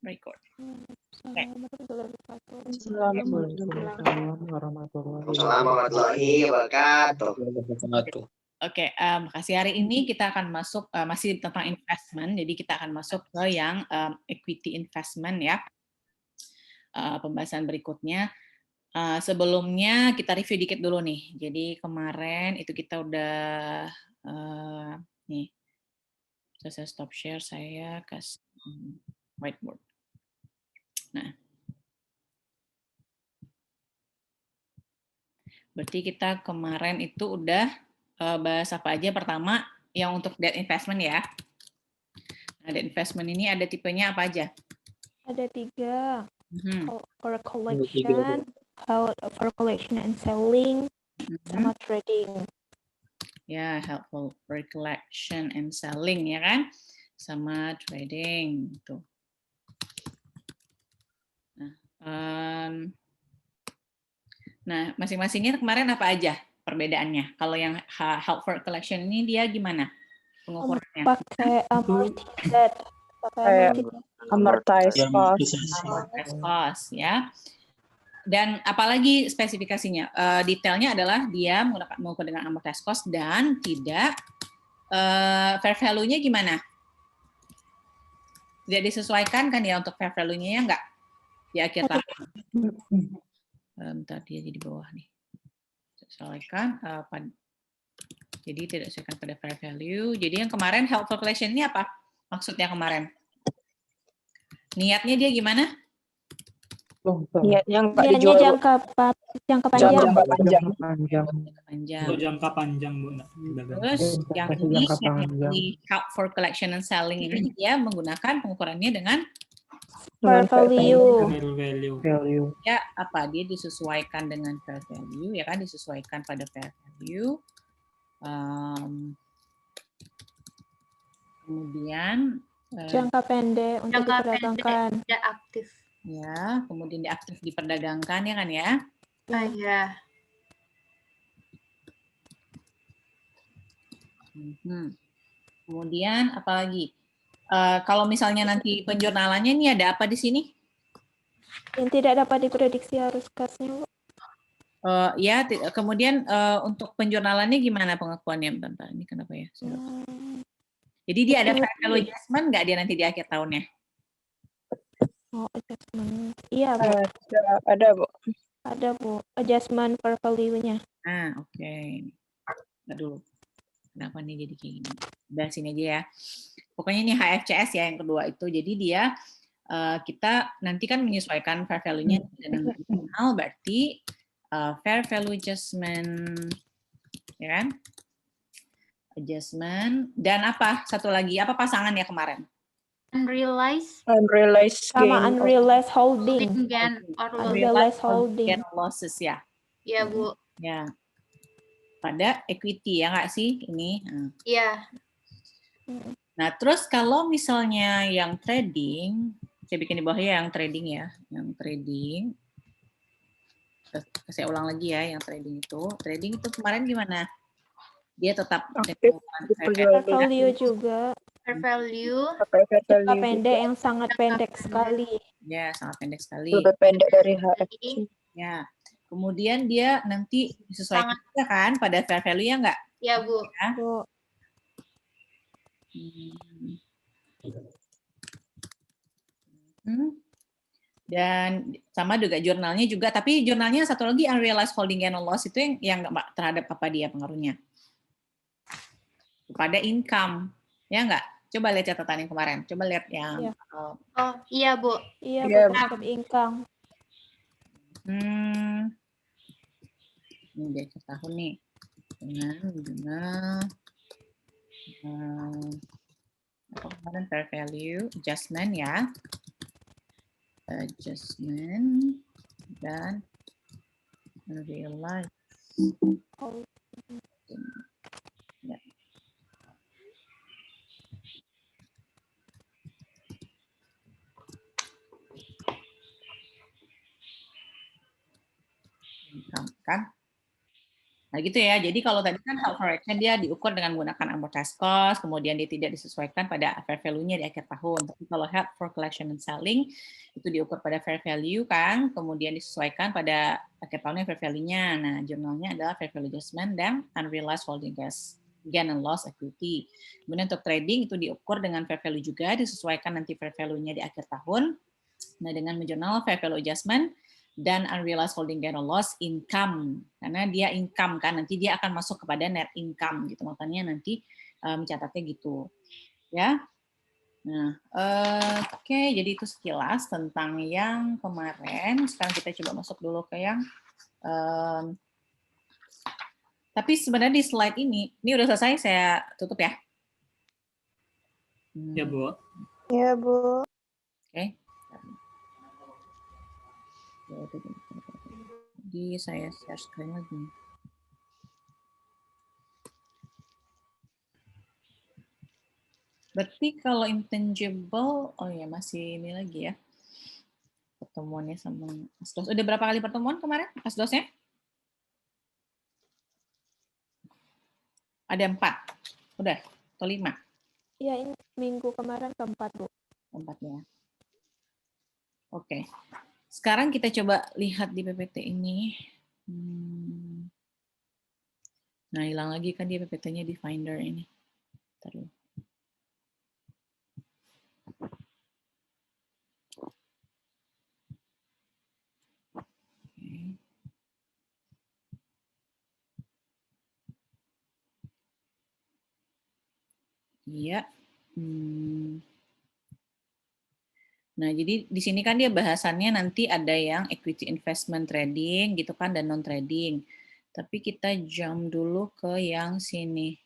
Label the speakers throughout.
Speaker 1: Record. Okay.
Speaker 2: Assalamualaikum
Speaker 3: warahmatullahi wabarakatuh.
Speaker 1: Oke, makasih. Hari ini kita akan masuk masih tentang investment, jadi kita akan masuk ke yang equity investment ya. Pembahasan berikutnya. Sebelumnya kita review dikit dulu nih. Jadi kemarin itu kita udah nih. Saya stop share, saya kasih whiteboard. Nah, berarti kita kemarin itu udah bahas apa aja. Pertama, yang untuk debt investment ya. Nah, debt investment ini ada tipenya apa aja?
Speaker 4: Ada 3. For collection and selling, sama trading.
Speaker 1: Ya, helpful for collection and selling ya kan, sama trading tuh. Nah, masing-masingnya kemarin apa aja perbedaannya? Kalau yang help for collection ini dia gimana pengukurannya?
Speaker 4: Pakai
Speaker 2: amortized
Speaker 1: cost ya. Dan apalagi spesifikasinya, detailnya adalah dia menggunakan dengan amortized cost dan tidak fair value-nya gimana? Tidak disesuaikan kan ya untuk fair value-nya ya enggak? Di akhir tahun. Bentar, dia jadi bawah nih. Sesuaikan jadi tidak sesuaikan pada fair value. Jadi yang kemarin helpful collection ini apa? Maksudnya kemarin? Niatnya dia gimana?
Speaker 2: Niatnya
Speaker 4: jangka panjang.
Speaker 5: Jangka panjang, Bu.
Speaker 1: Terus yang ini help for collection and selling ini dia menggunakan pengukurannya dengan
Speaker 4: fair value.
Speaker 1: Ya, apa? Dia disesuaikan dengan fair value, ya kan? Disesuaikan pada fair value. Kemudian
Speaker 4: jangka pendek untuk diperdagangkan.
Speaker 6: Tidak aktif.
Speaker 1: Ya, kemudian diaktif diperdagangkan ya kan ya?
Speaker 6: Iya.
Speaker 1: Kemudian apalagi? Kalau misalnya nanti penjurnalannya ini ada apa di sini?
Speaker 4: Yang tidak dapat diprediksi arus kasnya, Bu.
Speaker 1: Ya, kemudian untuk penjurnalannya gimana pengakuannya? Bentar, ini kenapa ya? Jadi dia ada fair value adjustment nggak dia nanti di akhir tahunnya?
Speaker 4: Oh, adjustment. Iya, Bu.
Speaker 2: Ada, Bu.
Speaker 4: Ada, Bu. Adjustment fair value-nya.
Speaker 1: Oke. Nggak dulu. Kenapa nih jadi kayak gini? Udah sini aja ya. Pokoknya ini HFCS ya yang kedua itu. Jadi dia kita nanti kan menyesuaikan fair value-nya dengan original, berarti fair value adjustment, ya kan? Adjustment dan apa? Satu lagi apa pasangannya kemarin?
Speaker 6: Unrealized
Speaker 4: sama unrealized holding.
Speaker 6: Unrealized
Speaker 1: holding losses ya.
Speaker 6: Iya, Bu.
Speaker 1: Ya. Pada equity ya nggak sih ini?
Speaker 6: Iya.
Speaker 1: Nah, terus kalau misalnya yang trading, saya bikin di bawah ya yang trading ya. Yang trading. Saya ulang lagi ya yang trading itu. Trading itu kemarin gimana? Dia tetap
Speaker 4: fair value juga.
Speaker 6: Fair value.
Speaker 4: Jangka pendek yang sangat pendek sekali.
Speaker 1: Ya, sangat pendek sekali.
Speaker 2: Lebih pendek dari HFC.
Speaker 1: Ya. Kemudian dia nanti disesuaikan juga kan pada fair value ya enggak?
Speaker 6: Ya, Bu.
Speaker 1: Ya.
Speaker 4: Bu.
Speaker 1: Dan sama juga jurnalnya juga, tapi jurnalnya satu lagi unrealized holding gain or loss itu yang enggak terhadap apa dia pengaruhnya? Kepada income. Ya enggak? Coba lihat catatan yang kemarin. Coba lihat yang
Speaker 4: iya.
Speaker 6: Iya, Bu.
Speaker 4: Iya, Bu, terhadap income.
Speaker 1: Ini dia tahun nih dengan apa kemarin fair value adjustment ya, adjustment dan unrealized. Ya. Income kan. Nah gitu ya, jadi kalau tadi kan held for action dia diukur dengan menggunakan amortized cost, kemudian dia tidak disesuaikan pada fair value-nya di akhir tahun. Tapi kalau held for collection and selling, itu diukur pada fair value kan, kemudian disesuaikan pada akhir tahunnya fair value-nya. Nah, jurnalnya adalah fair value adjustment dan unrealized holding gain and loss equity. Kemudian untuk trading itu diukur dengan fair value juga, disesuaikan nanti fair value-nya di akhir tahun. Nah, dengan menjurnal fair value adjustment, dan unrealized holding gain or loss income, karena dia income kan, nanti dia akan masuk kepada net income gitu, makanya nanti mencatatnya gitu ya. Nah, oke, jadi itu sekilas tentang yang kemarin. Sekarang kita coba masuk dulu ke yang tapi sebenarnya di slide ini udah selesai, saya tutup ya.
Speaker 5: Ya, Bu.
Speaker 2: Ya, Bu.
Speaker 1: Oke. Jadi saya share screen lagi. Berarti kalau intangible, oh ya masih ini lagi ya. Pertemuannya sama Asdos. Udah berapa kali pertemuan kemarin Asdosnya? Ada 4. Udah, atau 5?
Speaker 4: Ya, ini minggu kemarin keempat, Bu.
Speaker 1: 4 ya. Oke. Sekarang kita coba lihat di PPT ini. Nah, hilang lagi kan di PPT-nya di Finder ini. Bentar dulu. Oke. Iya. Nah, jadi di sini kan dia bahasannya nanti ada yang equity investment trading gitu kan dan non trading. Tapi kita jump dulu ke yang sini.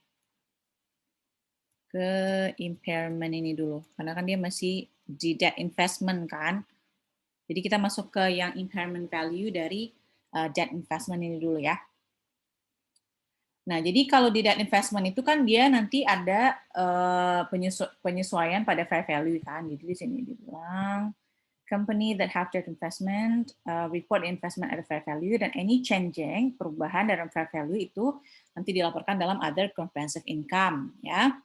Speaker 1: Ke impairment ini dulu. Karena kan dia masih di debt investment kan. Jadi kita masuk ke yang impairment value dari debt investment ini dulu ya. Nah, jadi kalau di debt investment itu kan dia nanti ada penyesuaian pada fair value kan. Jadi di sini dibilang company that have debt investment report investment at a fair value, dan any changing perubahan dalam fair value itu nanti dilaporkan dalam other comprehensive income ya.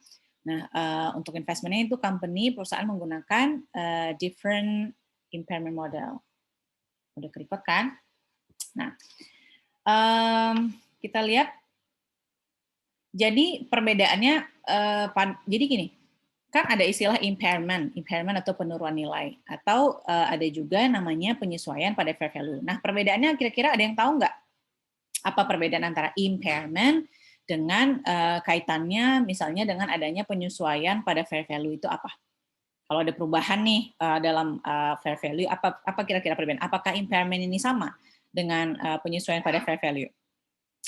Speaker 1: Nah, untuk investmentnya itu company perusahaan menggunakan different impairment model. Udah keripet kan? Nah, kita lihat. Jadi perbedaannya, jadi gini, kan ada istilah impairment atau penurunan nilai, atau ada juga namanya penyesuaian pada fair value. Nah, perbedaannya kira-kira ada yang tahu nggak? Apa perbedaan antara impairment dengan kaitannya misalnya dengan adanya penyesuaian pada fair value itu apa? Kalau ada perubahan nih dalam fair value, apa kira-kira perbedaan? Apakah impairment ini sama dengan penyesuaian pada fair value?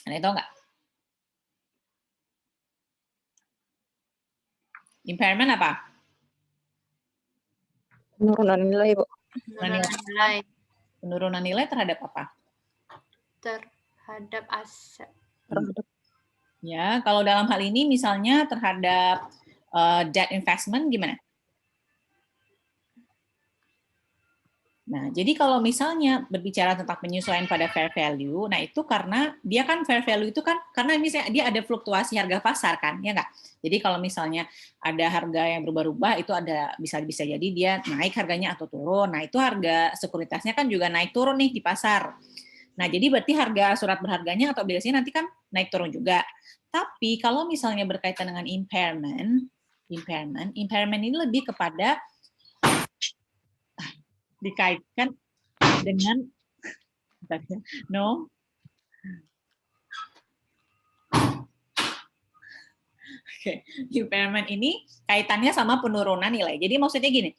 Speaker 1: Ada yang tahu nggak? Impairment apa?
Speaker 2: Penurunan nilai, Bu.
Speaker 6: Penurunan nilai
Speaker 1: Penurunan nilai terhadap apa?
Speaker 6: terhadap aset.
Speaker 1: Ya, kalau dalam hal ini misalnya terhadap debt investment gimana? Nah, jadi kalau misalnya berbicara tentang penyesuaian pada fair value, nah itu karena dia kan fair value itu kan karena misalnya dia ada fluktuasi harga pasar kan, ya nggak? Jadi kalau misalnya ada harga yang berubah-ubah itu ada bisa jadi dia naik harganya atau turun. Nah, itu harga sekuritasnya kan juga naik turun nih di pasar. Nah, jadi berarti harga surat berharganya atau obligasinya nanti kan naik turun juga. Tapi kalau misalnya berkaitan dengan impairment ini lebih kepada dikaitkan dengan impairment ini kaitannya sama penurunan nilai. Jadi maksudnya gini,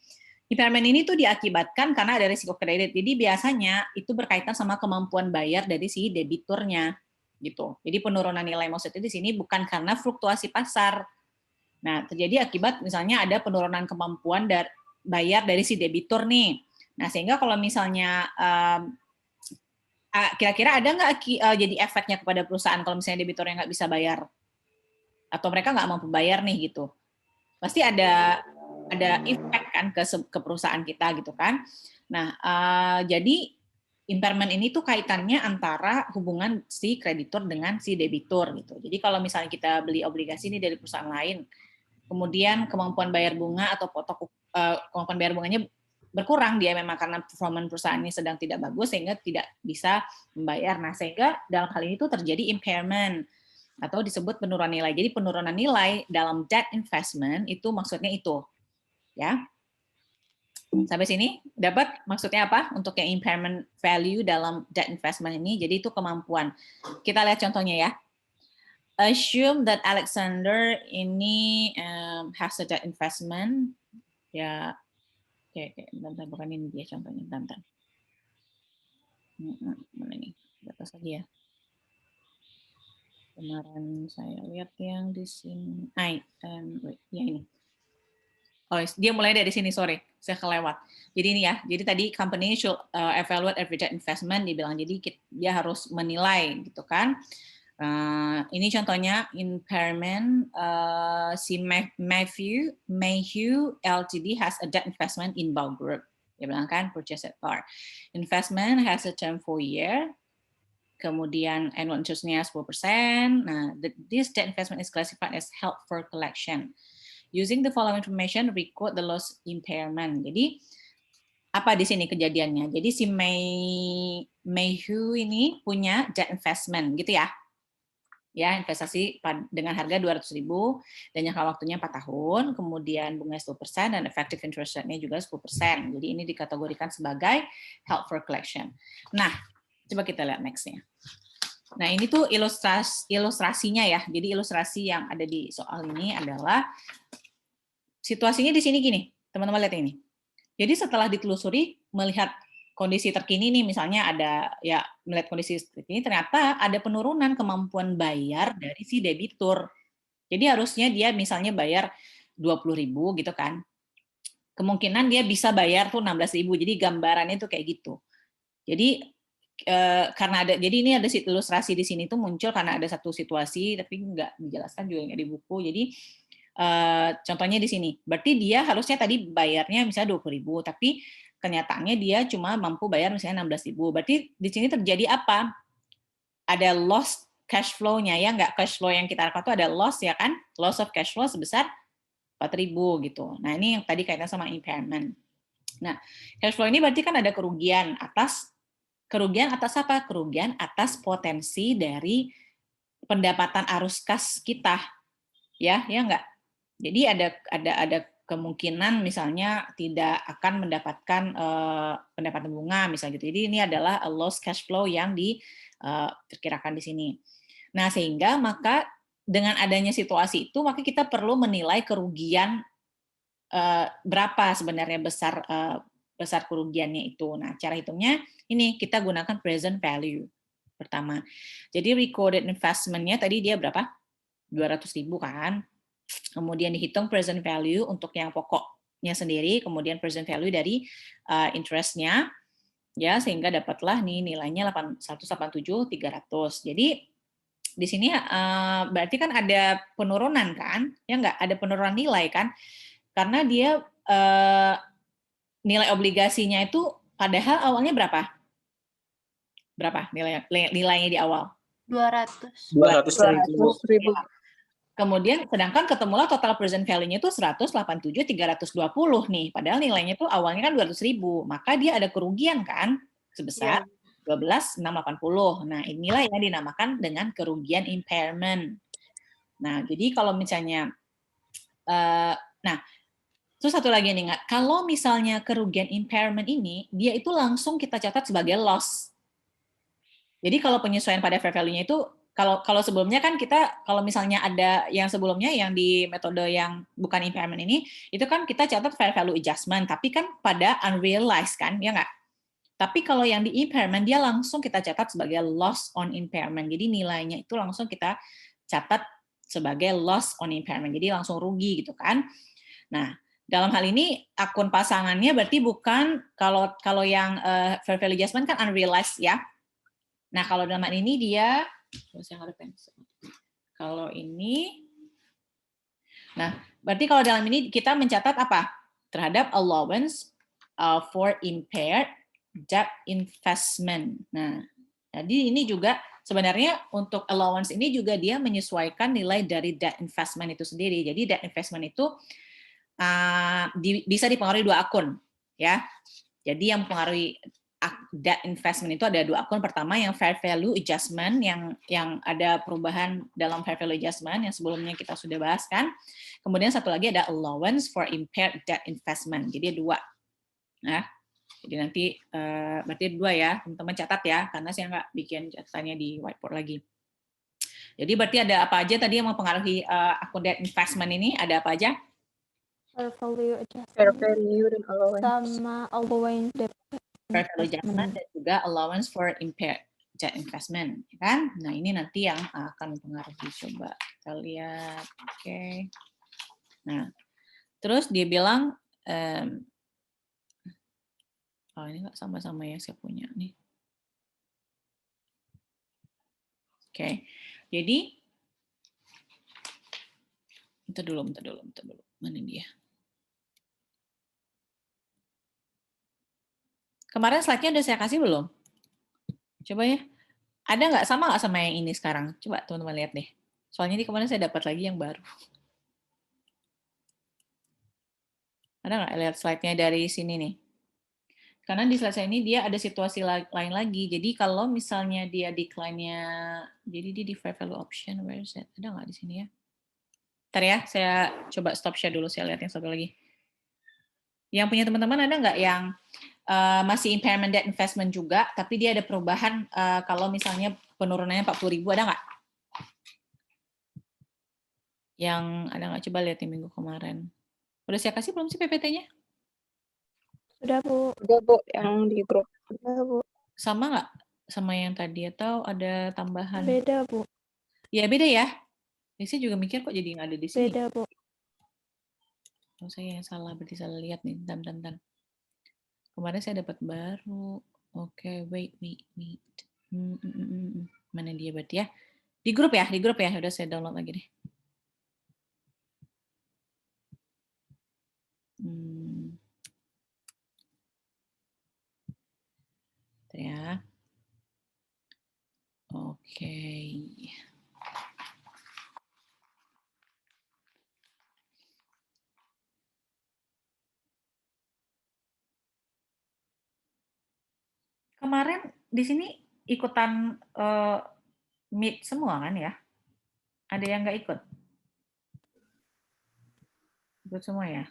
Speaker 1: impairment ini tuh diakibatkan karena ada risiko kredit. Jadi biasanya itu berkaitan sama kemampuan bayar dari si debiturnya gitu. Jadi penurunan nilai maksudnya di sini bukan karena fluktuasi pasar. Nah, terjadi akibat misalnya ada penurunan kemampuan bayar dari si debitur nih. Nah, sehingga kalau misalnya kira-kira ada nggak jadi efeknya kepada perusahaan kalau misalnya debiturnya nggak bisa bayar? Atau mereka nggak mampu bayar nih gitu. Pasti ada efek kan ke perusahaan kita gitu kan. Nah, jadi impairment ini tuh kaitannya antara hubungan si kreditur dengan si debitur gitu. Jadi kalau misalnya kita beli obligasi ini dari perusahaan lain, kemudian kemampuan bayar bunga atau kemampuan bayar bunganya berkurang, dia memang karena performa perusahaan ini sedang tidak bagus sehingga tidak bisa membayar. Nah, sehingga dalam hal ini tuh terjadi impairment atau disebut penurunan nilai. Jadi penurunan nilai dalam debt investment itu maksudnya itu. Ya. Sampai sini dapat maksudnya apa untuk yang impairment value dalam debt investment ini? Jadi itu kemampuan. Kita lihat contohnya ya. Assume that Alexander ini has a debt investment. Ya, oke, bentar, bukan ini dia contohnya, bentar. Mana ini? Batas lagi ya. Kemarin saya lihat yang di sini. Ya ini. Oh, dia mulai dari sini, sorry, saya kelewat. Jadi ini ya, jadi tadi company should evaluate every debt investment, dibilang jadi dia harus menilai gitu kan. Ini contohnya impairment, si Mayhew Ltd has a debt investment in Bao Group. Dia bilang kan purchase at par. Investment has a term for a year. Kemudian annual interest-nya 10%. Nah, this debt investment is classified as held for collection. Using the following information, record the loss impairment. Jadi apa di sini kejadiannya? Jadi si Mayhew ini punya debt investment, gitu ya? Ya, investasi dengan harga 200.000 dan jangka waktunya 4 tahun, kemudian bunga 10% dan effective interest rate-nya juga 10%. Jadi ini dikategorikan sebagai held for collection. Nah, coba kita lihat next-nya. Nah, ini tuh ilustrasinya ya. Jadi ilustrasi yang ada di soal ini adalah situasinya di sini gini. Teman-teman lihat ini. Jadi setelah ditelusuri melihat kondisi terkini nih, misalnya ada ya melihat kondisi terkini ternyata ada penurunan kemampuan bayar dari si debitur. Jadi harusnya dia misalnya bayar 20.000 gitu kan. Kemungkinan dia bisa bayar tuh 16.000. Jadi gambarannya tuh kayak gitu. Jadi karena ada, jadi ini ada ilustrasi di sini tuh muncul karena ada satu situasi tapi nggak dijelaskan juga nggak di buku. Jadi contohnya di sini, berarti dia harusnya tadi bayarnya misalnya 20.000, tapi kenyataannya dia cuma mampu bayar misalnya 16.000. Berarti di sini terjadi apa? Ada loss cash flow-nya ya, nggak cash flow yang kita harapkan itu ada loss ya kan? Loss of cash flow sebesar 4.000 gitu. Nah ini yang tadi kaitan sama impairment. Nah cash flow ini berarti kan ada kerugian atas apa? Kerugian atas potensi dari pendapatan arus kas kita, ya nggak. Jadi ada kemungkinan misalnya tidak akan mendapatkan pendapatan bunga misalnya gitu. Jadi ini adalah a loss cash flow yang diperkirakan di sini. Nah sehingga maka dengan adanya situasi itu maka kita perlu menilai kerugian berapa sebenarnya besar kerugiannya itu. Nah, cara hitungnya ini kita gunakan present value pertama. Jadi recorded investment-nya tadi dia berapa? 200.000 kan. Kemudian dihitung present value untuk yang pokoknya sendiri, kemudian present value dari interest-nya ya sehingga dapatlah nih nilainya 187.300. Jadi di sini berarti kan ada penurunan kan? Ya enggak, ada penurunan nilai kan? Karena dia nilai obligasinya itu padahal awalnya berapa? Berapa nilainya di awal?
Speaker 6: 200.
Speaker 2: 200.000.
Speaker 1: Kemudian sedangkan ketemulah total present value-nya itu 187.320 nih. Padahal nilainya itu awalnya kan 200.000. Maka dia ada kerugian kan sebesar 12.680. Nah, inilah yang dinamakan dengan kerugian impairment. Nah, jadi kalau misalnya terus satu lagi nih, nggak? Kalau misalnya kerugian impairment ini, dia itu langsung kita catat sebagai loss. Jadi kalau penyesuaian pada fair value-nya itu, kalau sebelumnya kan kita, kalau misalnya ada yang sebelumnya yang di metode yang bukan impairment ini, itu kan kita catat fair value adjustment, tapi kan pada unrealized kan, ya nggak? Tapi kalau yang di impairment, dia langsung kita catat sebagai loss on impairment. Jadi nilainya itu langsung kita catat sebagai loss on impairment. Jadi langsung rugi gitu kan. Nah, dalam hal ini akun pasangannya berarti bukan kalau yang fair value adjustment kan unrealized ya. Nah kalau dalam hal ini dia, kalau ini, nah berarti kalau dalam ini kita mencatat apa? Terhadap allowance for impaired debt investment. Nah, jadi ini juga sebenarnya untuk allowance ini juga dia menyesuaikan nilai dari debt investment itu sendiri. Jadi debt investment itu bisa dipengaruhi dua akun, ya. Jadi yang mempengaruhi debt investment itu ada dua akun. Pertama yang fair value adjustment, yang ada perubahan dalam fair value adjustment yang sebelumnya kita sudah bahas kan. Kemudian satu lagi ada allowance for impaired debt investment. Jadi dua. Nah, jadi nanti berarti dua ya, teman-teman catat ya, karena saya nggak bikin catatannya di whiteboard lagi. Jadi berarti ada apa aja tadi yang mempengaruhi akun debt investment ini? Ada apa aja?
Speaker 4: Fair value
Speaker 2: Fair
Speaker 4: adjustment
Speaker 2: value dan allowance.
Speaker 4: sama allowance debt
Speaker 1: Fair value adjustment dan juga allowance for impaired debt investment, kan? Nah ini nanti yang akan mempengaruhi. Coba kita lihat, oke. Nah, terus dia bilang, oh ini nggak sama-sama ya, saya punya nih. Oke, jadi bentar dulu. Mana dia? Kemarin slide-nya udah saya kasih belum? Coba ya. Ada nggak sama yang ini sekarang? Coba teman-teman lihat deh. Soalnya ini kemarin saya dapat lagi yang baru. Ada nggak lihat slide-nya dari sini nih? Karena di slide saya ini dia ada situasi lain lagi. Jadi kalau misalnya dia decline-nya, jadi dia di fair value option, where is it? Ada nggak di sini ya? Ntar ya, saya coba stop share dulu, saya lihat yang satu lagi. Yang punya teman-teman ada nggak yang masih impairment debt investment juga, tapi dia ada perubahan kalau misalnya penurunannya 40.000, ada nggak? Yang ada nggak? Coba lihat di minggu kemarin. Udah saya kasih belum sih PPT-nya?
Speaker 4: Sudah, Bu.
Speaker 2: Udah, Bu, yang di grup. Udah, Bu.
Speaker 1: Sama nggak sama yang tadi atau ada tambahan?
Speaker 4: Beda, Bu.
Speaker 1: Ya beda ya. Saya juga mikir kok jadi nggak ada di sini.
Speaker 4: Beda, Bu.
Speaker 1: Oh, saya yang salah, berarti salah lihat nih. Bentar. Kemarin saya dapat baru. Oke, wait. Mana dia berarti ya? Di grup ya? Udah saya download lagi deh. Ya. Oke. Kemarin di sini ikutan meet semua kan ya? Ada yang nggak ikut? Ikut semua ya?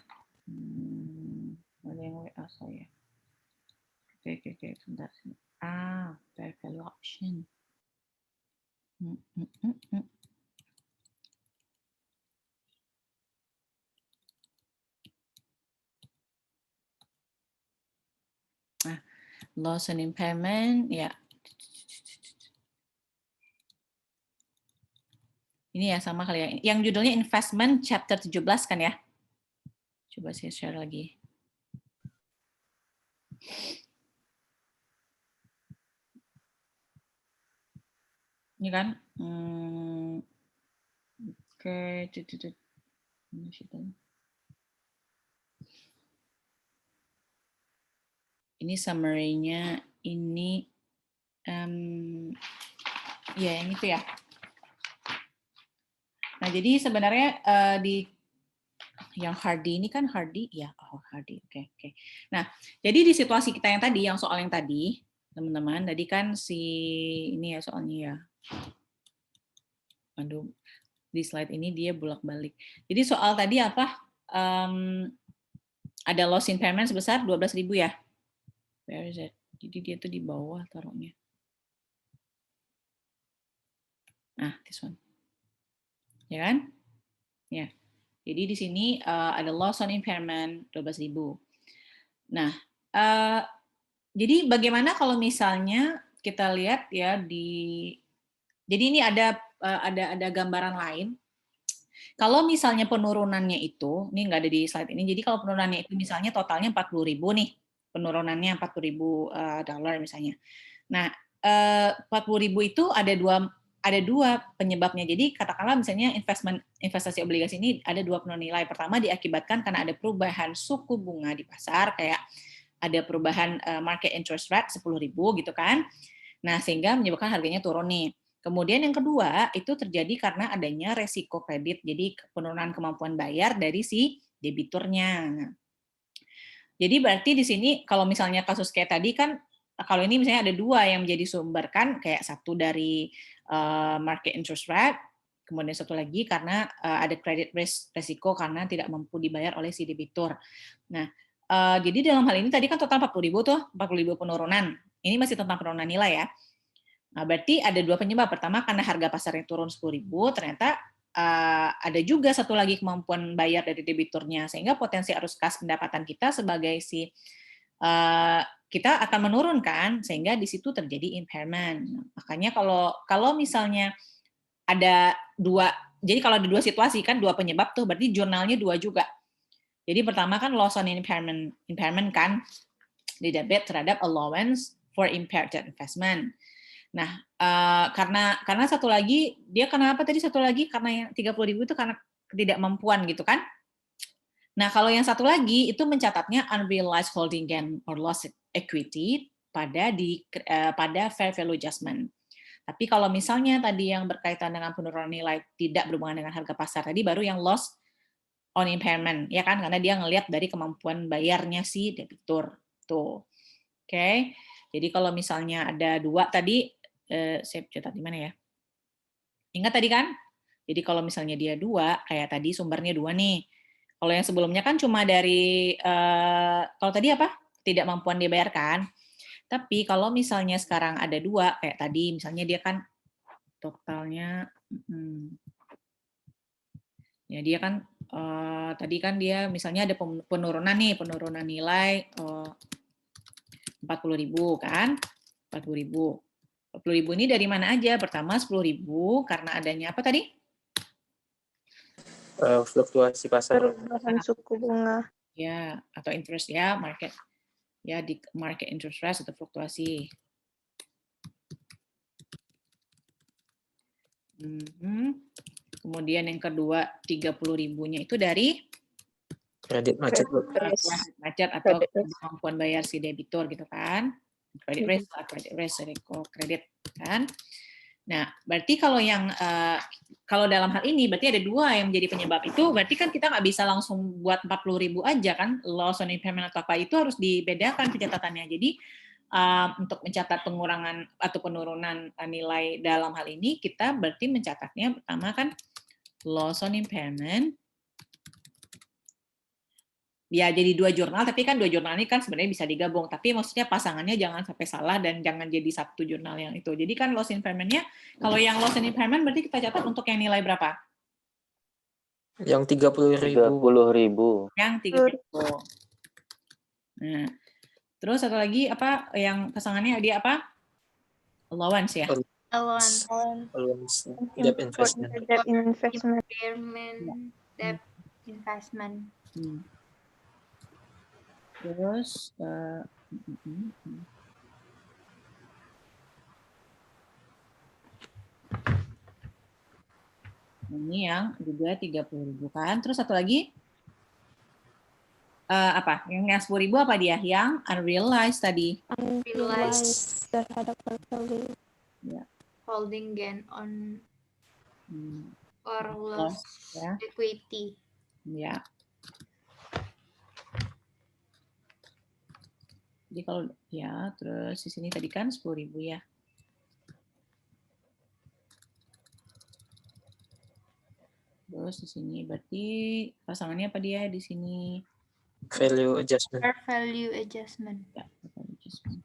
Speaker 1: Ada yang WA saya. Oke, sebentar. Fair value option. Nah, loss and impairment, ya. Ini ya sama kali ya. Yang judulnya investment chapter 17 kan ya? Coba saya share lagi. Ini kan? Oke. Ini summary-nya, ini ya yang itu ya. Nah, jadi sebenarnya di yang Hardy ini kan Hardy ya. Oh, Hardy. Oke. Nah, jadi di situasi kita yang tadi, yang soal yang tadi, teman-teman, tadi kan si ini ya soalnya ya. Aduh, di slide ini dia bolak-balik. Jadi soal tadi apa? Ada loss impairment sebesar 12.000 ya. Where is it? Jadi dia tuh di bawah taruhnya. Nah, this one. Ya kan? Ya. Jadi di sini ada loss on impairment 12.000. Nah, jadi bagaimana kalau misalnya kita lihat ya jadi ini ada gambaran lain. Kalau misalnya penurunannya itu, ini nggak ada di slide ini. Jadi kalau penurunannya itu misalnya totalnya 40.000 nih, penurunannya 40.000 dolar misalnya. Nah, 40.000 itu ada dua penyebabnya. Jadi katakanlah misalnya investasi obligasi ini ada dua penurunan nilai. Pertama diakibatkan karena ada perubahan suku bunga di pasar, kayak ada perubahan market interest rate 10.000 gitu kan. Nah, sehingga menyebabkan harganya turun nih. Kemudian yang kedua, itu terjadi karena adanya resiko kredit, jadi penurunan kemampuan bayar dari si debiturnya. Jadi berarti di sini kalau misalnya kasus kayak tadi kan, kalau ini misalnya ada dua yang menjadi sumber kan, kayak satu dari market interest rate, kemudian satu lagi karena ada credit risk, resiko karena tidak mampu dibayar oleh si debitur. Nah, jadi dalam hal ini tadi kan total 40.000 tuh, 40.000 penurunan. Ini masih tentang penurunan nilai ya. Nah, berarti ada dua penyebab. Pertama, karena harga pasarnya turun 10.000, ternyata ada juga satu lagi kemampuan bayar dari debiturnya, sehingga potensi arus kas pendapatan kita sebagai si kita akan menurunkan, sehingga di situ terjadi impairment. Makanya kalau misalnya ada dua, jadi kalau ada dua situasi kan, dua penyebab tuh, berarti jurnalnya dua juga. Jadi pertama kan loss on impairment kan, di debit terhadap allowance for impaired investment. Nah, karena satu lagi, dia kenapa tadi satu lagi? Karena yang 30.000 itu karena ketidakmampuan gitu kan. Nah, kalau yang satu lagi itu mencatatnya unrealized holding gain or loss equity pada fair value adjustment. Tapi kalau misalnya tadi yang berkaitan dengan penurunan nilai tidak berhubungan dengan harga pasar, tadi baru yang loss on impairment, ya kan? Karena dia ngelihat dari kemampuan bayarnya si debitur. Tuh. Oke. Jadi kalau misalnya ada dua tadi, saya catat di mana ya? Ingat tadi kan? Jadi kalau misalnya dia dua, kayak tadi sumbernya dua nih. Kalau yang sebelumnya kan cuma dari, kalau tadi apa? Ketidakmampuan dibayarkan. Tapi kalau misalnya sekarang ada dua, kayak tadi misalnya dia kan totalnya, ya dia kan, tadi kan dia misalnya ada penurunan nih, penurunan nilai 40.000 kan? 40.000. 40.000 ini dari mana aja? Pertama 10.000 karena adanya apa tadi?
Speaker 5: Fluktuasi pasar.
Speaker 2: Perubahan suku bunga.
Speaker 1: Ya, atau interest ya, market. Ya, di market interest rate atau fluktuasi. Kemudian yang kedua 30.000-nya itu dari
Speaker 5: Kredit macet.
Speaker 1: macet atau kemampuan bayar si debitur gitu kan. Credit risk, risiko kredit kan. Nah, berarti kalau yang kalau dalam hal ini berarti ada dua yang menjadi penyebab itu, berarti kan kita nggak bisa langsung buat 40.000 aja kan, loss on impairment atau apa itu harus dibedakan pencatatannya. Jadi untuk mencatat pengurangan atau penurunan nilai dalam hal ini, kita berarti mencatatnya pertama kan loss on impairment. Ya, jadi dua jurnal, tapi kan dua jurnal ini kan sebenarnya bisa digabung. Tapi maksudnya pasangannya jangan sampai salah dan jangan jadi satu jurnal yang itu. Jadi kan loss impairment-nya, kalau yang loss impairment berarti kita catat untuk yang nilai berapa?
Speaker 5: Yang 30.000.
Speaker 1: Yang 30.000. Nah, terus satu lagi apa yang pasangannya dia apa? Allowance ya?
Speaker 6: Allowance.
Speaker 5: Debt investment.
Speaker 2: Debt investment.
Speaker 6: Impairment. Debt investment.
Speaker 1: Terus ini yang juga 30.000 kan. Terus satu lagi apa? Yang 10.000 apa dia? Yang unrealized tadi.
Speaker 4: Unrealized terhadap value.
Speaker 1: Ya.
Speaker 6: Holding gain on or
Speaker 1: Loss,
Speaker 6: loss
Speaker 1: ya.
Speaker 6: equity.
Speaker 1: Ya. Jadi kalau ya, terus di sini tadi kan 10.000 ya. Terus di sini berarti pasangannya apa dia di sini?
Speaker 5: Value adjustment.
Speaker 6: Fair value adjustment.
Speaker 1: Ya, value adjustment.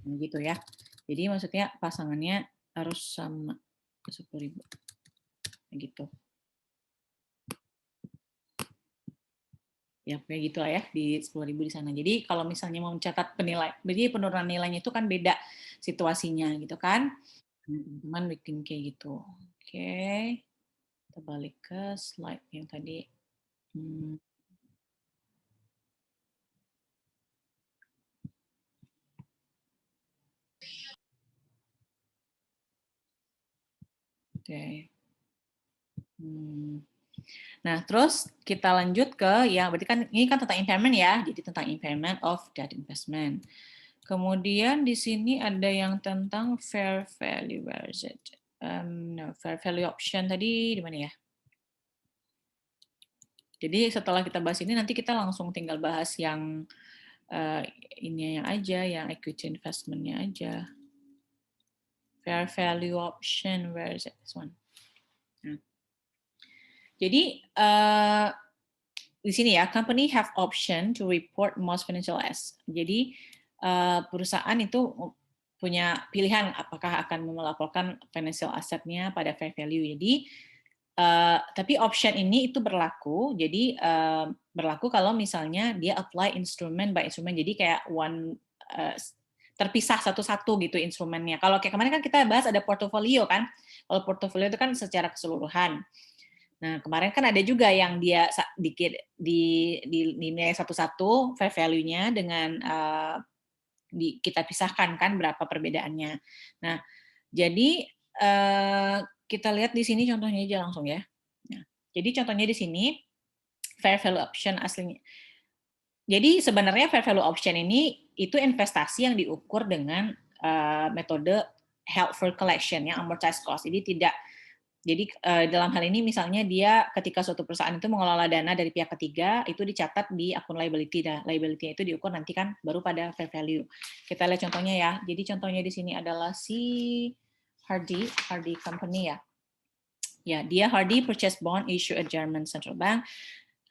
Speaker 1: Nah, gitu ya. Jadi maksudnya pasangannya harus sama 10.000. Gitu. Ya kayak gitulah ya di 10.000 di sana. Jadi kalau misalnya mau mencatat jadi penurunan nilainya itu kan beda situasinya gitu kan. Teman-teman bikin kayak gitu. Oke. Kita balik ke slide yang tadi. Oke. Nah, terus kita lanjut ke yang berarti kan ini kan tentang impairment ya, jadi tentang impairment of debt investment. Kemudian di sini ada yang tentang fair value, where is it? No, fair value option tadi di mana ya? Jadi setelah kita bahas ini nanti kita langsung tinggal bahas yang ini yang aja, yang equity investment-nya aja. Fair value option, where is it? This one. Nah. Jadi di sini ya, company have option to report most financial assets. Jadi perusahaan itu punya pilihan apakah akan melaporkan financial asset-nya pada fair value. Jadi tapi option ini itu berlaku. Jadi berlaku kalau misalnya dia apply instrument by instrument. Jadi kayak terpisah satu-satu gitu instrumennya. Kalau kayak kemarin kan kita bahas ada portofolio kan. Kalau portofolio itu kan secara keseluruhan. Nah, kemarin kan ada juga yang dia dinilai satu-satu fair value-nya dengan kita pisahkan kan berapa perbedaannya. Nah, jadi kita lihat di sini contohnya aja langsung ya. Nah, jadi contohnya di sini fair value option aslinya. Jadi sebenarnya fair value option ini itu investasi yang diukur dengan metode held for collection yang amortized cost. Jadi dalam hal ini misalnya dia ketika suatu perusahaan itu mengelola dana dari pihak ketiga itu dicatat di akun liability. Liability itu diukur nanti kan baru pada fair value. Kita lihat contohnya ya. Jadi contohnya di sini adalah si Hardy Company ya. Ya, dia Hardy purchase bond issue at German Central Bank.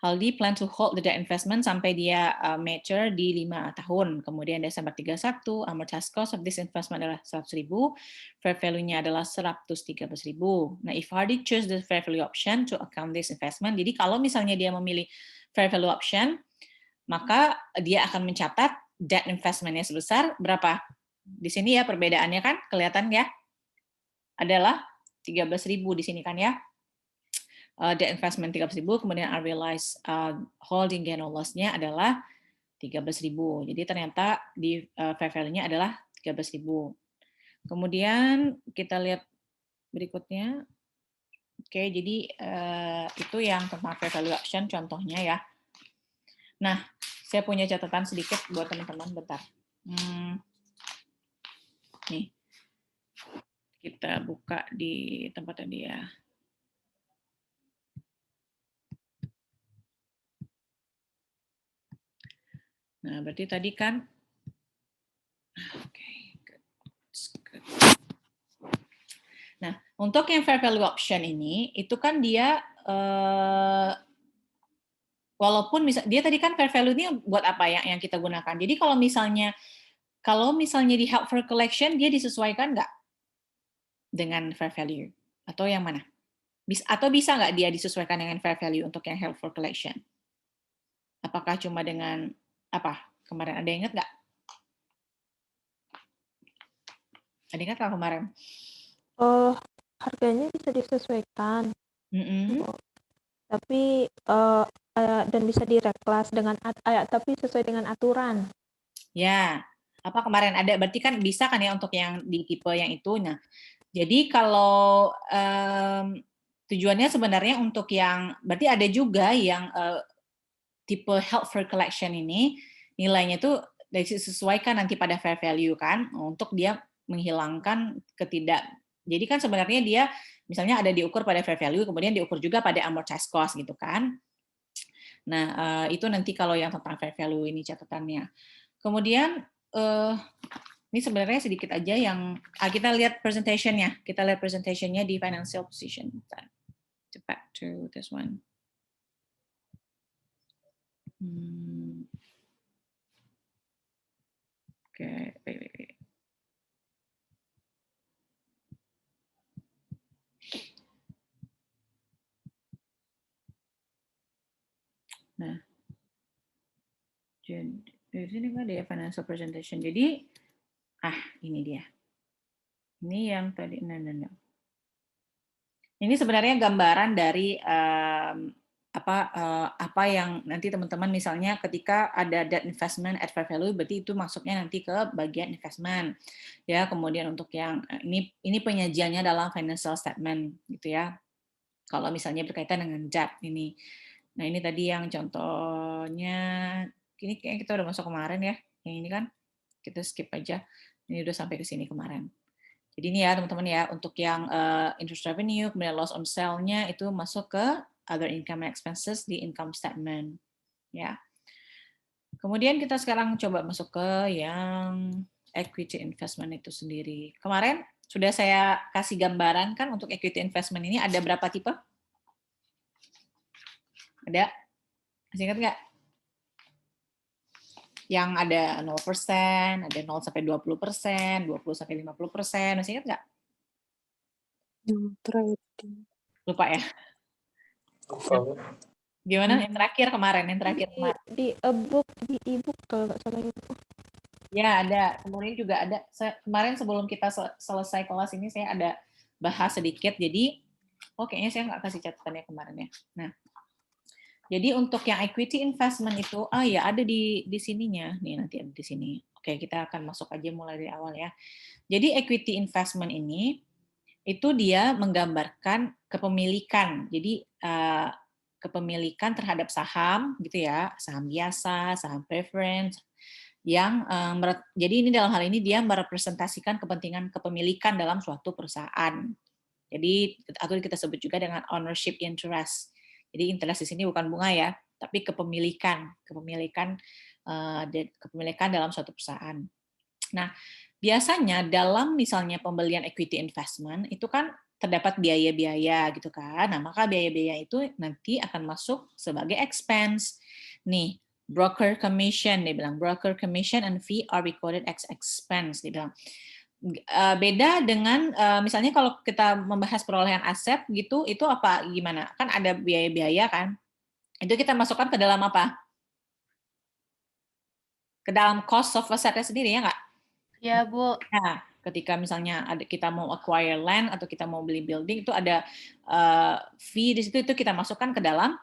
Speaker 1: Hardy plan to hold the debt investment sampai dia mature di 5 tahun. Kemudian Desember 31, amortized cost of this investment adalah 100.000, fair value-nya adalah 113.000. Nah, if Hardy choose the fair value option to account this investment, jadi kalau misalnya dia memilih fair value option, maka dia akan mencatat debt investment-nya sebesar berapa? Di sini ya perbedaannya kan kelihatan ya. Adalah 13.000 di sini kan ya. Debt investment 13.000, kemudian unrealized holding gain or loss-nya adalah 13.000. Jadi ternyata di fair value-nya adalah 13.000. Kemudian kita lihat berikutnya. Oke, jadi itu yang tentang fair value option contohnya ya. Nah, saya punya catatan sedikit buat teman-teman, bentar. Nih. Kita buka di tempat tadi ya. Nah, berarti tadi kan, Nah, untuk yang fair value option ini, itu kan dia, walaupun dia tadi kan fair value ini buat apa ya yang kita gunakan. Jadi kalau misalnya di held for collection, dia disesuaikan nggak dengan fair value? Atau yang mana? Atau bisa nggak dia disesuaikan dengan fair value untuk yang held for collection? Apakah cuma dengan apa? Kemarin ada yang ingat nggak? Ada ingat nggak kemarin?
Speaker 4: Harganya bisa disesuaikan. Tapi dan bisa direklas dengan tapi sesuai dengan aturan.
Speaker 1: Ya, apa kemarin ada? Berarti kan bisa kan ya untuk yang di tipe yang itu. Nah, jadi kalau tujuannya sebenarnya untuk yang berarti ada juga yang tipe held for collection ini nilainya itu disesuaikan nanti pada fair value kan untuk dia menghilangkan jadi kan sebenarnya dia misalnya ada diukur pada fair value kemudian diukur juga pada amortized cost gitu kan. Nah, itu nanti kalau yang tentang fair value ini catatannya. Kemudian ini sebenarnya sedikit aja yang kita lihat presentation-nya. Kita lihat presentation-nya di financial position. Back to this one. Oke, wait. Nah, jadi di sini nggak ada ya financial presentation. Jadi, ini dia. Ini yang tadi, no. Ini sebenarnya gambaran dari apa yang nanti teman-teman misalnya ketika ada debt investment at fair value, berarti itu masuknya nanti ke bagian investment. Ya, kemudian untuk yang ini penyajiannya dalam financial statement, gitu ya. Kalau misalnya berkaitan dengan debt ini. Nah, ini tadi yang contohnya, ini kayaknya kita udah masuk kemarin ya. Yang ini kan, kita skip aja. Ini udah sampai ke sini kemarin. Jadi ini ya teman-teman ya, untuk yang interest revenue, kemudian loss on sale-nya itu masuk ke other income and expenses di income statement. Ya. Kemudian kita sekarang coba masuk ke yang equity investment itu sendiri. Kemarin sudah saya kasih gambaran kan untuk equity investment ini ada berapa tipe? Ada? Masih ingat nggak? Yang ada 0%, ada 0 sampai 20%, 20 sampai 50%, masih ingat nggak? Lupa ya? Gimana? Yang terakhir kemarin,
Speaker 4: Di e-book kalau nggak salah itu.
Speaker 1: Ya, ada. Kemudian juga ada, kemarin sebelum kita selesai kelas ini, saya ada bahas sedikit. Jadi, kayaknya saya nggak kasih catatannya kemarin ya. Nah, jadi untuk yang equity investment itu, ya ada di sininya. Nih, nanti ada di sini. Oke, kita akan masuk aja mulai dari awal ya. Jadi, equity investment ini, itu dia menggambarkan kepemilikan. Jadi, kepemilikan terhadap saham, gitu ya. Saham biasa, saham preference, yang jadi ini dalam hal ini dia merepresentasikan kepentingan kepemilikan dalam suatu perusahaan. Jadi atau kita sebut juga dengan ownership interest. Jadi interest di sini bukan bunga ya, tapi kepemilikan dalam suatu perusahaan. Nah, biasanya dalam misalnya pembelian equity investment itu kan terdapat biaya-biaya gitu kan. Nah, maka biaya-biaya itu nanti akan masuk sebagai expense. Nih, broker commission, dia bilang broker commission and fee are recorded as expense, dia bilang. Beda dengan misalnya kalau kita membahas perolehan aset gitu, itu apa gimana? Kan ada biaya-biaya kan? Itu kita masukkan ke dalam apa? Ke dalam cost of assetnya sendiri ya nggak?
Speaker 6: Ya, Bu.
Speaker 1: Nah, ketika misalnya kita mau acquire land atau kita mau beli building, itu ada fee di situ, itu kita masukkan ke dalam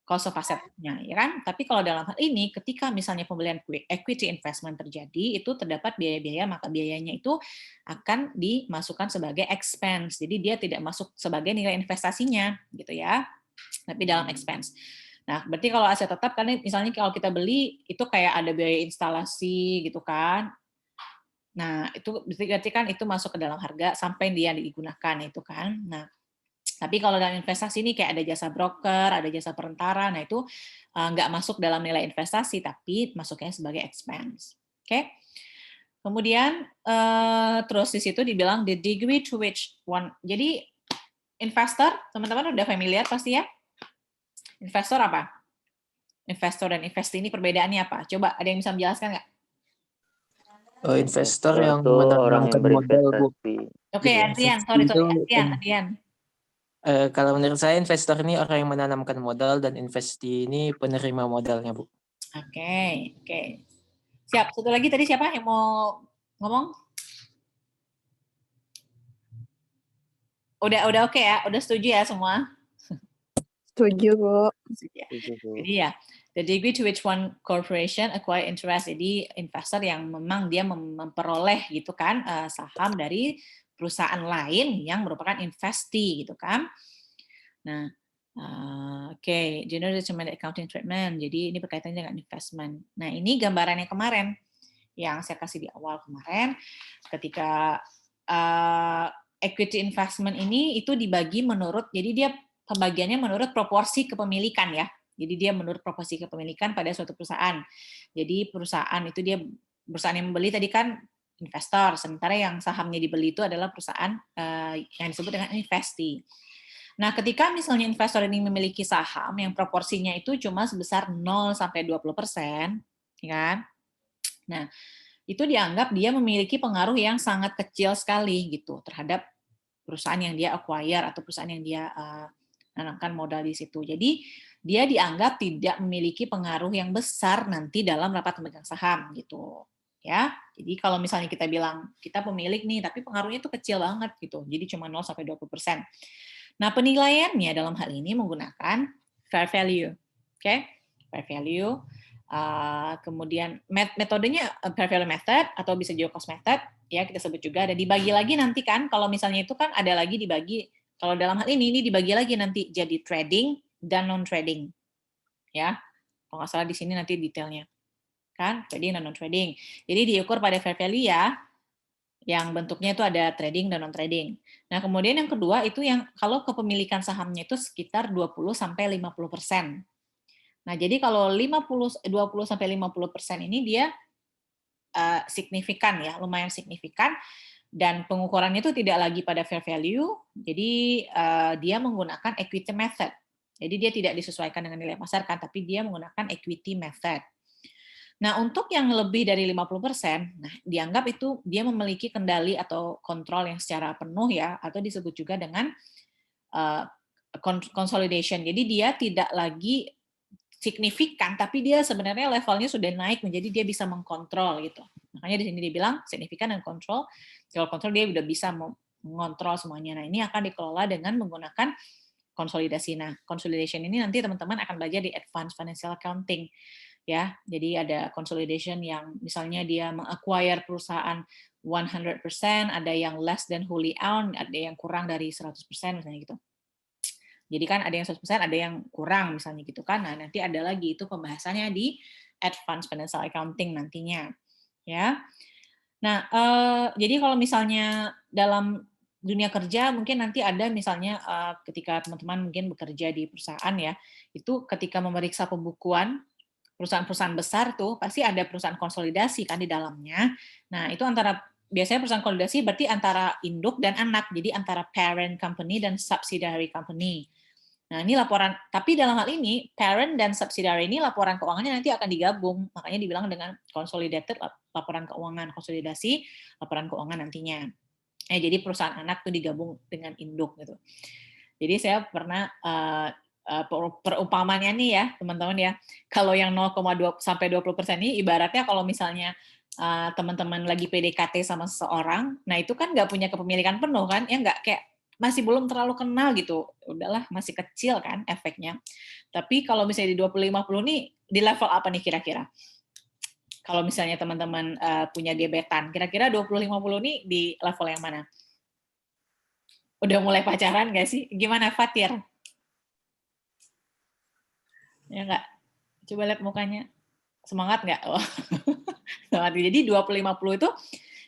Speaker 1: cost of asset-nya, ya kan? Tapi kalau dalam hal ini, ketika misalnya pembelian equity investment terjadi, itu terdapat biaya-biaya, maka biayanya itu akan dimasukkan sebagai expense. Jadi dia tidak masuk sebagai nilai investasinya, gitu ya. Tapi dalam expense. Nah, berarti kalau aset tetap, karena misalnya kalau kita beli, itu kayak ada biaya instalasi, gitu kan. Nah, itu berarti kan itu masuk ke dalam harga sampai dia digunakan, itu kan. Nah, tapi kalau dalam investasi ini kayak ada jasa broker, ada jasa perantara, nah itu nggak masuk dalam nilai investasi, tapi masuknya sebagai expense. Oke? Kemudian terus di situ dibilang the degree to which one. Jadi investor, teman-teman udah familiar pasti ya? Investor apa? Investor dan investasi ini perbedaannya apa? Coba ada yang bisa menjelaskan nggak?
Speaker 5: Investor yang menanamkan modal, Bu.
Speaker 1: Oke, Adrian, Adrian.
Speaker 5: Kalau menurut saya investor ini orang yang menanamkan modal dan investi ini penerima modalnya, Bu.
Speaker 1: Oke. Siap. Satu lagi tadi siapa yang mau ngomong? Udah oke ya? Udah setuju ya semua?
Speaker 2: Setuju, Bu.
Speaker 1: Jadi ya, the degree to which one corporation acquire interest. Jadi investor yang memang dia memperoleh gitu kan saham dari perusahaan lain yang merupakan investee gitu kan. Nah, general determined accounting treatment. Jadi ini berkaitan dengan investment. Nah, ini gambarannya kemarin yang saya kasih di awal kemarin ketika equity investment ini itu dibagi menurut, jadi dia pembagiannya menurut proporsi kepemilikan ya. Jadi dia menurut proporsi kepemilikan pada suatu perusahaan. Jadi perusahaan yang membeli tadi kan investor, sementara yang sahamnya dibeli itu adalah perusahaan yang disebut dengan investee. Nah, ketika misalnya investor ini memiliki saham yang proporsinya itu cuma sebesar 0 sampai 20%, ya kan? Nah, itu dianggap dia memiliki pengaruh yang sangat kecil sekali gitu terhadap perusahaan yang dia acquire atau perusahaan yang dia menanamkan modal di situ. Jadi, dia dianggap tidak memiliki pengaruh yang besar nanti dalam rapat pemegang saham gitu. Ya, jadi kalau misalnya kita bilang kita pemilik nih, tapi pengaruhnya itu kecil banget gitu. Jadi cuma 0 sampai 20%. Nah, penilaiannya dalam hal ini menggunakan fair value. Oke? Fair value. Kemudian metodenya fair value method atau bisa juga cost method, ya kita sebut juga ada dibagi lagi nanti kan kalau misalnya itu kan ada lagi dibagi Kalau dalam hal ini dibagi lagi nanti jadi trading dan non-trading. Ya, kalau nggak salah di sini nanti detailnya. Kan, trading dan non-trading. Jadi diukur pada fair value ya, yang bentuknya itu ada trading dan non-trading. Nah, kemudian yang kedua itu yang kalau kepemilikan sahamnya itu sekitar 20-50%. Nah, jadi kalau 20-50% ini dia signifikan ya, lumayan signifikan, dan pengukurannya itu tidak lagi pada fair value, jadi dia menggunakan equity method. Jadi dia tidak disesuaikan dengan nilai pasar kan, tapi dia menggunakan equity method. Nah, untuk yang lebih dari 50%, nah dianggap itu dia memiliki kendali atau kontrol yang secara penuh ya, atau disebut juga dengan consolidation. Jadi dia tidak lagi signifikan, tapi dia sebenarnya levelnya sudah naik menjadi dia bisa mengkontrol gitu. Makanya di sini dibilang signifikan dan kontrol. Kalau kontrol dia udah bisa mengontrol semuanya. Nah, ini akan dikelola dengan menggunakan konsolidasi. Nah, consolidation ini nanti teman-teman akan belajar di Advanced Financial Accounting. Ya, jadi ada consolidation yang misalnya dia meng-acquire perusahaan 100%, ada yang less than wholly owned, ada yang kurang dari 100% misalnya gitu. Jadi kan ada yang 100%, ada yang kurang misalnya gitu kan. Nah, nanti ada lagi itu pembahasannya di Advanced Financial Accounting nantinya. Ya. Nah, jadi kalau misalnya dalam dunia kerja mungkin nanti ada misalnya ketika teman-teman mungkin bekerja di perusahaan ya, itu ketika memeriksa pembukuan perusahaan-perusahaan besar tuh pasti ada perusahaan konsolidasi kan di dalamnya. Nah, itu biasanya perusahaan konsolidasi berarti antara induk dan anak, jadi antara parent company dan subsidiary company. Nah, ini laporan, tapi dalam hal ini parent dan subsidiary ini laporan keuangannya nanti akan digabung, makanya dibilang dengan consolidated laporan keuangan, konsolidasi laporan keuangan nantinya. Jadi perusahaan anak tuh digabung dengan induk gitu. Jadi saya pernah perumpamannya nih ya teman-teman ya, kalau yang 0,2 sampai 20% ini ibaratnya kalau misalnya teman-teman lagi PDKT sama seseorang, nah itu kan nggak punya kepemilikan penuh kan, ya nggak, kayak masih belum terlalu kenal gitu, udahlah masih kecil kan efeknya. Tapi kalau misalnya di 20-50 nih di level apa nih kira-kira? Kalau misalnya teman-teman punya gebetan, kira-kira 20-50 nih di level yang mana? Udah mulai pacaran nggak sih? Gimana Fatir? Ya nggak? Coba lihat mukanya. Semangat nggak? Oh. Semangat. Jadi 20-50 itu,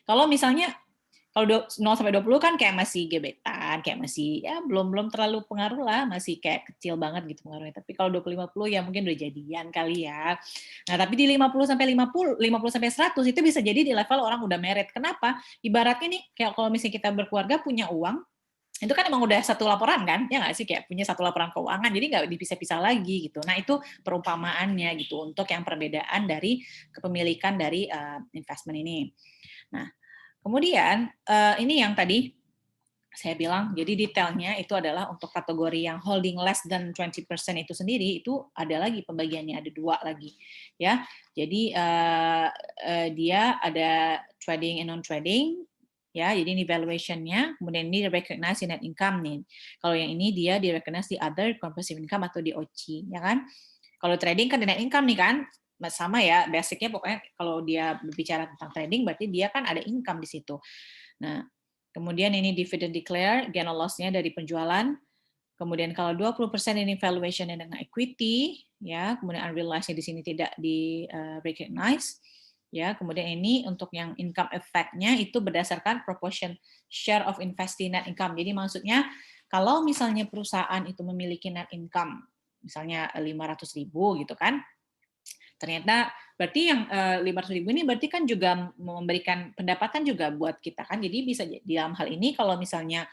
Speaker 1: kalau misalnya, kalau 0 sampai 20 kan kayak masih gebetan, kayak masih ya belum terlalu pengaruh lah, masih kayak kecil banget gitu pengaruhnya. Tapi kalau 20-50 ya mungkin udah jadian kali ya. Nah, tapi di 50 sampai 100 itu bisa jadi di level orang udah married. Kenapa? Ibaratnya nih kayak kalau misalnya kita berkeluarga punya uang, itu kan emang udah satu laporan kan, ya nggak sih, kayak punya satu laporan keuangan, jadi nggak dipisah-pisah lagi gitu. Nah, itu perumpamaannya gitu untuk yang perbedaan dari kepemilikan dari investment ini. Nah, kemudian ini yang tadi saya bilang, jadi detailnya itu adalah untuk kategori yang holding less than 20% itu sendiri, itu ada lagi pembagiannya, ada 2 lagi ya. Jadi dia ada trading and non-trading ya, jadi ini valuation-nya, kemudian ini recognize net income nih. Kalau yang ini dia di recognize di other comprehensive income atau di OC, ya kan? Kalau trading kan di net income nih kan, sama ya, basicnya pokoknya kalau dia berbicara tentang trading berarti dia kan ada income di situ. Nah, kemudian ini dividend declare, gain or loss-nya dari penjualan. Kemudian kalau 20% ini valuation-nya dengan equity, ya, kemudian unrealized-nya di sini tidak di recognize. Ya, kemudian ini untuk yang income effect-nya itu berdasarkan proportion share of investing net income. Jadi maksudnya kalau misalnya perusahaan itu memiliki net income misalnya 500.000 gitu kan, ternyata berarti yang 500.000 ini berarti kan juga memberikan pendapatan juga buat kita kan. Jadi bisa di dalam hal ini kalau misalnya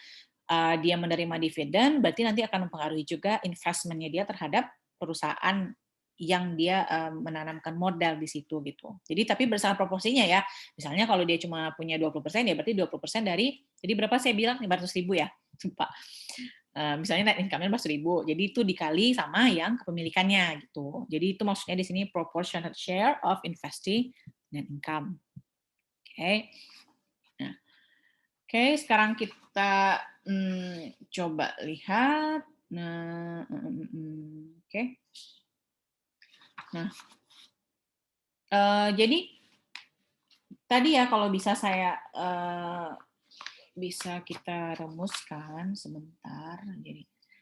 Speaker 1: dia menerima dividen, berarti nanti akan mempengaruhi juga investment-nya dia terhadap perusahaan yang dia menanamkan modal di situ gitu. Jadi tapi berdasarkan proporsinya ya. Misalnya kalau dia cuma punya 20%, ya berarti 20% dari, jadi berapa saya bilang 500.000 ya? Lupa. Misalnya net income-nya 500.000, jadi itu dikali sama yang kepemilikannya gitu. Jadi itu maksudnya di sini proportionate share of investing net income. Oke. Nah, oke, sekarang kita coba lihat. Nah, oke. Nah, jadi tadi ya kalau bisa saya bisa kita rumuskan sebentar.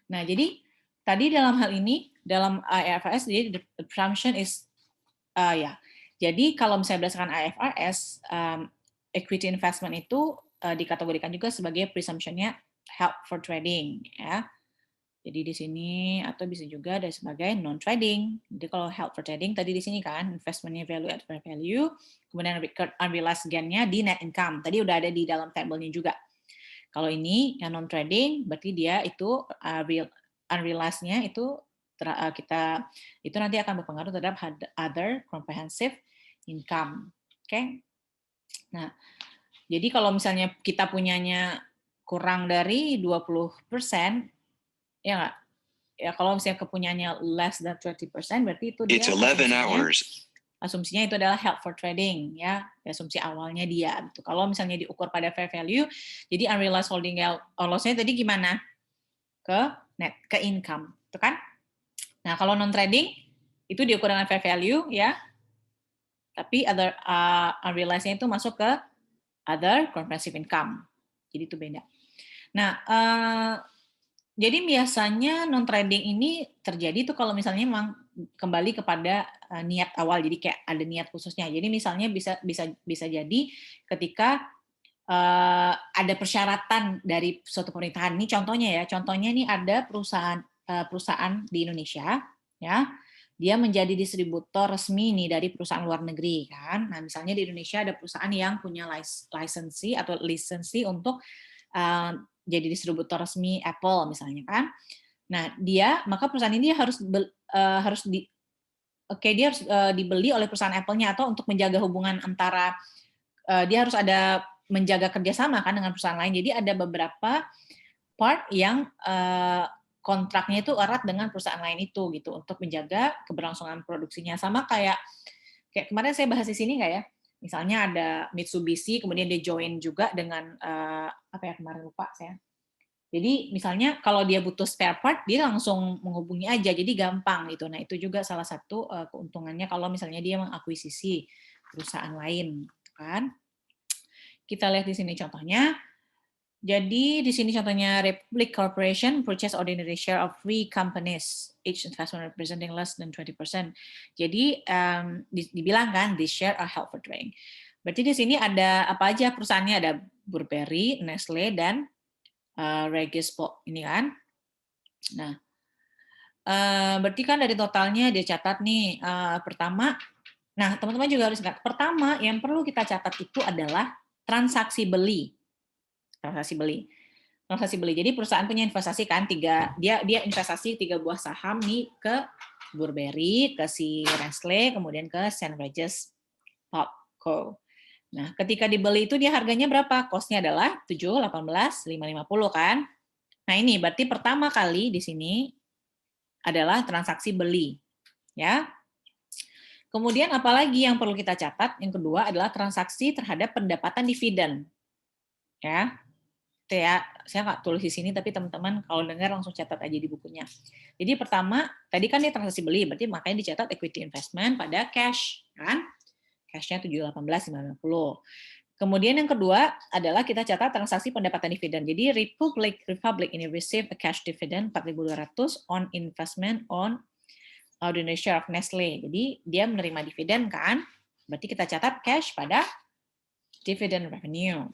Speaker 1: Jadi tadi dalam hal ini dalam IFRS jadi the presumption is ya. Jadi kalau misalnya berdasarkan IFRS equity investment itu dikategorikan juga sebagai presumption-nya held for trading ya. Jadi di sini atau bisa juga ada sebagai non trading. Jadi kalau held for trading tadi di sini kan investmentnya value at fair value, kemudian record unrealized gain-nya di net income. Tadi udah ada di dalam tabelnya juga. Kalau ini yang non trading berarti dia itu unrealized-nya itu kita itu nanti akan berpengaruh terhadap other comprehensive income. Oke. Nah, jadi kalau misalnya kita punyanya kurang dari 20%, ya nggak? Ya kalau misalnya kepunyaannya less than 20%, berarti itu dia asumsinya itu adalah held for trading, ya asumsi awalnya dia. Gitu. Kalau misalnya diukur pada fair value, jadi unrealized holding loss-nya tadi gimana? Ke income, itu kan? Nah kalau non trading itu diukur dengan fair value, ya. Tapi other unrealized-nya itu masuk ke other comprehensive income. Jadi itu beda. Nah, jadi biasanya non trading ini terjadi tuh kalau misalnya memang kembali kepada niat awal, jadi kayak ada niat khususnya. Jadi misalnya bisa jadi ketika ada persyaratan dari suatu pemerintahan. Ini contohnya ini ada perusahaan di Indonesia, ya, dia menjadi distributor resmi nih dari perusahaan luar negeri kan. Nah misalnya di Indonesia ada perusahaan yang punya lisensi untuk jadi distributor resmi Apple misalnya kan. Nah, maka perusahaan ini harus dibeli oleh perusahaan Apple-nya atau untuk menjaga hubungan antara dia harus ada menjaga kerjasama kan dengan perusahaan lain. Jadi ada beberapa part yang kontraknya itu erat dengan perusahaan lain itu gitu untuk menjaga keberlangsungan produksinya. Sama kayak kemarin saya bahas di sini nggak ya? Misalnya ada Mitsubishi, kemudian dia join juga dengan kemarin lupa saya. Jadi misalnya kalau dia butuh spare part, dia langsung menghubungi aja, jadi gampang gitu. Nah itu juga salah satu keuntungannya kalau misalnya dia mengakuisisi perusahaan lain, kan? Kita lihat di sini contohnya. Jadi di sini contohnya Republic Corporation purchase ordinary share of 3 companies, each investment representing less than 20%. Jadi dibilang kan this share are held for trading. Berarti di sini ada apa aja perusahaannya, ada Burberry, Nestle dan Regispo ini kan. Nah, berarti kan dari totalnya dia catat nih pertama. Nah, teman-teman juga harus ingat, pertama yang perlu kita catat itu adalah transaksi beli. Jadi perusahaan punya investasi kan dia investasi 3 buah saham nih ke Burberry, ke si Nestle, kemudian ke St. Regis Pop Co. Nah, ketika dibeli itu dia harganya berapa? Cost-nya adalah 7, 18, 550 kan? Nah, ini berarti pertama kali di sini adalah transaksi beli. Ya. Kemudian apalagi yang perlu kita catat? Yang kedua adalah transaksi terhadap pendapatan dividen. Ya. Saya nggak tulis di sini, tapi teman-teman kalau dengar langsung catat aja di bukunya. Jadi pertama, tadi kan ini transaksi beli, berarti makanya dicatat equity investment pada cash, kan? Cash-nya 718,950. Kemudian yang kedua adalah kita catat transaksi pendapatan dividen. Jadi Republic ini receive a cash dividend 4.200 on investment on ordinary share of Nestle. Jadi dia menerima dividen kan? Berarti kita catat cash pada dividend revenue.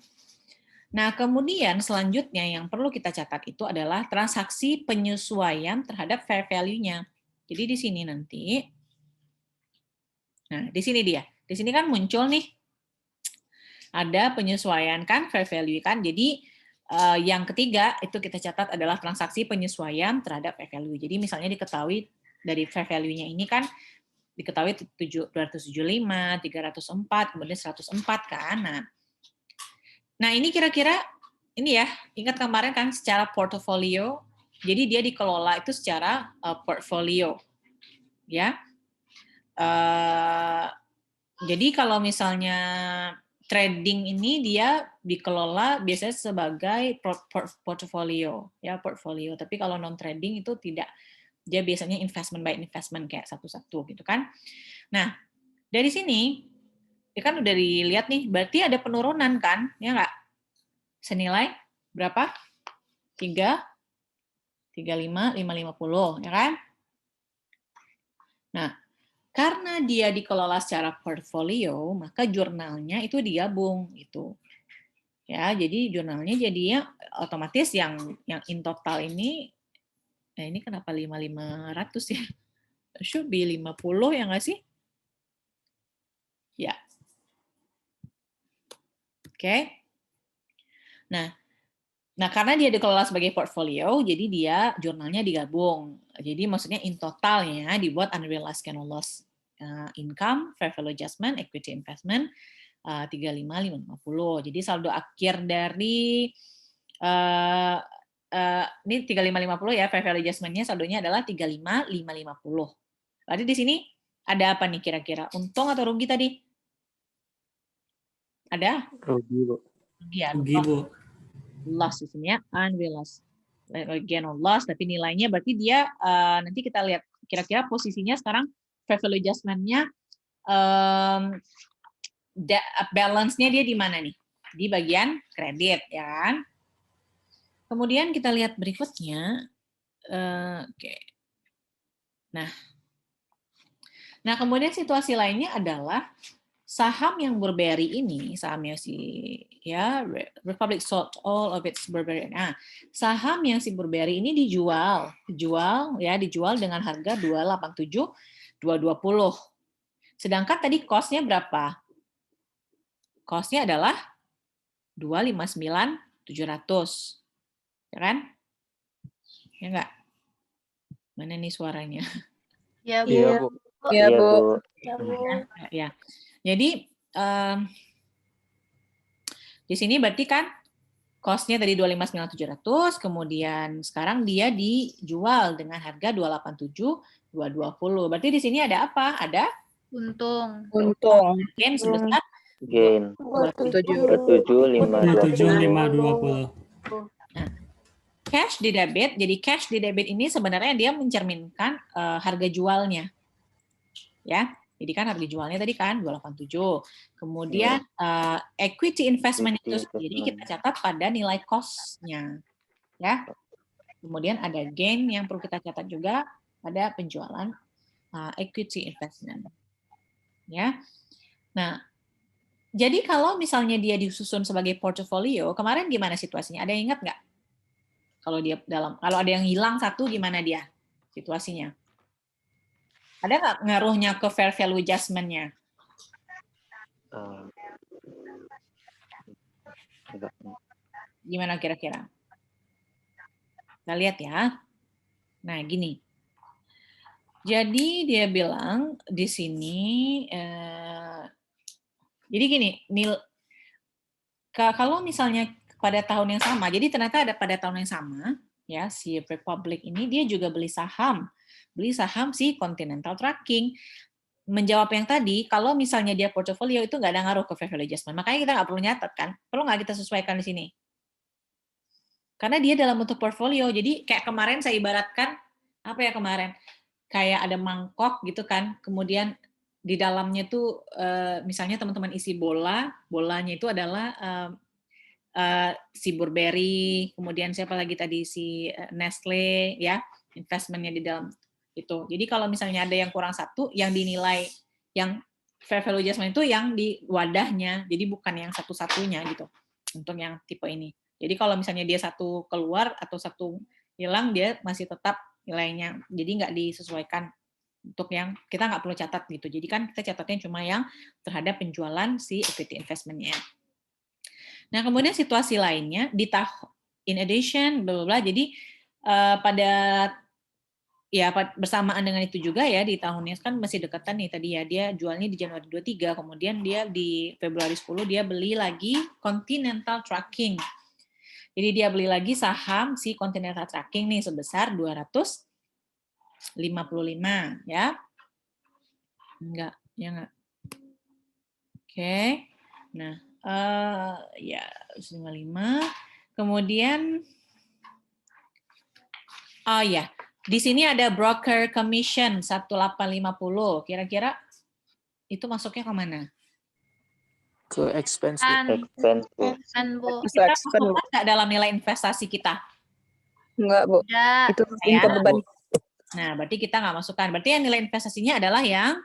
Speaker 1: Nah, kemudian selanjutnya yang perlu kita catat itu adalah transaksi penyesuaian terhadap fair value-nya. Jadi di sini nanti, nah di sini dia. Di sini kan muncul nih, ada penyesuaian kan fair value kan. Jadi yang ketiga itu kita catat adalah transaksi penyesuaian terhadap fair value. Jadi misalnya diketahui dari fair value-nya ini kan diketahui 275, 304, kemudian 104 kan. Nah, ini kira-kira ini ya, ingat kemarin kan secara portofolio. Jadi dia dikelola itu secara portfolio. Ya. Jadi kalau misalnya trading ini dia dikelola biasanya sebagai portfolio, ya, portfolio. Tapi kalau non trading itu tidak, dia biasanya investment by investment kayak satu-satu gitu kan. Nah, dari sini ya kan udah dilihat nih, berarti ada penurunan kan, ya nggak? senilai berapa? 35.550, ya kan? Nah, karena dia dikelola secara portfolio, maka jurnalnya itu digabung gitu. Ya, jadi jurnalnya jadinya otomatis yang in total ini ini kenapa 5.500 ya? Should be 50 ya nggak sih? Ya. Oke. Nah, karena dia dikelola sebagai portfolio, jadi dia jurnalnya digabung. Jadi maksudnya in totalnya dibuat unrealized gain or loss income, fair value adjustment, equity investment 35.550. Jadi saldo akhir dari ini 35.550 ya, fair value adjustment-nya saldonya adalah 35.550. Berarti di sini ada apa nih kira-kira? Untung atau rugi tadi? Ada?
Speaker 5: Rugi, Bu.
Speaker 1: Rugi ya.
Speaker 7: Rugi, Bu.
Speaker 1: Loss di sini ya, unrealized gain or loss, tapi nilainya berarti dia nanti kita lihat kira-kira posisinya sekarang fair value adjustment-nya balance-nya dia di mana nih? Di bagian kredit, ya kan? Kemudian kita lihat berikutnya. Oke. Nah, kemudian situasi lainnya adalah saham yang Burberry ini, sahamnya si ya Republic sold all of its Burberry. Nah, saham yang si Burberry ini dijual dengan harga 287 220. Sedangkan tadi cost-nya berapa? Cost-nya adalah 259 700. Ya kan? Ya enggak? Mana nih suaranya?
Speaker 6: Ya, Bu.
Speaker 5: Iya, Bu.
Speaker 2: Iya, Bu.
Speaker 6: Ya, Bu.
Speaker 1: Ya. Jadi di sini berarti kan cost-nya tadi 259.700, kemudian sekarang dia dijual dengan harga 287 220. Berarti di sini ada apa? Ada
Speaker 6: Untung.
Speaker 1: gain sebesar
Speaker 8: Gain 27.520.
Speaker 1: cash di debit. Jadi cash di debit ini sebenarnya dia mencerminkan harga jualnya. Ya. Jadi kan harga jualnya tadi kan 287. Kemudian equity investment itu sendiri kita catat pada nilai cost-nya. Ya. Kemudian ada gain yang perlu kita catat juga pada penjualan equity investment. Ya. Nah, jadi kalau misalnya dia disusun sebagai portfolio, kemarin gimana situasinya? Ada yang ingat nggak? Kalau ada yang hilang satu, gimana dia situasinya? Ada nggak ngaruhnya ke fair value adjustment-nya? Gimana kira-kira? Kita lihat ya. Nah, gini. Jadi dia bilang di sini, jadi gini, kalau misalnya pada tahun yang sama, jadi ternyata ada pada tahun yang sama, ya si Republic ini dia juga beli saham si Continental Trucking. Menjawab yang tadi, kalau misalnya dia portfolio itu nggak ada ngaruh ke fair value adjustment, makanya kita nggak perlu nyatet kan, perlu nggak kita sesuaikan di sini? Karena dia dalam bentuk portfolio, jadi kayak kemarin saya ibaratkan apa ya kemarin, kayak ada mangkok gitu kan, kemudian di dalamnya tuh misalnya teman-teman isi bolanya itu adalah si Burberry, kemudian siapa lagi tadi si Nestle, ya investmentnya di dalam itu. Jadi kalau misalnya ada yang kurang satu, yang dinilai yang fair value adjustment itu yang di wadahnya, jadi bukan yang satu-satunya gitu untuk yang tipe ini. Jadi kalau misalnya dia satu keluar atau satu hilang, dia masih tetap nilainya. Jadi nggak disesuaikan untuk yang kita nggak perlu catat gitu. Jadi kan kita catatnya cuma yang terhadap penjualan si equity investment-nya. Nah, kemudian situasi lainnya di in addition bla bla. Jadi pada ya bersamaan dengan itu juga ya di tahunnya kan masih dekatan nih tadi ya, dia jualnya di Januari 23, kemudian dia di Februari 10 dia beli lagi Continental Trucking. Jadi dia beli lagi saham si Continental Trucking nih sebesar 255 ya. Enggak, ya enggak. Oke. Nah, ya 55. Kemudian oh ya, di sini ada broker commission 1850. Kira-kira itu masuknya ke mana?
Speaker 5: ke expense. Bu.
Speaker 6: Kan,
Speaker 8: Expense, Bu.
Speaker 6: kan Bu.
Speaker 2: Masuk
Speaker 1: Kita
Speaker 2: expense, Bu.
Speaker 1: masukkan nggak dalam nilai investasi kita?
Speaker 2: Enggak, Bu.
Speaker 6: Tidak.
Speaker 2: Itu
Speaker 1: Ya.
Speaker 2: income beban.
Speaker 1: Nah, berarti kita nggak masukkan. Berarti yang nilai investasinya adalah yang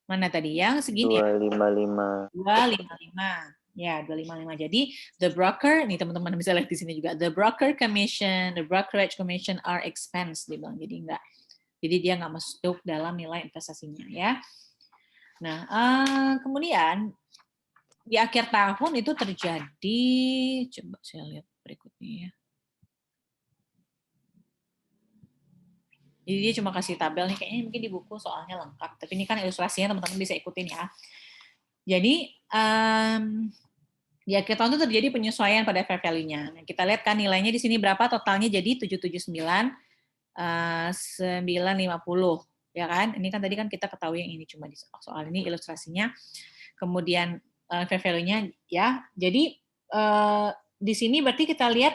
Speaker 1: mana tadi? Yang segini ya?
Speaker 8: 255.
Speaker 1: 255. Ya, 255. Jadi, the broker, nih teman-teman bisa lihat di sini juga, the broker commission, the brokerage commission are expense, dia bilang. Jadi enggak. Jadi dia nggak masuk dalam nilai investasinya ya. Nah, kemudian di akhir tahun itu terjadi, coba saya lihat berikutnya ya. Jadi dia cuma kasih tabel nih, kayaknya mungkin di buku soalnya lengkap. Tapi ini kan ilustrasinya teman-teman bisa ikutin ya. Jadi di akhir tahun itu terjadi penyesuaian pada fair value-nya. Nah, kita lihat kan nilainya di sini berapa, totalnya jadi 779, 950. Ya kan? Ini kan tadi kan kita ketahui yang ini cuma di soal ini ilustrasinya. Kemudian fair value-nya ya. Jadi di sini berarti kita lihat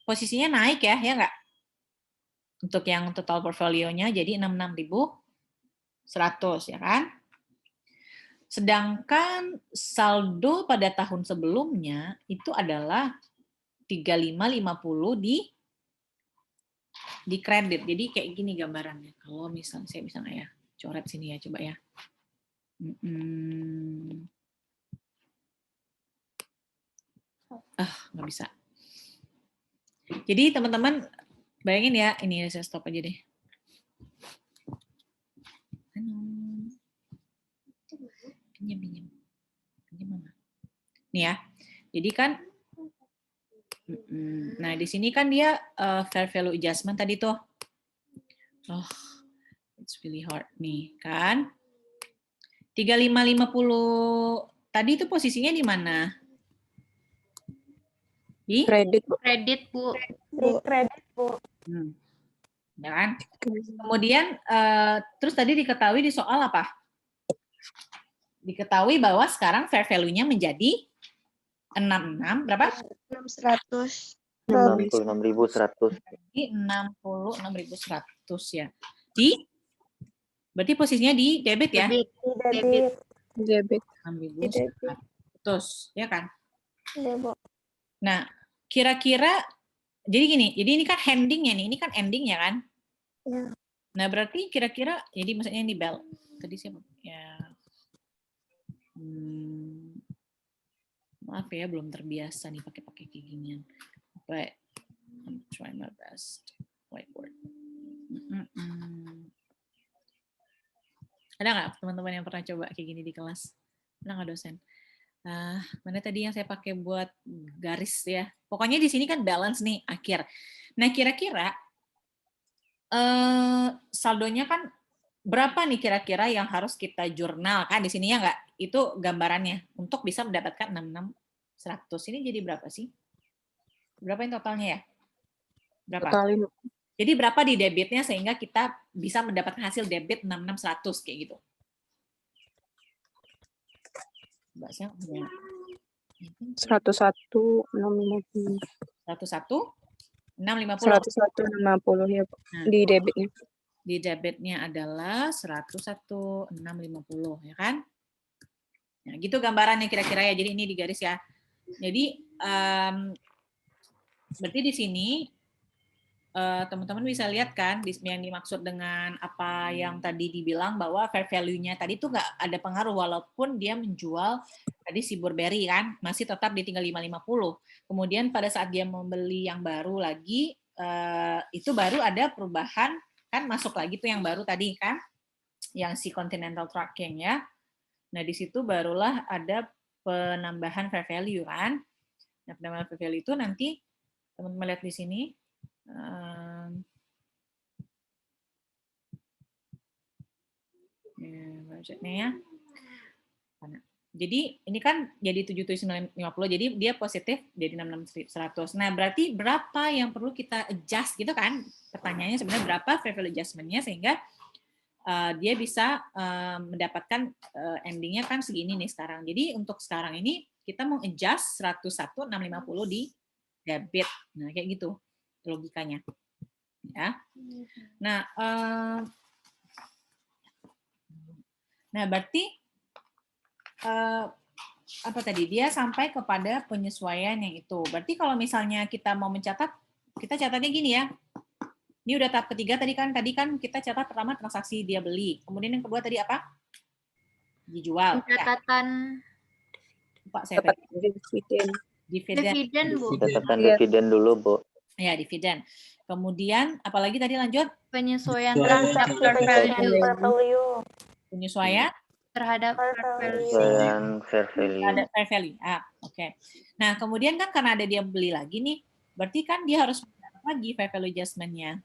Speaker 1: posisinya naik ya nggak? Untuk yang total portfolionya jadi 66.100 ya kan? Sedangkan saldo pada tahun sebelumnya itu adalah 3550 di kredit. Jadi kayak gini gambarannya. Kalau misalnya saya bisa nggak ya coret sini ya coba ya. Nggak bisa. Jadi teman-teman bayangin ya, ini saya stop aja deh. Pinjam mama. Nih ya. Jadi kan nah di sini kan dia fair value adjustment tadi tuh. Oh, it's really hard nih, kan? 3550 tadi itu posisinya di mana? Di
Speaker 2: Kredit, Bu.
Speaker 6: Kredit, Bu.
Speaker 4: Di kredit, Bu.
Speaker 1: Ya kan? Kemudian terus tadi diketahui di soal apa? Diketahui bahwa sekarang fair value-nya menjadi 66 berapa?
Speaker 6: 600.
Speaker 8: 66.100.
Speaker 1: Di 66.100 ya. Berarti posisinya di debit ya?
Speaker 6: Debit.
Speaker 4: Di debit.
Speaker 2: Debit.
Speaker 1: 6.100 ya kan?
Speaker 4: Iya, Bu.
Speaker 1: Nah, kira-kira jadi gini, jadi ini kan ending-nya nih, ini kan ending ya kan?
Speaker 4: Ya.
Speaker 1: Nah, berarti kira-kira jadi maksudnya ini bel tadi siapa? Ya. Maaf ya, belum terbiasa nih pakai kayak ginian. But I'm trying my best. Whiteboard. Ada nggak teman-teman yang pernah coba kayak gini di kelas? Ada nggak dosen? Mana tadi yang saya pakai buat garis ya? Pokoknya di sini kan balance nih akhir. Nah kira-kira saldonya kan berapa nih kira-kira yang harus kita jurnal kan di sini ya nggak? Itu gambarannya untuk bisa mendapatkan 66.100. Ini jadi berapa sih? Berapa yang totalnya ya? Berapa?
Speaker 2: Totalin.
Speaker 1: Jadi berapa di debitnya sehingga kita bisa mendapatkan hasil debit 66.100 kayak gitu. Mbak saya punya
Speaker 2: 101, 650.
Speaker 1: 101.650.
Speaker 2: 101, 60 ya, Bu.
Speaker 1: Nah,
Speaker 2: Di debitnya.
Speaker 1: di debitnya adalah 101.650 ya kan? Nah, gitu gambarannya kira-kira ya. Jadi ini di garis ya. Jadi berarti di sini teman-teman bisa lihat kan yang dimaksud dengan apa yang tadi dibilang bahwa fair value-nya tadi tuh nggak ada pengaruh walaupun dia menjual tadi si Burberry kan masih tetap di tinggal 550. Kemudian pada saat dia membeli yang baru lagi itu baru ada perubahan kan masuk lagi tuh yang baru tadi kan yang si Continental Trucking ya. Nah di situ barulah ada penambahan fair value kan. Nah penambahan fair value itu nanti teman-teman lihat di sini. Budgetnya ya. Jadi ini kan jadi 7.950, jadi dia positif jadi 66.100. Nah berarti berapa yang perlu kita adjust gitu kan? Pertanyaannya sebenarnya berapa fair value adjustment-nya sehingga dia bisa mendapatkan endingnya kan segini nih sekarang. Jadi untuk sekarang ini kita mau adjust 101.650 di debit. Nah kayak gitu logikanya. Ya. Nah, berarti apa tadi? Dia sampai kepada penyesuaian yang itu. Berarti kalau misalnya kita mau mencatat, kita catatnya gini ya. Ini udah tahap ketiga tadi kan kita catat pertama transaksi dia beli. Kemudian yang kedua tadi apa? Dijual. Ya,
Speaker 6: Pencatatan
Speaker 1: Pak saya
Speaker 2: Dapat
Speaker 1: tadi.
Speaker 2: dividen.
Speaker 1: Dividen.
Speaker 6: dividen, Bu.
Speaker 8: Catatan
Speaker 2: Iya.
Speaker 8: dividen dulu, Bu.
Speaker 1: Ya, dividen. Kemudian apalagi tadi lanjut?
Speaker 6: Penyesuaian
Speaker 5: Transaksi
Speaker 6: terhadap fair value.
Speaker 4: fair value.
Speaker 1: Penyesuaian
Speaker 6: Terhadap
Speaker 4: Fair
Speaker 6: fair value.
Speaker 8: Penyesuaian fair value.
Speaker 1: ada fair value. Oke. Nah, kemudian kan karena ada dia beli lagi nih, berarti kan dia harus mencatat lagi fair value adjustment-nya.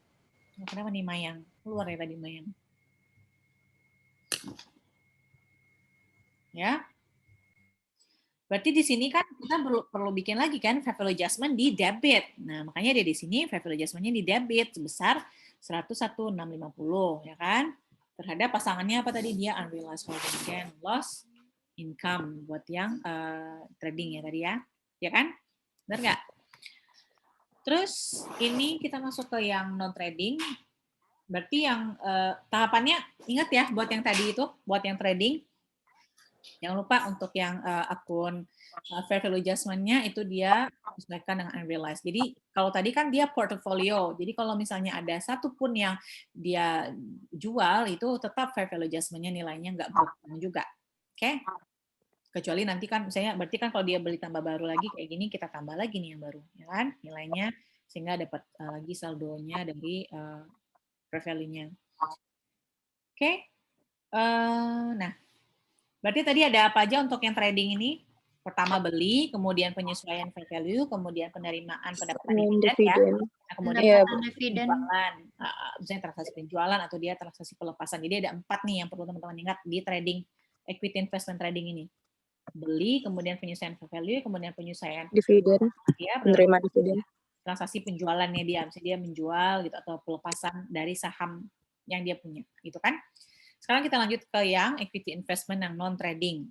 Speaker 1: Kenapa nih Mayang? Keluar ya tadi Mayang. Ya. Berarti di sini kan kita perlu bikin lagi kan fair value adjustment di debit. Nah, makanya dia di sini fair value adjustment-nya di debit sebesar 101.650 ya kan? Terhadap pasangannya apa tadi dia unrealized holding gain loss income buat yang trading ya tadi ya. Ya kan? Benar nggak? Terus ini kita masuk ke yang non trading. Berarti yang tahapannya ingat ya buat yang tadi itu, buat yang trading. Jangan lupa untuk yang akun fair value adjustment-nya itu dia disesuaikan dengan unrealized. Jadi kalau tadi kan dia portfolio. Jadi kalau misalnya ada satu pun yang dia jual itu tetap fair value adjustment-nya nilainya nggak berkurang juga. Oke? Kecuali nanti kan misalnya berarti kan kalau dia beli tambah baru lagi kayak gini kita tambah lagi nih yang baru, ya kan? Nilainya sehingga dapat lagi saldonya dari fair value-nya. Oke? Nah, berarti tadi ada apa aja untuk yang trading ini? Pertama beli, kemudian penyesuaian fair value, kemudian penerimaan pendapatan dividen ya. Nah, kemudian
Speaker 2: Iya,
Speaker 6: Pendapatan dividen.
Speaker 1: penjualan, misalnya transaksi penjualan atau dia transaksi pelepasan. Jadi ada 4 nih yang perlu teman-teman ingat di trading equity investment trading ini. Beli, kemudian penyesuaian fair value, kemudian penyesuaian
Speaker 2: Dividen,
Speaker 1: ya,
Speaker 2: penerima dividen.
Speaker 1: transaksi penjualannya dia, misalnya dia menjual gitu atau pelepasan dari saham yang dia punya, gitu kan? Sekarang kita lanjut ke yang equity investment yang non trading.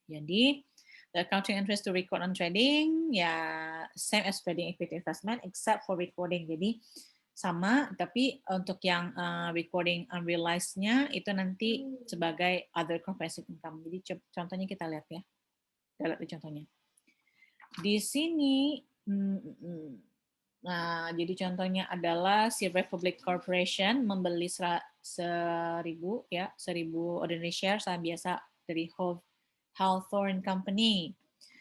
Speaker 1: Jadi the accounting interest to record on trading ya same as trading equity investment except for recording. Jadi sama, tapi untuk yang recording unrealized-nya itu nanti sebagai other comprehensive income. Jadi contohnya kita lihat ya. Kita lihat contohnya. Di sini nah, jadi contohnya adalah si Republic Corporation membeli 1.000 ordinary share saham biasa dari Hawthorne Company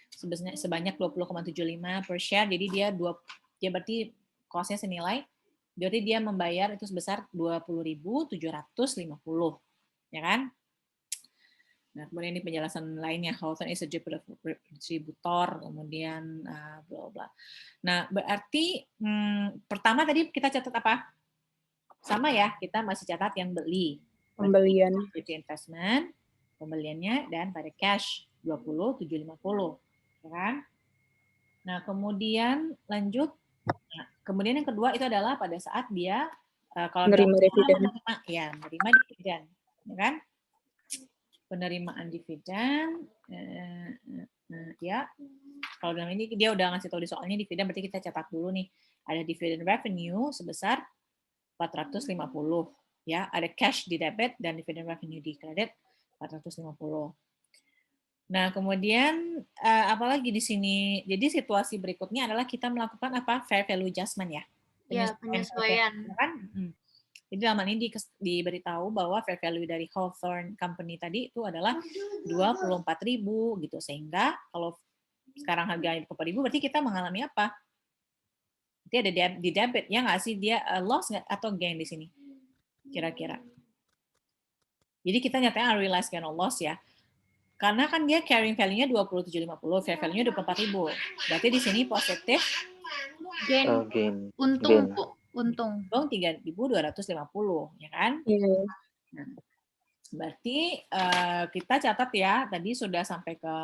Speaker 1: sebanyak 20,75 per share. Jadi dia berarti cost-nya senilai, berarti dia membayar itu sebesar 20.750, ya kan? Nah, kemudian ini penjelasan lainnya, Hawthorne is a distributor, kemudian bla bla. Nah, berarti pertama tadi kita catat apa? Sama ya, kita masih catat yang beli.
Speaker 2: Pembelian.
Speaker 1: Equity investment, pembeliannya, dan pada cash 20.750, ya kan? Nah, kemudian lanjut. Nah, kemudian yang kedua itu adalah pada saat dia kalau
Speaker 2: Menerima dividen.
Speaker 1: menerima dividen, ya kan? Penerimaan dividen, ya. Kalau dalam ini dia udah ngasih tahu di soalnya dividen, berarti kita catat dulu nih. Ada dividen revenue sebesar 450, ya. Ada cash di debit dan dividen revenue di kredit 450. Nah, kemudian apalagi di sini? Jadi situasi berikutnya adalah kita melakukan apa? Fair value adjustment ya.
Speaker 6: Ya, penyesuaian.
Speaker 1: Kan? Jadi dalam hal ini diberitahu bahwa fair value dari Hawthorne Company tadi itu adalah 24.000 gitu. Sehingga kalau sekarang harganya 24.000 berarti kita mengalami apa? Dia ada di debit ya nggak sih? Dia loss nggak atau gain di sini? Kira-kira. Jadi kita nyatanya unrealized gain or loss ya. Karena kan dia carrying value-nya 27.50, fair value-nya 24.000. Berarti di sini positif
Speaker 6: Gain. Untung, Bu. Untung.
Speaker 1: 3.250, ya kan?
Speaker 2: Iya.
Speaker 1: Nah, berarti kita catat ya, tadi sudah sampai ke,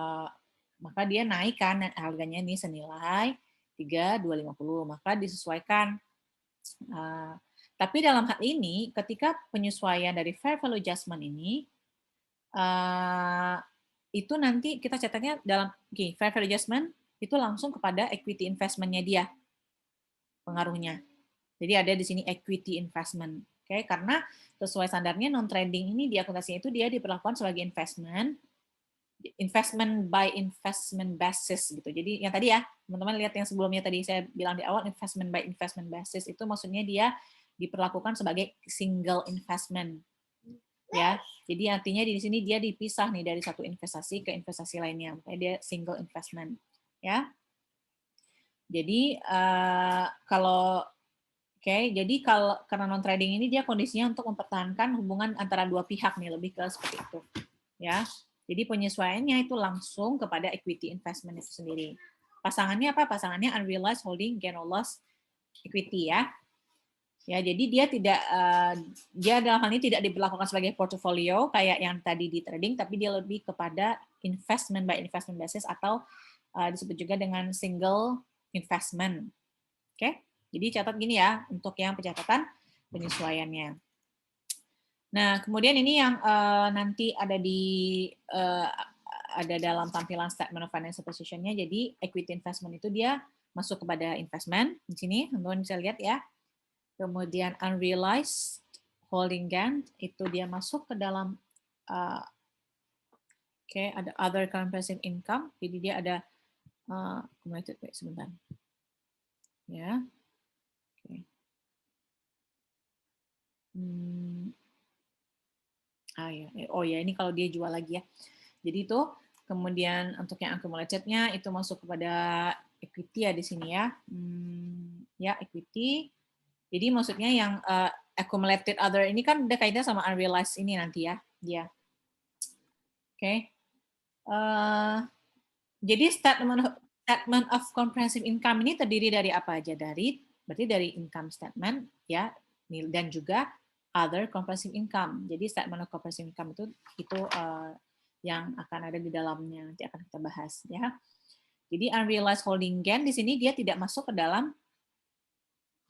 Speaker 1: maka dia naik kan harganya ini senilai 3.250, maka disesuaikan. Tapi dalam hal ini, ketika penyesuaian dari fair value adjustment ini, itu nanti kita catatnya dalam fair value adjustment itu langsung kepada equity investment-nya dia pengaruhnya. Jadi ada di sini equity investment, oke? Karena sesuai standarnya non trading ini di akuntansi itu dia diperlakukan sebagai investment investment by investment basis gitu. Jadi yang tadi ya, teman-teman lihat yang sebelumnya tadi saya bilang di awal, investment by investment basis itu maksudnya dia diperlakukan sebagai single investment. Ya, jadi artinya di sini dia dipisah nih dari satu investasi ke investasi lainnya. Makanya dia single investment. Ya. Jadi jadi kalau karena non trading ini dia kondisinya untuk mempertahankan hubungan antara dua pihak nih, lebih ke seperti itu. Ya. Jadi penyesuaiannya itu langsung kepada equity investment itu sendiri. Pasangannya apa? Pasangannya unrealized holding gain or loss equity ya. Ya, jadi dia tidak dia dalam hal ini tidak diberlakukan sebagai portfolio kayak yang tadi di trading, tapi dia lebih kepada investment by investment basis atau disebut juga dengan single investment. Oke. Jadi catat gini ya untuk yang pencatatan penyesuaiannya. Nah, kemudian ini yang nanti ada ada dalam tampilan statement of financial position-nya. Jadi equity investment itu dia masuk kepada investment di sini, teman-teman bisa lihat ya. Kemudian unrealized holding gain itu dia masuk ke dalam ada other comprehensive income. Jadi dia ada accumulated sebentar. Ya. Oke. Oh ya, ini kalau dia jual lagi ya. Jadi itu kemudian untuk yang accumulated-nya itu masuk kepada equity ya di sini ya. Ya, equity. Jadi maksudnya yang accumulated other ini kan udah kaitannya sama unrealized ini nanti ya, dia. Oke. Jadi statement of comprehensive income ini terdiri dari apa aja? Berarti dari income statement ya, dan juga other comprehensive income. Jadi statement of comprehensive income itu yang akan ada di dalamnya, nanti akan kita bahas ya. Jadi unrealized holding gain di sini dia tidak masuk ke dalam,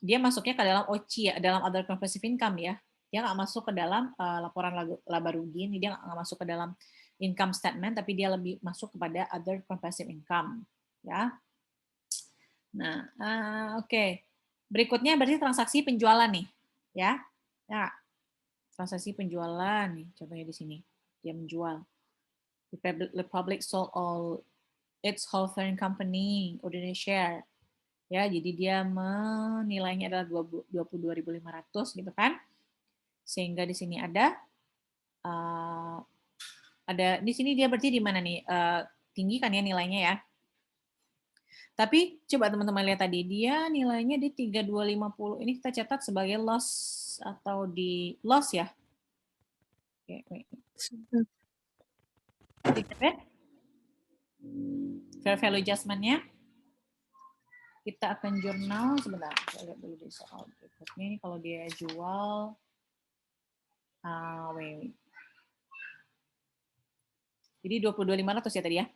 Speaker 1: dia masuknya ke dalam OCI ya, dalam other comprehensive income ya. Dia nggak masuk ke dalam laporan laba rugi, ini dia nggak masuk ke dalam income statement, tapi dia lebih masuk kepada other comprehensive income ya. Nah, oke. Berikutnya berarti transaksi penjualan nih ya. Nah, transaksi penjualan nih, contohnya di sini. Dia menjual. The Republic sold all its Hawthorne Company ordinary share. Ya, jadi dia menilainya adalah 22.500 gitu kan. Sehingga di sini ada di sini dia berarti di mana nih? Tinggi kan ya nilainya ya. Tapi coba teman-teman lihat tadi, dia nilainya di 3250. Ini kita catat sebagai loss atau di loss ya. Oke, fair value adjustment-nya. Kita akan jurnal sebentar. Saya lihat dulu di soal berikutnya. Ini kalau dia jual, jadi 22.500 ya tadi ya.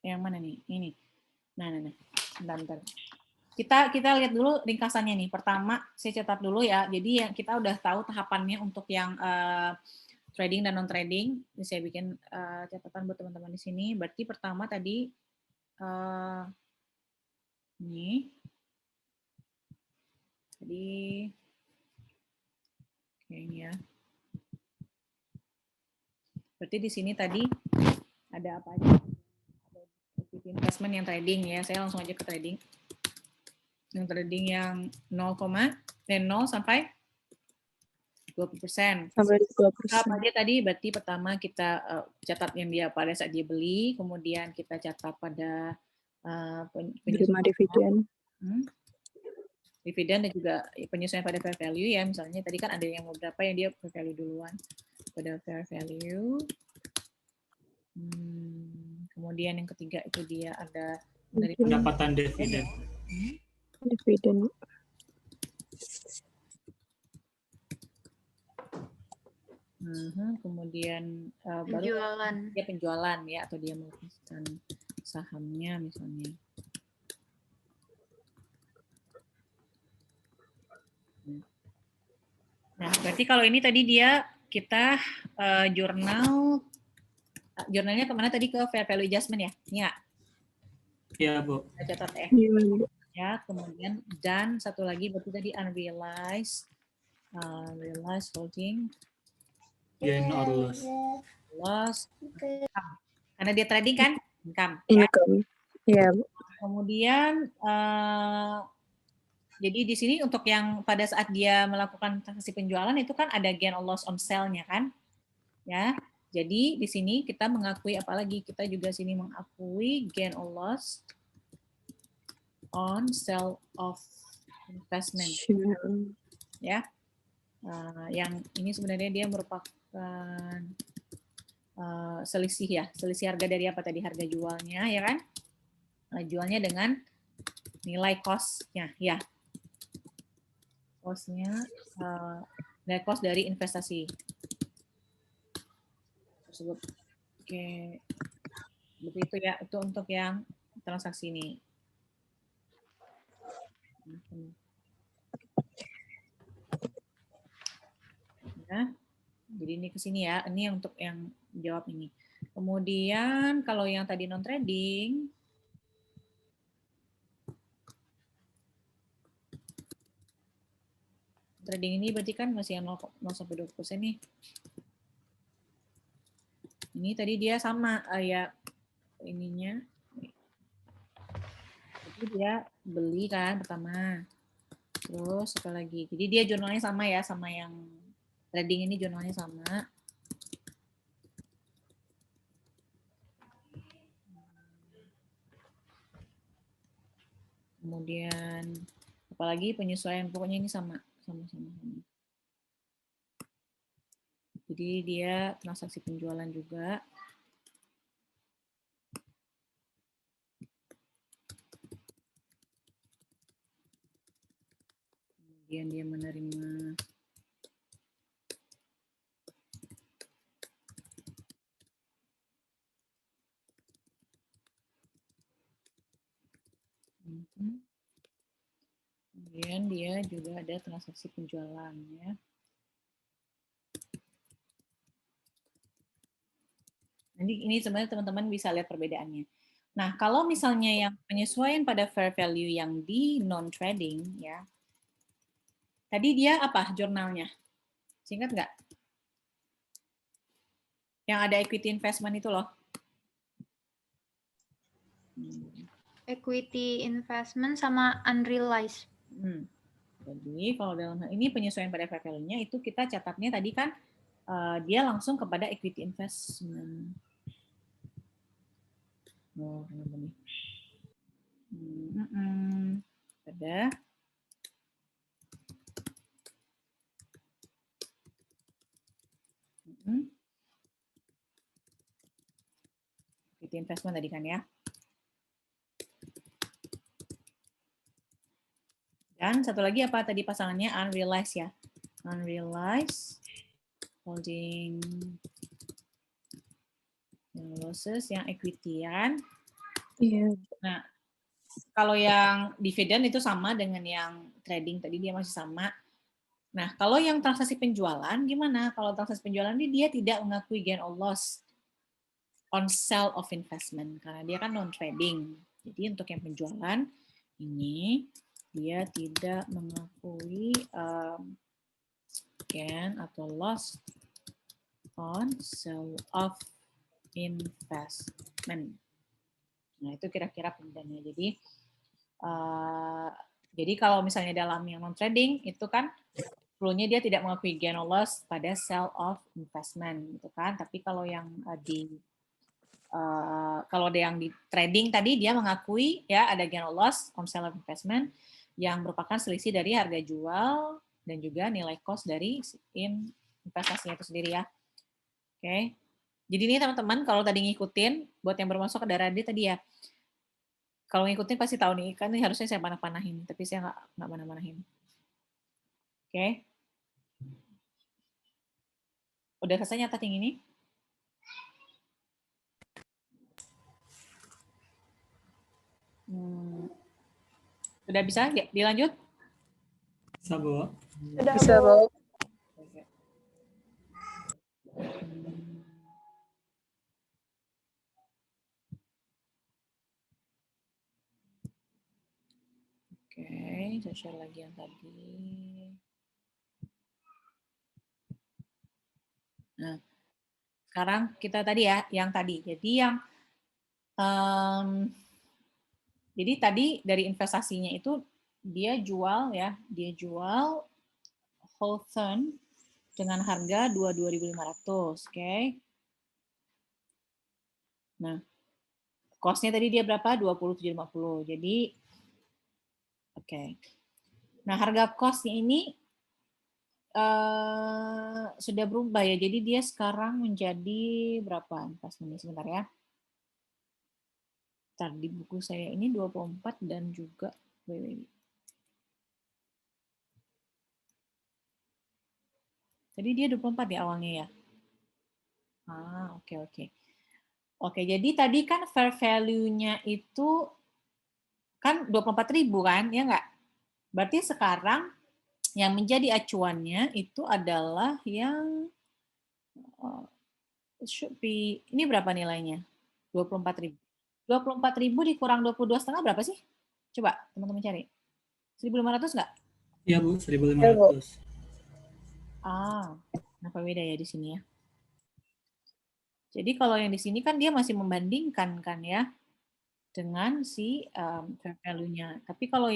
Speaker 1: Yang mana nih? Ini. Nah. Bentar. Kita lihat dulu ringkasannya nih. Pertama, saya catat dulu ya. Jadi yang kita udah tahu tahapannya untuk yang trading dan non trading. Ini saya bikin catatan buat teman-teman di sini. Berarti pertama tadi ini. Jadi ini ya. Berarti di sini tadi ada apa aja? Investment yang trading ya, saya langsung aja ke trading. Yang trading yang 0 sampai 20%.
Speaker 2: Sampai 20%.
Speaker 1: Apa aja tadi? Berarti pertama kita catat yang dia pada saat dia beli, kemudian kita catat pada
Speaker 2: Terima dividen.
Speaker 1: Dividen dan juga penyesuaian pada fair value ya. Misalnya tadi kan ada yang beberapa yang dia fair value duluan. Pada fair value. Kemudian yang ketiga itu dia ada dari
Speaker 7: pendapatan dividen.
Speaker 2: Dividen.
Speaker 1: Kemudian
Speaker 6: penjualan.
Speaker 1: baru dia penjualan ya, atau dia melepaskan sahamnya misalnya. Nah, berarti kalau ini tadi kita jurnalnya kemana tadi, ke fair value adjustment ya? Ini ya?
Speaker 7: Iya, Bu.
Speaker 1: Kita catat ya.
Speaker 2: Iya, Bu.
Speaker 1: Ya, kemudian dan satu lagi berarti tadi unrealized holding
Speaker 7: Gain or loss.
Speaker 1: loss income. Karena dia trading kan income. Ya.
Speaker 2: Income. Iya, Bu.
Speaker 1: Kemudian jadi di sini untuk yang pada saat dia melakukan transaksi penjualan itu kan ada gain or loss on sale-nya kan, ya. Jadi di sini kita mengakui apalagi kita juga sini mengakui gain or loss on sale of investment, ya. Yang ini sebenarnya dia merupakan selisih harga dari apa tadi, harga jualnya ya kan, jualnya dengan nilai cost-nya ya. Cost-nya, nilai cost dari investasi tersebut. Oke, begitu ya, itu untuk yang transaksi ini. Ya, jadi ini ke sini ya, ini untuk yang jawab ini. Kemudian kalau yang tadi non trading, trading ini berarti kan masih yang 0,20% nih. Ini tadi dia sama ya ininya. Jadi dia beli kan pertama. Terus apa lagi? Jadi dia jurnalnya sama ya, sama yang trading ini jurnalnya sama. Kemudian apalagi penyesuaian, pokoknya ini sama. Jadi dia transaksi penjualan juga. Kemudian dia menerima kemudian dia juga ada transaksi penjualan ya. Nanti ini sebenarnya teman-teman bisa lihat perbedaannya. Nah, kalau misalnya yang penyesuaian pada fair value yang di non-trading, ya, tadi dia apa jurnalnya? Singkat nggak? Yang ada equity investment itu loh.
Speaker 6: Equity investment sama unrealized.
Speaker 1: Jadi kalau dalam hal ini penyesuaian pada fair value-nya itu kita catatnya tadi kan dia langsung kepada equity investment. Oh, kenapa nih? Ada. Equity investment tadi kan ya. Dan satu lagi apa tadi pasangannya unrealized ya. Unrealized holding losses yang equity kan.
Speaker 2: Iya.
Speaker 1: Nah, kalau yang dividen itu sama dengan yang trading tadi dia masih sama. Nah, kalau yang transaksi penjualan gimana? Kalau transaksi penjualan ini dia tidak mengakui gain or loss on sale of investment karena dia kan non trading. Jadi untuk yang penjualan ini dia tidak mengakui gain atau loss on sale of investment. Nah, itu kira-kira pembedaannya. Jadi kalau misalnya dalam yang non trading itu kan perlunya dia tidak mengakui gain or loss pada sale of investment gitu kan. Tapi kalau yang kalau ada yang di trading tadi dia mengakui ya ada gain or loss on sale of investment yang merupakan selisih dari harga jual dan juga nilai cost dari investasinya itu sendiri ya. Oke. Jadi ini teman-teman kalau tadi ngikutin buat yang bermasuk ke Daradi tadi ya. Kalau ngikutin pasti tahu nih kan ini harusnya saya panah-panahin tapi saya nggak panah-panahin. Oke. Udah selesai nyatat yang ini? Sudah bisa dilanjut?
Speaker 7: Bisa, Bu.
Speaker 2: Bisa, Bu. Oke, saya share lagi yang tadi. Nah,
Speaker 1: sekarang kita tadi ya, yang tadi. Jadi yang jadi tadi dari investasinya itu dia jual ya, dia jual Hawthorne dengan harga 22.500, oke. Nah, cost-nya tadi dia berapa? 27.50. Jadi oke. Nah, harga cost-nya ini sudah berubah ya. Jadi dia sekarang menjadi berapa? Pas ini sebentar ya. Ntar di buku saya ini 24 dan juga tadi dia 24 di awalnya ya. Oke. Oke, jadi tadi kan fair value-nya itu kan 24.000 kan, ya nggak? Berarti sekarang yang menjadi acuannya itu adalah yang should be, ini berapa nilainya? 24.000. 24.000 dikurang 22,5 berapa sih? Coba teman-teman cari. 1.500 nggak?
Speaker 7: Iya Bu, 1.500.
Speaker 1: Kenapa beda ya di sini ya? Jadi kalau yang di sini kan dia masih membandingkan kan ya dengan si fair value-nya. Tapi kalau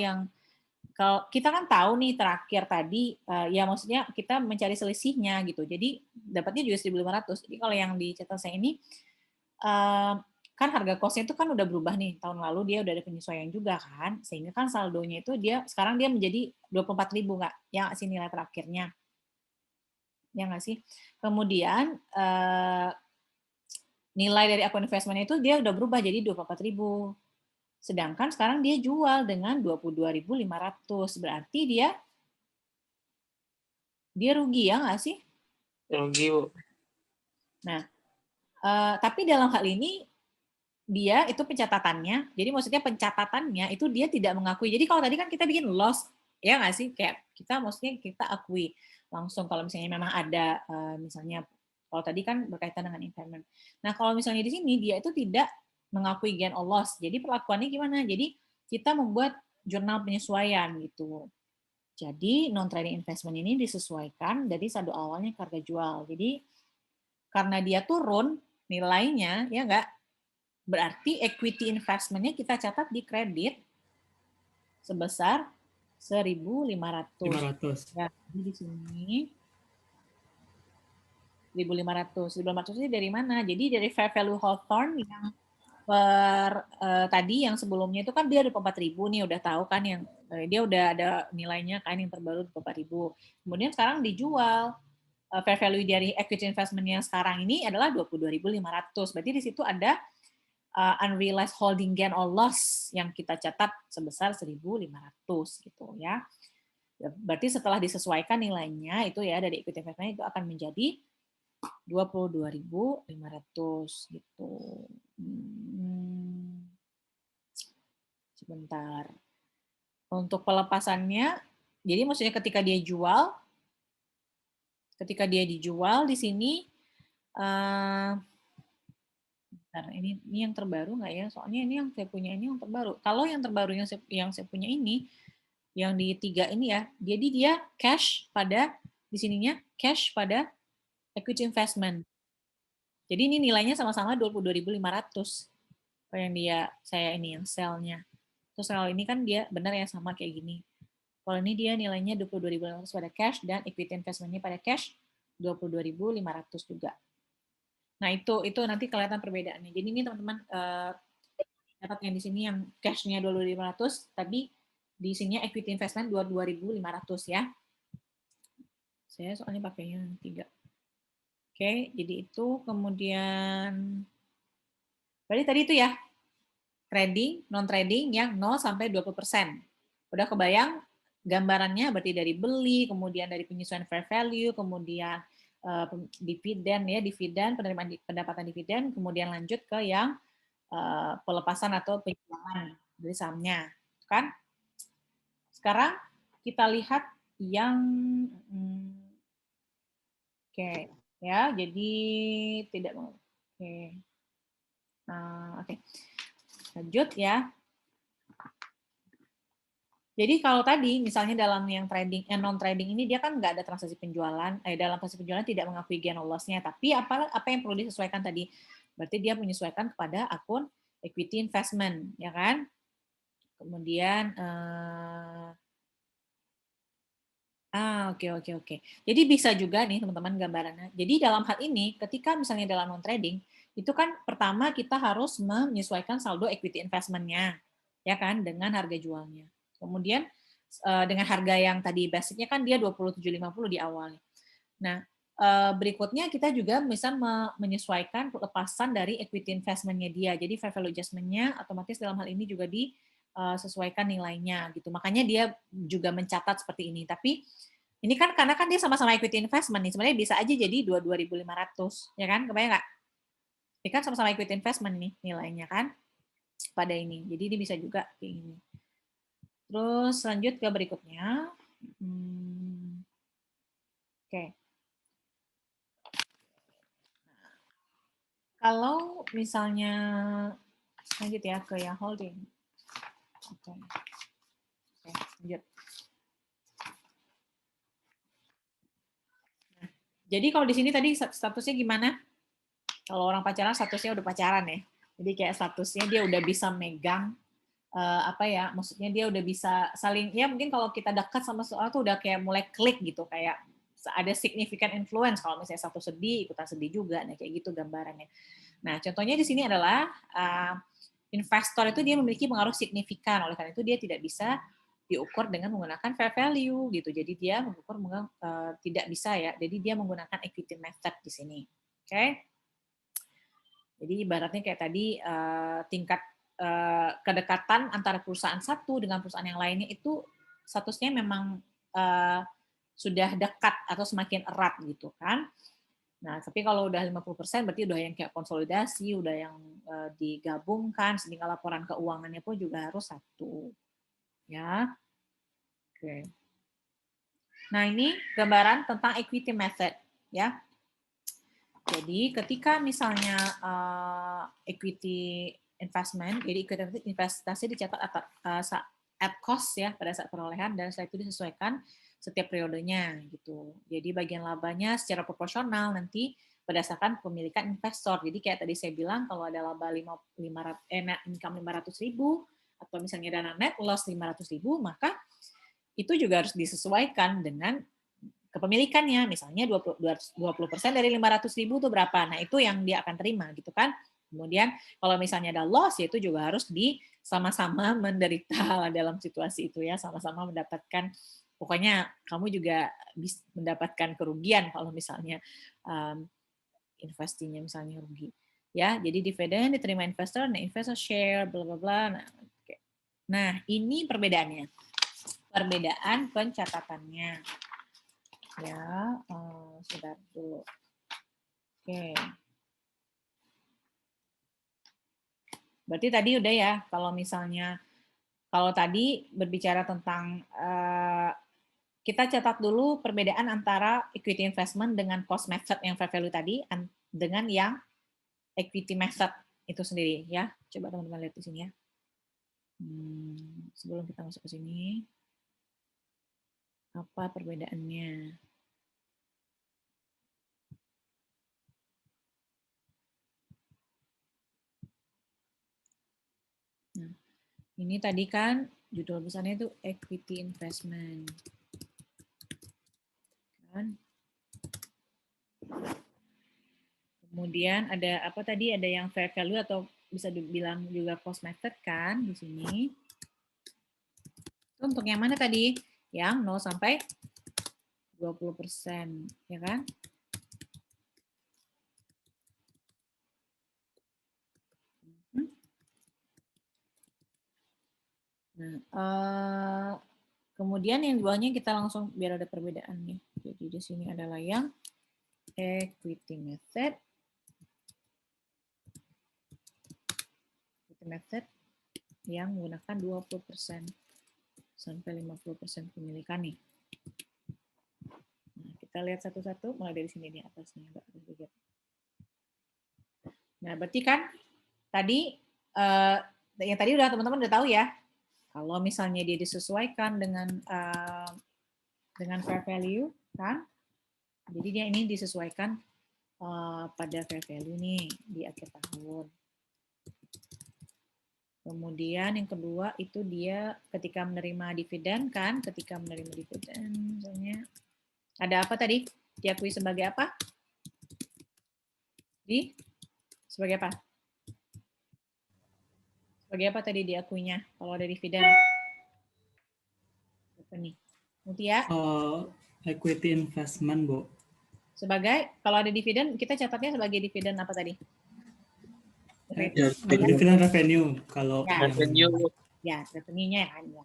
Speaker 1: kita kan tahu nih terakhir tadi ya maksudnya kita mencari selisihnya gitu. Jadi dapatnya juga 1.500. Jadi kalau yang dicatat saya ini kan harga cost-nya itu kan udah berubah nih. Tahun lalu dia udah ada penyesuaian juga kan. Sehingga kan saldonya itu sekarang dia menjadi 24.000 nggak? Ya nggak sih nilai terakhirnya. Ya nggak sih? Kemudian nilai dari akun investment itu dia udah berubah jadi 24.000. Sedangkan sekarang dia jual dengan 22.500. Berarti dia rugi ya nggak sih?
Speaker 5: Rugi, Bu.
Speaker 1: Nah, tapi dalam hal ini dia itu pencatatannya, jadi maksudnya pencatatannya itu dia tidak mengakui. Jadi kalau tadi kan kita bikin loss, ya nggak sih? Kayak maksudnya kita akui langsung kalau misalnya memang ada misalnya kalau tadi kan berkaitan dengan impairment. Nah, kalau misalnya di sini dia itu tidak mengakui gain or loss. Jadi perlakuannya gimana? Jadi kita membuat jurnal penyesuaian gitu. Jadi non trading investment ini disesuaikan dari saldo awalnya ke harga jual. Jadi karena dia turun nilainya, ya nggak? Berarti equity investment-nya kita catat di kredit sebesar 1.500.
Speaker 7: 500.
Speaker 1: Ya, jadi di sini 1.500. 1.500 ini dari mana? Jadi dari fair value Hawthorne yang tadi yang sebelumnya itu kan dia ada 4.000 nih, udah tahu kan yang dia udah ada nilainya kan yang terbaru 4.000. Kemudian sekarang dijual fair value dari equity investment yang sekarang ini adalah 22.500. Berarti di situ ada unrealized holding gain or loss yang kita catat sebesar 1.500 gitu ya. Berarti setelah disesuaikan nilainya itu ya dari equity investment itu akan menjadi 22.500 gitu. Sebentar. Untuk pelepasannya, jadi maksudnya ketika dia dijual di sini ini yang terbaru nggak ya? Soalnya ini yang saya punya ini yang terbaru. Kalau yang terbaru yang saya punya ini, yang di 3 ini ya, jadi dia cash pada di sininya cash pada equity investment. Jadi ini nilainya sama-sama 22.500. Yang saya ini yang sell-nya. Terus kalau ini kan dia benar ya sama kayak gini. Kalau ini dia nilainya 22.500 pada cash dan equity investment-nya pada cash 22.500 juga. Nah, itu nanti kelihatan perbedaannya. Jadi ini teman-teman catat yang di sini yang cash-nya 22.500, tapi di sininya equity investment 22.500 ya. Saya soalnya pakainya 3. Oke, jadi itu kemudian berarti tadi itu ya trading, non trading yang 0 sampai 20%. Udah kebayang gambarannya berarti dari beli, kemudian dari penyesuaian fair value, kemudian dividen ya, penerimaan pendapatan dividen, kemudian lanjut ke yang pelepasan atau penjualan dari sahamnya, kan? Sekarang kita lihat yang oke ya, jadi tidak oke. Oke. Lanjut ya. Jadi kalau tadi misalnya dalam yang trading non trading ini dia kan nggak ada transaksi penjualan, dalam transaksi penjualan tidak mengakui gain or loss-nya, tapi apa yang perlu disesuaikan tadi? Berarti dia menyesuaikan kepada akun equity investment, ya kan? Kemudian oke. Jadi bisa juga nih teman-teman gambarannya. Jadi dalam hal ini ketika misalnya dalam non trading itu kan pertama kita harus menyesuaikan saldo equity investment-nya, ya kan, dengan harga jualnya. Kemudian dengan harga yang tadi basicnya kan dia 27.50 di awal. Nah, berikutnya kita juga bisa menyesuaikan lepasan dari equity investment-nya dia. Jadi fair value adjustment-nya otomatis dalam hal ini juga disesuaikan nilainya gitu. Makanya dia juga mencatat seperti ini. Tapi ini kan karena kan dia sama-sama equity investment nih, sebenarnya bisa aja jadi 22.500, ya kan? Kebayang nggak? Ini kan sama-sama equity investment nih nilainya kan pada ini. Jadi ini bisa juga kayak gini. Terus lanjut ke berikutnya. Oke. Kalau misalnya lanjut ya ke yang holding. Oke, lanjut. Nah, jadi kalau di sini tadi statusnya gimana? Kalau orang pacaran statusnya udah pacaran ya. Jadi kayak statusnya dia udah bisa megang maksudnya dia udah bisa saling, ya mungkin kalau kita dekat sama seorang tuh udah kayak mulai klik gitu, kayak ada significant influence. Kalau misalnya satu sedih, ikutan sedih juga, nah kayak gitu gambarannya. Nah, contohnya di sini adalah investor itu dia memiliki pengaruh signifikan, oleh karena itu dia tidak bisa diukur dengan menggunakan fair value gitu. Jadi dia mengukur tidak bisa ya. Jadi dia menggunakan equity method di sini. Oke. Jadi ibaratnya kayak tadi tingkat kedekatan antara perusahaan satu dengan perusahaan yang lainnya itu statusnya memang sudah dekat atau semakin erat gitu kan. Nah, tapi kalau udah 50% berarti udah yang kayak konsolidasi, udah yang digabungkan, sehingga laporan keuangannya pun juga harus satu. Ya. Oke. Nah, ini gambaran tentang equity method ya. Jadi ketika misalnya equity investment, jadi equity investasi dicatat at cost ya pada saat perolehan, dan setelah itu disesuaikan setiap periodenya gitu. Jadi bagian labanya secara proporsional nanti berdasarkan pemilikan investor. Jadi kayak tadi saya bilang kalau ada laba net income 500.000 atau misalnya dana net loss 500.000, maka itu juga harus disesuaikan dengan kepemilikannya. Misalnya 20% dari 500.000 itu berapa? Nah, itu yang dia akan terima gitu kan. Kemudian kalau misalnya ada loss, ya itu juga harus sama-sama menderita dalam situasi itu ya, sama-sama mendapatkan, pokoknya kamu juga bisa mendapatkan kerugian kalau misalnya investinya misalnya rugi. Ya, jadi dividen diterima investor, nah investor share, bla bla bla. Nah, ini perbedaannya. Perbedaan pencatatannya. Ya, sebentar dulu. Oke. Berarti tadi udah ya, kalau misalnya, kalau tadi berbicara tentang, kita catat dulu perbedaan antara equity investment dengan cost method yang fair value tadi, dengan yang equity method itu sendiri ya. Coba teman-teman lihat di sini ya. Sebelum kita masuk ke sini, apa perbedaannya? Nah, ini tadi kan judul besarnya itu equity investment. Kan? Kemudian ada apa tadi? Ada yang fair value atau bisa dibilang juga cost method kan di sini. Itu untuk yang mana tadi? Yang 0 sampai 20%, ya kan? Nah, kemudian yang di bawahnya kita langsung biar ada perbedaannya. Jadi di sini adalah yang equity method. Equity method yang menggunakan 20% sampai 50% pemilikan nih. Nah, kita lihat satu-satu mulai dari sini nih atasnya. Nah, berarti kan tadi yang tadi udah teman-teman udah tahu ya. Kalau misalnya dia disesuaikan dengan fair value, kan? Jadi dia ini disesuaikan pada fair value nih di akhir tahun. Kemudian yang kedua itu dia ketika menerima dividen, kan? Ketika menerima dividen, misalnya ada apa tadi? Diakui sebagai apa? Sebagai apa? Sebagai apa tadi diakuinya kalau ada dividen? Apa nih? Mutia?
Speaker 7: Equity investment, Bu.
Speaker 1: Sebagai, kalau ada dividen, kita catatnya sebagai dividen apa tadi?
Speaker 7: Ya, dividen revenue. Kalau
Speaker 1: Ya.
Speaker 5: Revenue.
Speaker 1: Ya, revenue-nya ya kan. Ya.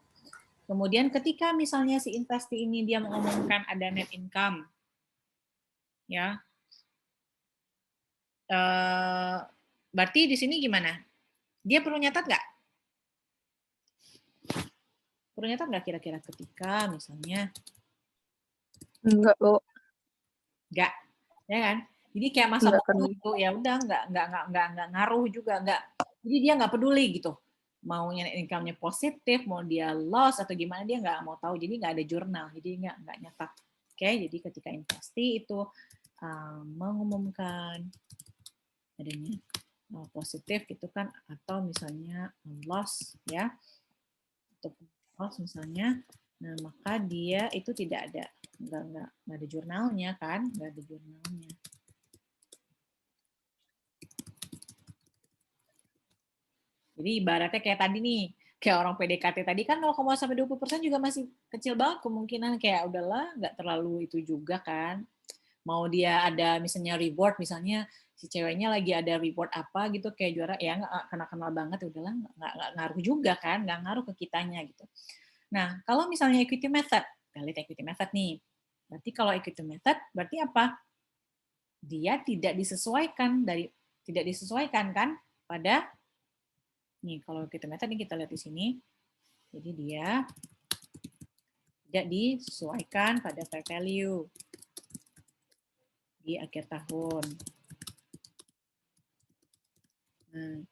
Speaker 1: Kemudian ketika misalnya si investi ini dia mengumumkan ada net income, ya, berarti di sini gimana? Dia perlu nyatat nggak? Perlu nyatat nggak kira-kira ketika misalnya?
Speaker 4: Enggak, Bu.
Speaker 1: Nggak, ya kan? Jadi kayak masa
Speaker 4: Nggak
Speaker 1: bodoh
Speaker 4: perlu.
Speaker 1: gitu, ya udah nggak ngaruh juga, nggak. Jadi dia nggak peduli gitu. Maunya income-nya positif, mau dia loss atau gimana dia nggak mau tahu. Jadi nggak ada jurnal, jadi nggak nyatat. Oke, jadi ketika investi itu mengumumkan adanya positif gitu kan, atau misalnya loss ya, untuk loss misalnya, nah maka dia itu tidak ada nggak ada jurnalnya kan, nggak ada jurnalnya. Jadi ibaratnya kayak tadi nih, kayak orang PDKT tadi kan 0,20% juga masih kecil banget kemungkinan, kayak udahlah nggak terlalu itu juga kan. Mau dia ada misalnya reward, misalnya si ceweknya lagi ada reward apa gitu kayak juara, ya nggak kenal banget, ya udahlah nggak ngaruh juga kan, nggak ngaruh ke kitanya gitu. Nah kalau misalnya equity method, kita lihat equity method nih. Berarti kalau equity method berarti apa? Dia tidak disesuaikan kan pada nih, kalau equity method ini kita lihat di sini. Jadi dia tidak disesuaikan pada fair value di akhir tahun. Nah,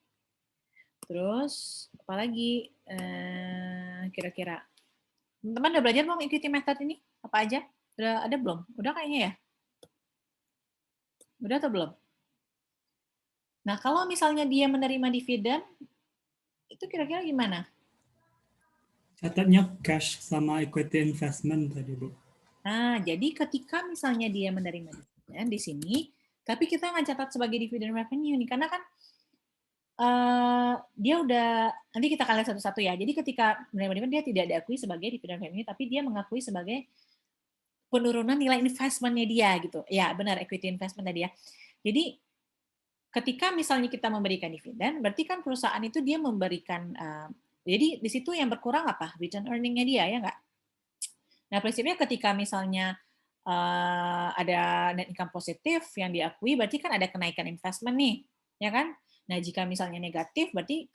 Speaker 1: terus apalagi kira-kira teman-teman udah belajar belum equity method ini? Apa aja? Udah ada belum? Udah kayaknya ya? Udah atau belum? Nah, kalau misalnya dia menerima dividen, itu kira-kira gimana?
Speaker 7: Catatnya cash sama equity investment tadi, Bu.
Speaker 1: Nah, jadi ketika misalnya dia menerima dividen di sini, tapi kita nggak catat sebagai dividen revenue nih, karena kan dia udah, nanti kita akan lihat satu-satu ya. Jadi ketika menerima dividen dia tidak diakui sebagai dividen revenue, tapi dia mengakui sebagai penurunan nilai investmentnya dia gitu. Ya benar, equity investment tadi ya. Jadi ketika misalnya kita memberikan dividen, berarti kan perusahaan itu dia memberikan, jadi di situ yang berkurang apa? Return earning-nya dia, ya nggak? Nah prinsipnya ketika misalnya ada net income positif yang diakui, berarti kan ada kenaikan investment nih, ya kan? Nah jika misalnya negatif, berarti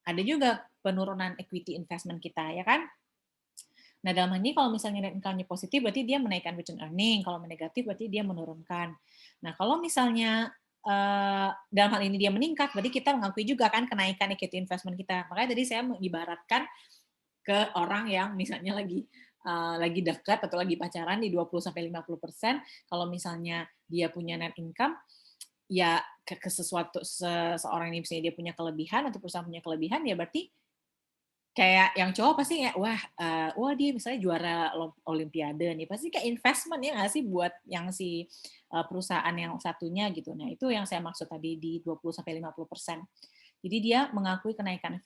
Speaker 1: ada juga penurunan equity investment kita, ya kan? Nah, dalam hal ini kalau misalnya net income-nya positif, berarti dia menaikkan return earning. Kalau negatif, berarti dia menurunkan. Nah, kalau misalnya dalam hal ini dia meningkat, berarti kita mengakui juga kan kenaikan equity investment kita. Makanya tadi saya mengibaratkan ke orang yang misalnya lagi dekat atau lagi pacaran di 20-50%, kalau misalnya dia punya net income, ya ke sesuatu seseorang ini misalnya dia punya kelebihan atau perusahaan punya kelebihan, ya berarti kayak yang cowok pasti kayak wah dia misalnya juara olimpiade nih, pasti kayak investment ya nggak sih buat yang si perusahaan yang satunya gitu. Nah itu yang saya maksud tadi di 20-50%. Jadi dia mengakui kenaikan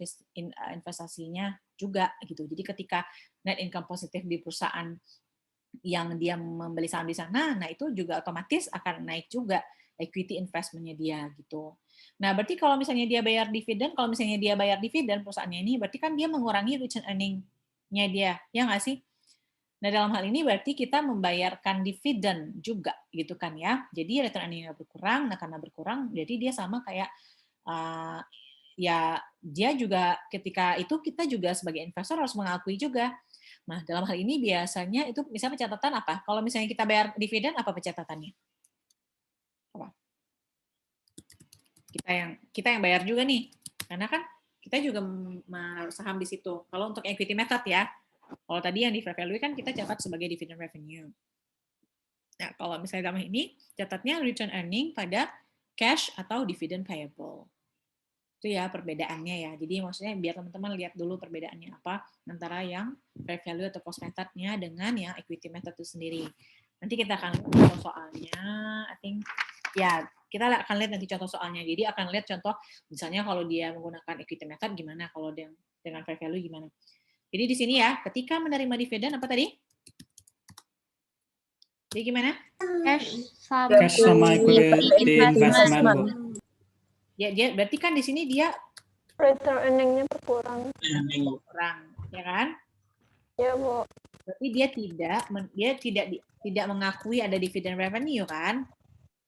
Speaker 1: investasinya juga gitu. Jadi ketika net income positif di perusahaan yang dia membeli saham di sana, nah itu juga otomatis akan naik juga equity investment-nya dia gitu. Nah, berarti kalau misalnya dia bayar dividen, perusahaannya ini, berarti kan dia mengurangi return earning-nya dia, ya nggak sih? Nah, dalam hal ini berarti kita membayarkan dividen juga gitu kan ya. Jadi return earning-nya berkurang, nah karena berkurang, jadi dia sama kayak ya dia juga ketika itu kita juga sebagai investor harus mengakui juga. Nah, dalam hal ini biasanya itu misalnya catatan apa? Kalau misalnya kita bayar dividen, apa pencatatannya? Apa? Kita yang bayar juga nih, karena kan kita juga menaruh saham di situ. Kalau untuk equity method ya, kalau tadi yang di fair value kan kita catat sebagai dividend revenue. Nah, kalau misalnya dalam ini catatnya return earning pada cash atau dividend payable. Itu ya perbedaannya ya. Jadi maksudnya biar teman-teman lihat dulu perbedaannya apa antara yang fair value atau cost methodnya dengan yang equity method itu sendiri. Nanti kita akan lihat contoh soalnya. I think ya kita akan lihat nanti contoh soalnya. Jadi akan lihat contoh misalnya kalau dia menggunakan equity method gimana, kalau dengan fair value gimana. Jadi di sini ya, ketika menerima dividen apa tadi? Jadi gimana?
Speaker 6: Cash
Speaker 7: sama equity investment, Bu.
Speaker 1: Ya, dia berarti kan di sini dia
Speaker 4: Return earning-nya berkurang.
Speaker 1: kurang, ya kan?
Speaker 4: Ya, Bu.
Speaker 1: Berarti dia tidak mengakui ada dividen revenue kan?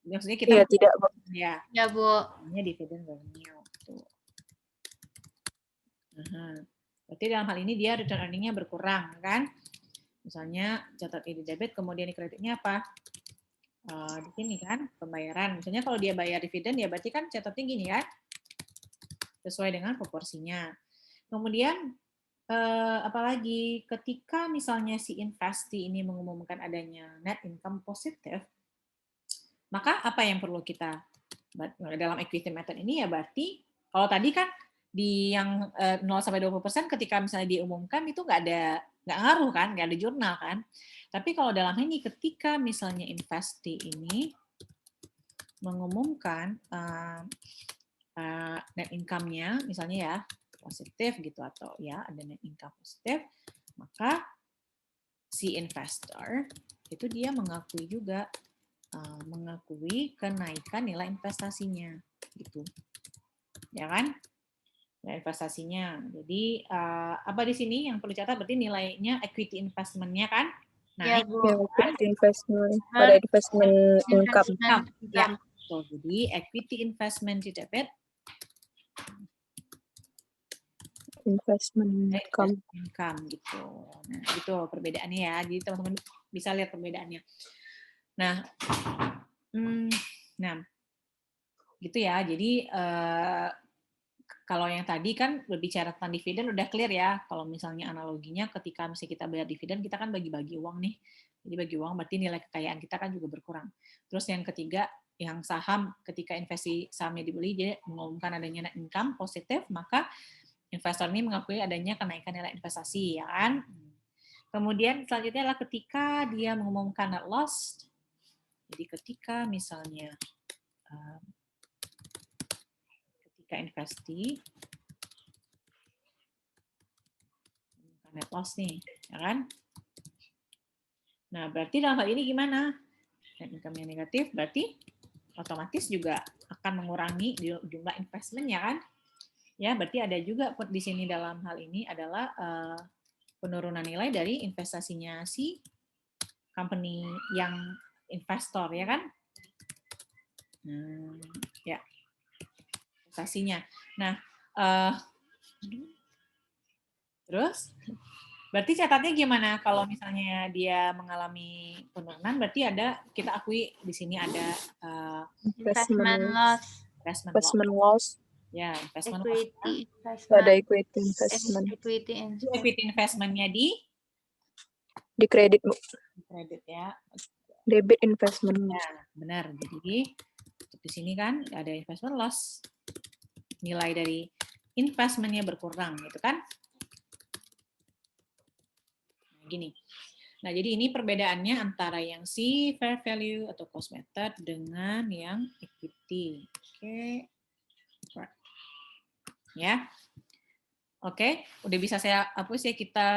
Speaker 1: Maksudnya kita
Speaker 5: Iya, tidak, Bu.
Speaker 1: ya,
Speaker 6: Ya, Bu.
Speaker 1: namanya dividen revenue. Tuh. Berarti dalam hal ini dia return earning-nya berkurang kan? Misalnya catat ini debit, kemudian di kreditnya apa? Di sini kan pembayaran. Misalnya kalau dia bayar dividen ya berarti kan catatnya gini kan? Sesuai dengan proporsinya. Kemudian apalagi ketika misalnya si investee ini mengumumkan adanya net income positif, maka apa yang perlu kita dalam equity method ini ya berarti kalau tadi kan di yang 0 sampai 20% ketika misalnya diumumkan itu nggak ngaruh kan, nggak ada jurnal kan. Tapi kalau dalam ini ketika misalnya investee ini mengumumkan net income-nya misalnya ya positif gitu atau ya ada net income positif, maka si investor itu dia mengakui juga mengakui kenaikan nilai investasinya gitu. Ya kan? Nilai investasinya. Jadi apa di sini yang perlu dicatat berarti nilainya equity investment-nya kan?
Speaker 6: Ya,
Speaker 1: Naik.
Speaker 6: Bu.
Speaker 5: Investment pada investment income.
Speaker 1: Ya. So, jadi equity investment di debit
Speaker 5: Investment
Speaker 1: income gitu. Nah, itu perbedaannya ya. Jadi teman-teman bisa lihat perbedaannya. Nah, gitu ya. Jadi kalau yang tadi kan berbicara tentang dividen udah clear ya. Kalau misalnya analoginya ketika misalnya kita bayar dividen, kita kan bagi-bagi uang nih. Jadi bagi uang berarti nilai kekayaan kita kan juga berkurang. Terus yang ketiga, yang saham ketika investasi sahamnya dibeli, jadi mengumumkan adanya net income positif, maka investor ini mengakui adanya kenaikan nilai investasi, ya kan? Kemudian selanjutnya adalah ketika dia mengumumkan net loss. Jadi ketika misalnya ketika investasi net loss nih, ya kan? Nah, berarti dalam hal ini gimana? Net income-nya negatif, berarti otomatis juga akan mengurangi jumlah investment, ya kan? Ya, berarti ada juga di sini dalam hal ini adalah penurunan nilai dari investasinya si company yang investor, ya kan? Ya, investasinya. Nah, terus berarti catatnya gimana kalau misalnya dia mengalami penurunan? Berarti ada kita akui di sini ada
Speaker 6: Investment loss.
Speaker 5: Investment loss.
Speaker 1: Ya, investment
Speaker 6: Equity
Speaker 1: loss.
Speaker 5: Pada
Speaker 6: investment.
Speaker 5: equity investment.
Speaker 1: Equity investment-nya di
Speaker 5: Kredit, Bu.
Speaker 1: kredit ya.
Speaker 5: Debit investment.
Speaker 1: Ya, benar. Jadi di sini kan ada investment loss. Nilai dari investment-nya berkurang gitu kan. Gini. Nah, jadi ini perbedaannya antara yang si fair value atau cost method dengan yang equity. Oke. Ya. Oke, udah bisa saya hapus ya kita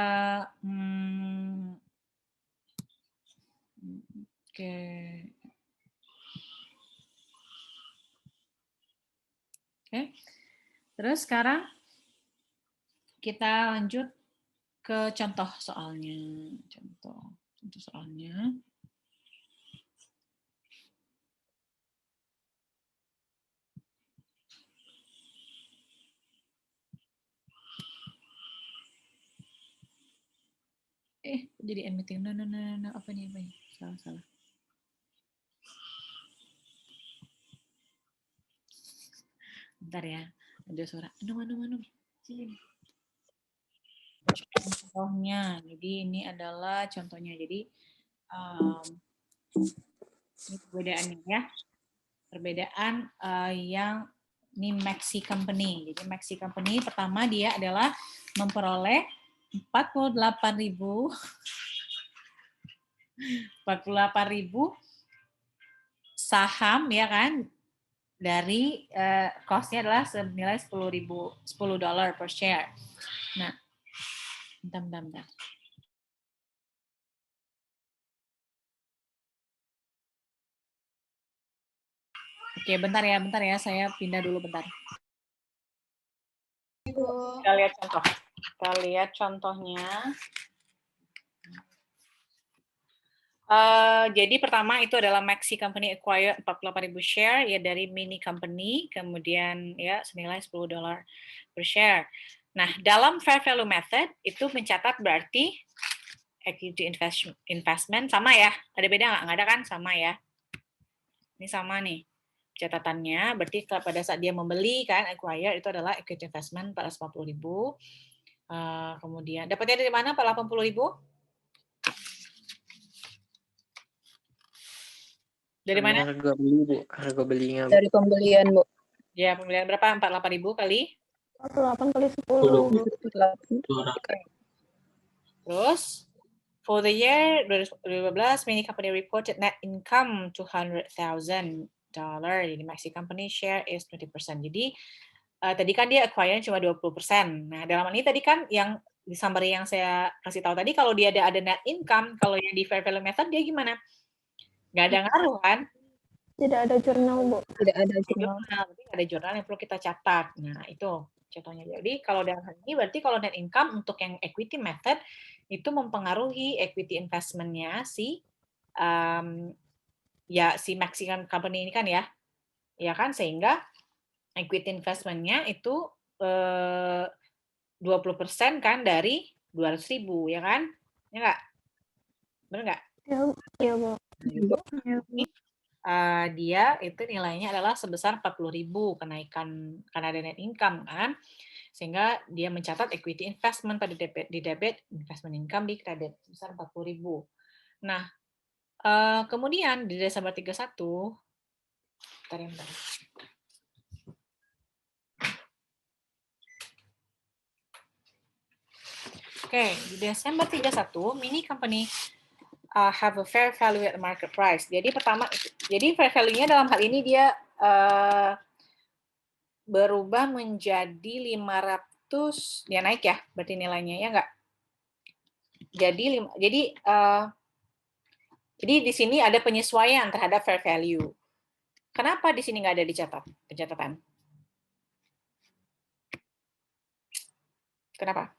Speaker 1: oke. Oke. Terus sekarang kita lanjut ke contoh soalnya. Contoh soalnya. Jadi end meeting. No. Apa nih? Salah. Bentar ya. Ada suara. Mana? Contohnya, jadi ini adalah contohnya. Jadi ini perbedaannya ya. Perbedaan yang ini Maxi Company. Jadi Maxi Company pertama dia adalah memperoleh 48.000 saham ya kan, dari cost-nya adalah senilai $10 per share. Nah, bentar. Oke, bentar ya, saya pindah dulu bentar. Kita lihat contohnya. Jadi pertama itu adalah Maxi Company acquire 48.000 share ya dari Mini Company, kemudian ya senilai $10 per share. Nah, dalam fair value method itu mencatat berarti equity investment sama ya. Ada beda nggak? Nggak ada kan? Sama ya. Ini sama nih catatannya. Berarti pada saat dia membeli kan acquire itu adalah equity investment 440.000. Kemudian dapatnya dari mana 480.000? Dari mana?
Speaker 5: Harga beli, Bu. Harga belinya, Bu.
Speaker 2: Dari pembelian, Bu.
Speaker 1: Ya, pembelian berapa? 48.000 kali?
Speaker 4: 48 kali 10.
Speaker 1: Terus, for the year 2012, Mini Company reported net income $200,000. Jadi, Maxi Company share is 20%. Jadi, tadi kan dia acquire cuma 20%. Nah, dalam ini tadi kan yang di summary yang saya kasih tahu tadi, kalau dia ada net income, kalau yang di fair value method, dia gimana? Nggak ada ngaruh kan?
Speaker 4: Tidak ada jurnal, Bu.
Speaker 2: Tidak ada jurnal.
Speaker 1: Berarti ada jurnal yang perlu kita catat. Nah, itu contohnya. Jadi, kalau dalam hal ini berarti kalau net income untuk yang equity method itu mempengaruhi equity investment-nya si Maxi Company ini kan ya. Ya kan, sehingga equity investment-nya itu 20% kan dari 200.000 ya kan? Ya nggak? Benar nggak?
Speaker 4: Ya, Bu.
Speaker 1: Dia itu nilainya adalah sebesar 40.000 kenaikan karena ada net income kan, sehingga dia mencatat equity investment pada di debit, investment income di kredit sebesar 40.000. Nah, kemudian di Desember 31, bentar. Oke, di Desember 31, Mini Company have a fair value at the market price. Jadi fair value-nya dalam hal ini dia berubah menjadi 500, dia naik ya, berarti nilainya ya enggak? Jadi di sini ada penyesuaian terhadap fair value. Kenapa di sini nggak ada pencatatan? Kenapa?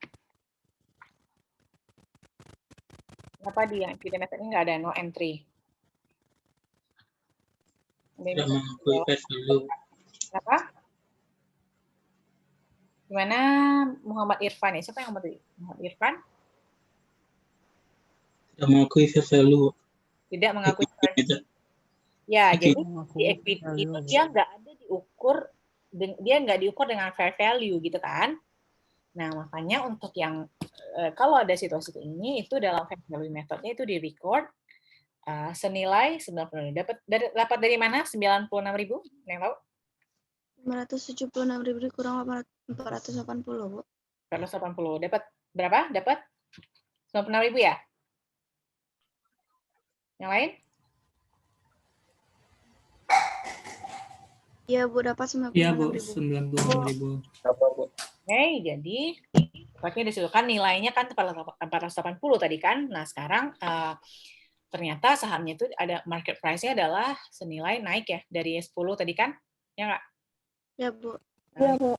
Speaker 1: Kenapa di equity method ini nggak ada no entry?
Speaker 9: Tidak mengakui fair value.
Speaker 1: Kenapa? Gimana Muhammad Irfan ya? Siapa yang Muhammad Irfan?
Speaker 9: Tidak mengakui fair value.
Speaker 1: Tidak mengakui fair value. Ya, jadi di equity itu dia nggak diukur dengan fair value gitu kan? Nah, makanya untuk yang kalau ada situasi ini itu dalam fair value methodnya itu di record senilai 90.000. Dapat dari mana 96.000? Yang tahu?
Speaker 6: 576.000 kurang 480, Bu.
Speaker 1: 480. Dapat berapa? Dapat 96.000 ya? Yang lain?
Speaker 6: Iya, Bu, dapat 96.000.
Speaker 7: Iya, Bu, 96.000.
Speaker 1: Oke, jadi pakai disebutkan nilainya kan 480 tadi kan. Nah, sekarang ternyata sahamnya itu ada market price-nya adalah senilai naik ya dari 10 tadi kan? Ya nggak?
Speaker 6: Ya, Bu.
Speaker 4: Ya, Bu.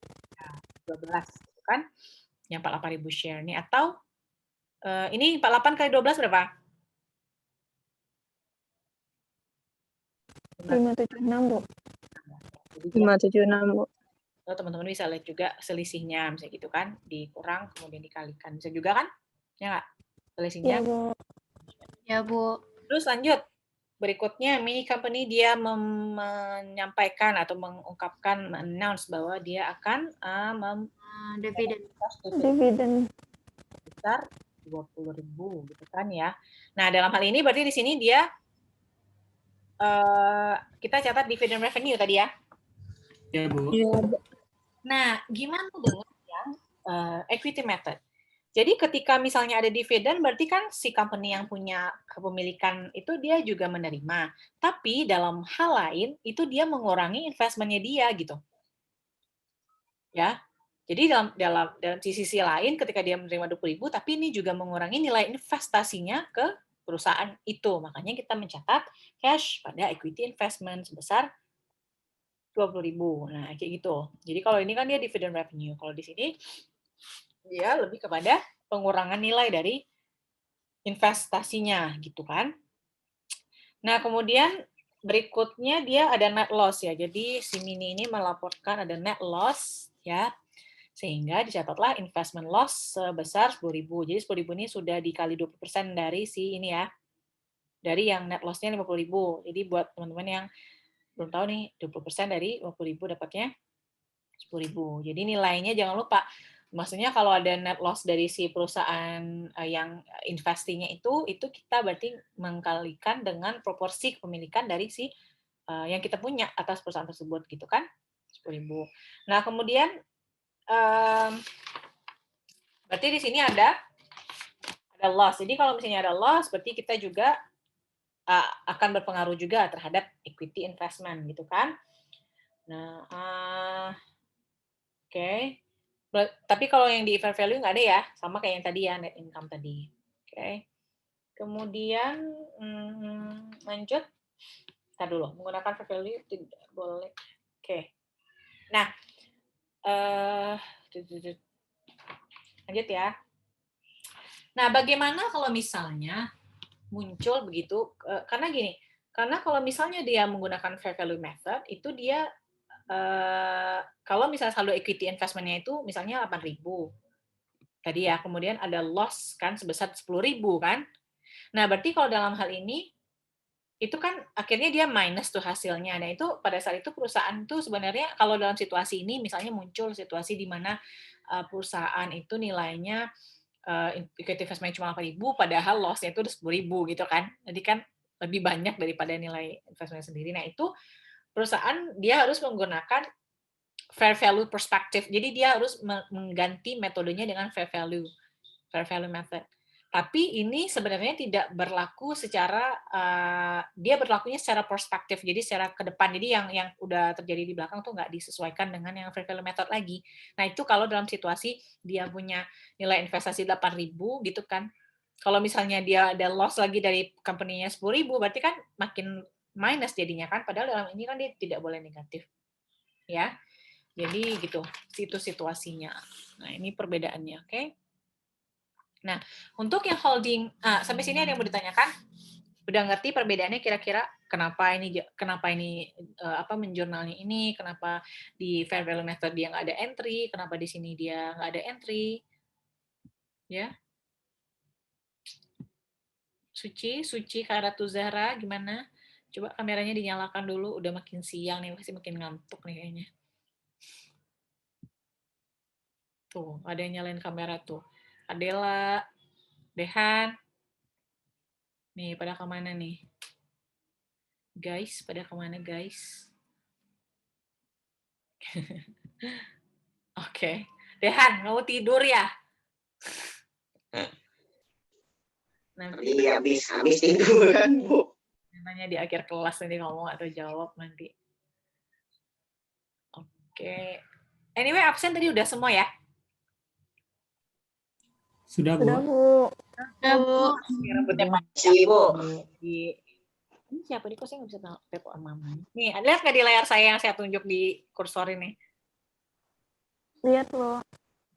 Speaker 1: 12 gitu kan? Yang 48.000 share nih, atau ini 48 kali 12 berapa?
Speaker 4: 576, Bu.
Speaker 2: 576, Bu.
Speaker 1: Teman-teman bisa lihat juga selisihnya, misalnya gitu kan, dikurang kemudian dikalikan, bisa juga kan? Ya nggak? Selisihnya.
Speaker 4: Ya, Bu.
Speaker 6: Ya, Bu.
Speaker 1: Terus lanjut, berikutnya mini company dia menyampaikan atau mengungkapkan, announce bahwa dia akan
Speaker 6: Dividen.
Speaker 4: Dividen.
Speaker 1: sebesar 20.000 gitu kan ya. Nah, dalam hal ini berarti di sini dia kita catat dividend revenue tadi ya.
Speaker 7: Ya, Bu.
Speaker 1: Nah, gimana dengan yang equity method? Jadi ketika misalnya ada dividen, berarti kan si company yang punya kepemilikan itu dia juga menerima. Tapi dalam hal lain, itu dia mengurangi investmentnya dia gitu. Ya, jadi dalam sisi lain, ketika dia menerima 20.000, tapi ini juga mengurangi nilai investasinya ke perusahaan itu. Makanya kita mencatat cash pada equity investment sebesar 20.000. Nah, kayak gitu. Jadi kalau ini kan dia dividend revenue. Kalau di sini dia lebih kepada pengurangan nilai dari investasinya gitu kan. Nah, kemudian berikutnya dia ada net loss ya. Jadi si Mini ini melaporkan ada net loss ya. Sehingga dicatatlah investment loss sebesar 10.000. Jadi 10.000 ini sudah dikali 20% dari si ini ya. Dari yang net loss-nya 50.000. Jadi buat teman-teman yang belum tahu nih, 20% dari 50.000 dapatnya 10.000. Jadi nilainya jangan lupa. Maksudnya kalau ada net loss dari si perusahaan yang investinya itu kita berarti mengkalikan dengan proporsi kepemilikan dari si yang kita punya atas perusahaan tersebut gitu kan, 10.000. Nah kemudian berarti di sini ada loss. Jadi kalau misalnya ada loss, berarti kita juga akan berpengaruh juga terhadap equity investment gitu kan. Nah, oke. Tapi kalau yang di fair value nggak ada ya, sama kayak yang tadi ya, net income tadi. Oke. Kemudian lanjut. Ntar dulu, menggunakan fair value tidak boleh. Oke. Nah, lanjut ya. Nah, bagaimana kalau misalnya muncul begitu, karena gini, karena kalau misalnya dia menggunakan fair value method, itu dia kalau misalnya saldo equity investment-nya itu misalnya 8.000 tadi ya, kemudian ada loss kan sebesar 10.000 kan. Nah, berarti kalau dalam hal ini itu kan akhirnya dia minus tuh hasilnya. Nah, itu pada saat itu perusahaan tuh sebenarnya kalau dalam situasi ini misalnya muncul situasi di mana perusahaan itu nilainya equity investment cuma 8.000 padahal loss-nya itu udah 10.000 gitu kan. Jadi kan lebih banyak daripada nilai investment sendiri. Nah, itu perusahaan dia harus menggunakan fair value perspective. Jadi dia harus mengganti metodenya dengan fair value method. Tapi ini sebenarnya tidak berlaku secara dia berlakunya secara perspektif. Jadi secara ke depan. Jadi yang udah terjadi di belakang tuh nggak disesuaikan dengan yang fair value method lagi. Nah, itu kalau dalam situasi dia punya nilai investasi 8.000 gitu kan. Kalau misalnya dia ada loss lagi dari company-nya 10.000 berarti kan makin minus jadinya kan, padahal dalam ini kan dia tidak boleh negatif. Ya. Jadi gitu, itu situasinya. Nah, ini perbedaannya, oke? Nah, untuk yang holding, sampai sini ada yang mau ditanyakan? Udah ngerti perbedaannya kira-kira kenapa ini menjurnalnya ini, kenapa di fair value method dia nggak ada entry, kenapa di sini dia nggak ada entry? Ya. Suci Karatu Zahra gimana? Coba kameranya dinyalakan dulu, udah makin siang nih, pasti makin ngantuk nih kayaknya. Tuh, ada yang nyalain kamera tuh. Adela, Dehan. Nih, pada kemana nih? Guys, pada kemana guys? Oke. Dehan, mau tidur ya? Nanti
Speaker 3: habis tidur kan, Bu.
Speaker 1: nanya di akhir kelas nanti ngomong atau jawab nanti. Oke. Anyway, absen tadi udah semua ya?
Speaker 7: Sudah, Bu.
Speaker 4: Sudah, Bu.
Speaker 1: Rambutnya
Speaker 3: Si, Bu.
Speaker 1: Ini siapa nih? Kok saya nggak bisa telepon sama Mama? Nih, lihat nggak di layar saya yang saya tunjuk di kursor ini?
Speaker 4: Lihat, Bu.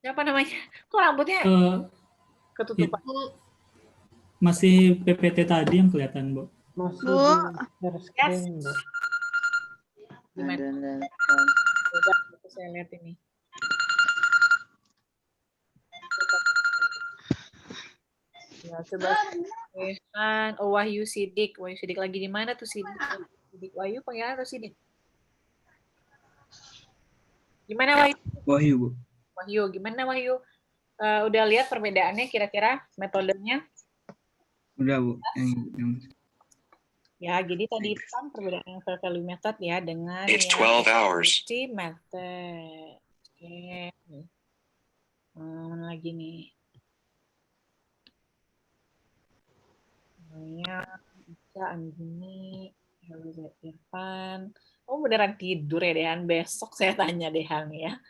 Speaker 1: Siapa namanya? Kok rambutnya ketutupan?
Speaker 7: Masih PPT tadi yang kelihatan, Bu.
Speaker 5: Masih
Speaker 6: Bu.
Speaker 5: di share screen, Bu.
Speaker 1: Gimana? Udah, saya lihat ini. Ya, coba kan. Oh, Wahyu Sidik. Wahyu Sidik lagi di mana tuh Sidik? Sidik Wahyu panggilan atau Sidik? Gimana Wahyu?
Speaker 9: Wahyu, Bu.
Speaker 1: Wahyu, gimana Wahyu? Udah lihat perbedaannya kira-kira metodenya?
Speaker 9: Udah, Bu. Yang
Speaker 1: Ya, jadi tadi itu kan perbedaan yang fair value method ya dengan
Speaker 10: It's
Speaker 1: yang
Speaker 10: 12 hours.
Speaker 1: efficiency method. Oke. Mana lagi nih? Namanya Ica, Anggini, Heliza Irfan. Oh, beneran tidur ya Dehan? Besok saya tanya Dehan ya.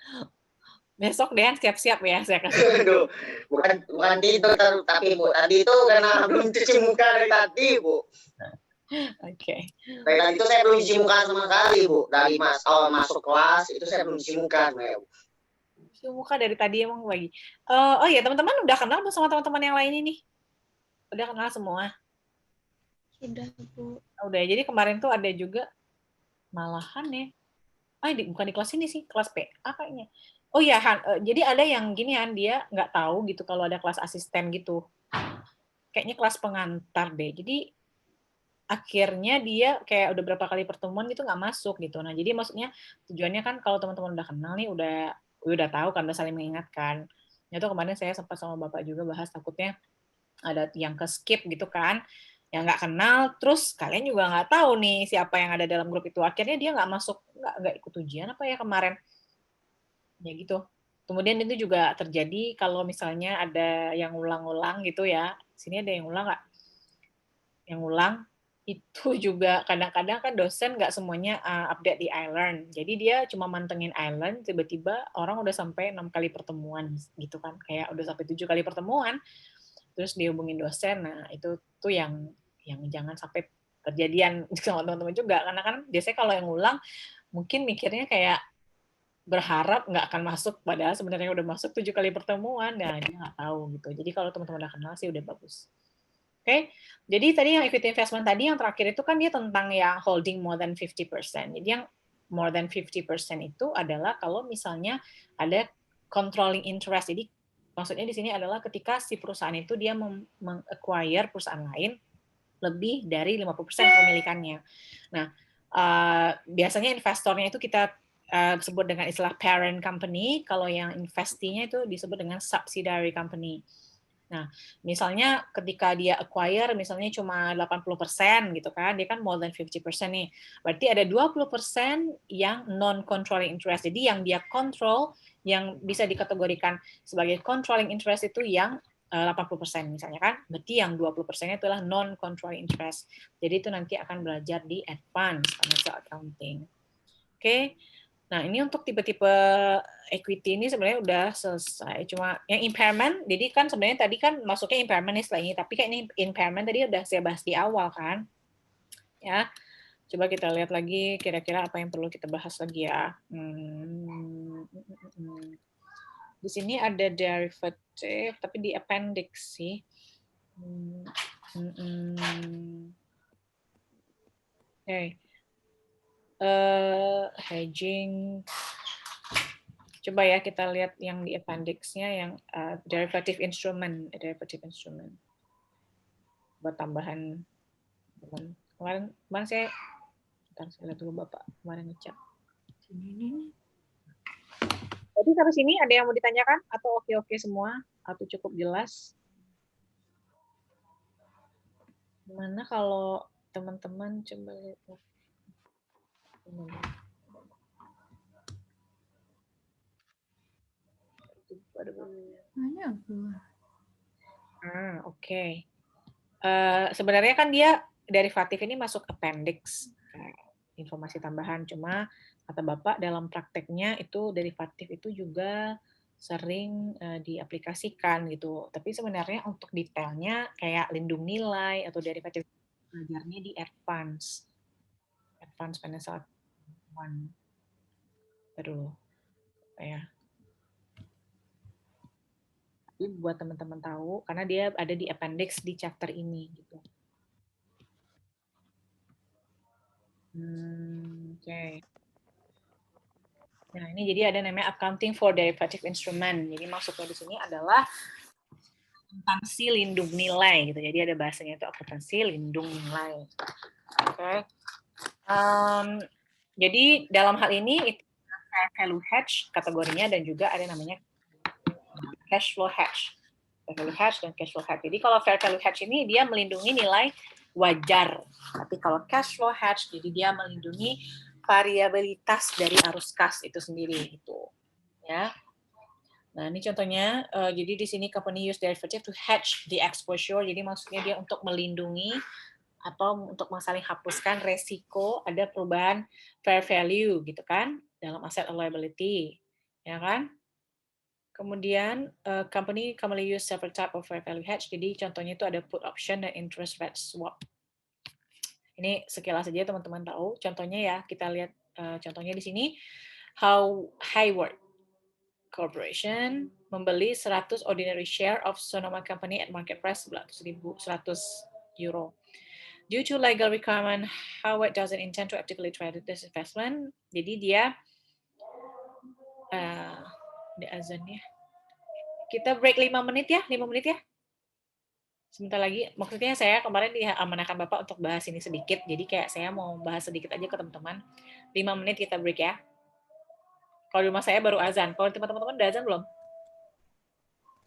Speaker 1: Besok Dehan siap-siap ya saya kasih.
Speaker 3: Aduh, bukan tidur tapi Bu, tadi itu karena belum cuci muka dari tadi, Bu.
Speaker 1: Oke.
Speaker 3: Dari tadi itu saya belum cuci muka sama sekali, Bu. Dari awal masuk kelas itu saya belum cuci muka sebenarnya, Bu.
Speaker 1: Cuci muka dari tadi emang lagi. Oh iya, teman-teman udah kenal belum sama teman-teman yang lain ini? Udah kenal semua?
Speaker 6: Sudah, Bu.
Speaker 1: Udah, jadi kemarin tuh ada juga malahan ya. Bukan di kelas ini sih, kelas PA kayaknya. Oh iya, Han, jadi ada yang gini Han, dia nggak tahu gitu kalau ada kelas asisten gitu. Kayaknya kelas pengantar deh. Jadi akhirnya dia kayak udah berapa kali pertemuan gitu nggak masuk gitu. Nah, jadi maksudnya tujuannya kan kalau teman-teman udah kenal nih, udah tahu kan, udah saling mengingatkan. Itu kemarin saya sempat sama Bapak juga bahas, takutnya ada yang ke skip gitu kan, yang nggak kenal, terus kalian juga nggak tahu nih siapa yang ada dalam grup itu. Akhirnya dia nggak masuk, nggak ikut ujian apa ya kemarin. Ya gitu. Kemudian itu juga terjadi kalau misalnya ada yang ulang-ulang gitu ya. Sini ada yang ulang nggak? Yang ulang itu juga kadang-kadang kan dosen nggak semuanya update di iLearn. Jadi dia cuma mantengin iLearn, tiba-tiba orang udah sampai 6 kali pertemuan gitu kan. Kayak udah sampai 7 kali pertemuan. Terus dihubungin dosen, nah itu tuh yang jangan sampai kejadian sama teman-teman juga, karena kan biasanya kalau yang ulang mungkin mikirnya kayak berharap nggak akan masuk, padahal sebenarnya udah masuk 7 kali pertemuan, nah dia nggak tahu gitu. Jadi kalau teman-teman udah kenal sih udah bagus. Oke, jadi tadi yang equity investment tadi yang terakhir itu kan dia tentang yang holding more than 50%. Jadi yang more than 50% itu adalah kalau misalnya ada controlling interest. Jadi maksudnya di sini adalah ketika si perusahaan itu dia meng-acquire perusahaan lain lebih dari 50% kepemilikannya. Nah, biasanya investornya itu kita sebut dengan istilah parent company, kalau yang investinya itu disebut dengan subsidiary company. Nah, misalnya ketika dia acquire misalnya cuma 80% gitu kan, dia kan more than 50% nih. Berarti ada 20% yang non-controlling interest. Jadi yang dia control, yang bisa dikategorikan sebagai controlling interest itu yang 80% misalnya kan. Berarti yang 20%-nya itulah non-controlling interest. Jadi itu nanti akan belajar di advanced financial accounting. Oke. Nah, ini untuk tipe-tipe equity ini sebenarnya udah selesai. Cuma yang impairment, jadi kan sebenarnya tadi kan masuknya impairment nih setelah ini, tapi kayak ini impairment tadi udah saya bahas di awal kan. Ya. Coba kita lihat lagi kira-kira apa yang perlu kita bahas lagi ya. Di sini ada derivative, tapi di appendix sih. Oke. Hedging. Coba ya kita lihat yang di appendix-nya yang derivative instrument. Buat tambahan. Kemarin saya lihat dulu Bapak kemarin ngecek. Jadi sampai sini ada yang mau ditanyakan atau oke-oke semua atau cukup jelas? Gimana kalau teman-teman coba lihat. Oke. Sebenarnya kan dia derivatif ini masuk appendix, informasi tambahan. Cuma kata Bapak dalam prakteknya itu derivatif itu juga sering diaplikasikan gitu. Tapi sebenarnya untuk detailnya kayak lindung nilai atau derivatif belajarnya di advance financial accounting. Aduh, ya. Tapi buat teman-teman tahu karena dia ada di appendix di chapter ini gitu. Oke. Nah, ini jadi ada namanya accounting for derivative instrument. Jadi maksudnya di sini adalah akuntansi lindung nilai gitu. Jadi ada bahasanya itu akuntansi lindung nilai. Oke. Jadi dalam hal ini itu fair value hedge kategorinya dan juga ada namanya cash flow hedge. Fair value hedge dan cash flow hedge. Jadi kalau fair value hedge ini dia melindungi nilai wajar. Tapi kalau cash flow hedge jadi dia melindungi variabilitas dari arus kas itu sendiri itu. Ya. Nah, ini contohnya, jadi di sini company use derivative to hedge the exposure, jadi maksudnya dia untuk melindungi atau untuk saling hapuskan resiko ada perubahan fair value gitu kan, dalam asset or liability, ya kan? Kemudian, company commonly use several type of fair value hedge, jadi contohnya itu ada put option dan interest rate swap. Ini sekilas saja teman-teman tahu, contohnya ya, kita lihat contohnya di sini, Hayward Corporation membeli 100 ordinary share of Sonoma Company at market price 100 euro. Due to legal requirement, Howard doesn't intend to actively trade this investment. Jadi dia di azan ya. Kita break 5 menit ya, 5 menit ya. Sebentar lagi. Maksudnya saya kemarin diamanahkan Bapak untuk bahas ini sedikit. Jadi kayak saya mau bahas sedikit aja ke teman-teman. 5 menit kita break ya. Kalau di rumah saya baru azan. Kalau teman-teman udah azan belum?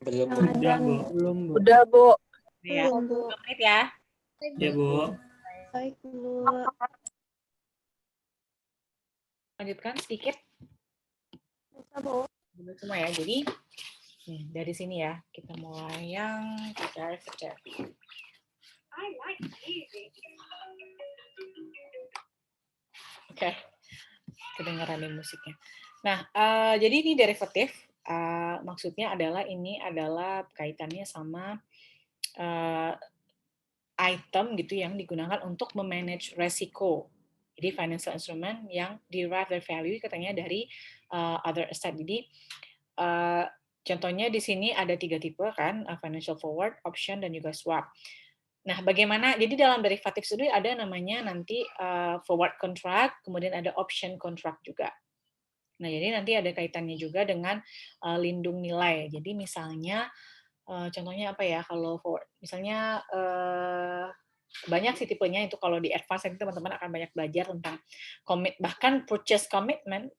Speaker 5: Belum.
Speaker 7: Udah, Bu. Belum, Bu.
Speaker 10: Udah, Bu.
Speaker 1: Ya.
Speaker 6: Belum, Bu.
Speaker 1: 5 menit ya.
Speaker 7: Ya, Bu.
Speaker 6: Baik, Bu.
Speaker 1: Lanjutkan sedikit.
Speaker 4: Bisa, Bu.
Speaker 1: Dulu semua ya. Jadi dari sini ya kita mulai yang derivative. Oke, kedengaran nih musiknya. Nah, jadi ini derivatif. Maksudnya adalah ini adalah kaitannya sama item gitu yang digunakan untuk memanage resiko. Jadi financial instrument yang derive their value katanya dari other asset. Jadi contohnya di sini ada 3 tipe kan, financial forward, option, dan juga swap. Nah, bagaimana? Jadi dalam derivatif itu ada namanya nanti forward contract, kemudian ada option contract juga. Nah, jadi nanti ada kaitannya juga dengan lindung nilai. Jadi misalnya, contohnya apa ya? Kalau forward, misalnya banyak sih tipenya itu kalau di advance nanti teman-teman akan banyak belajar tentang bahkan purchase komitmen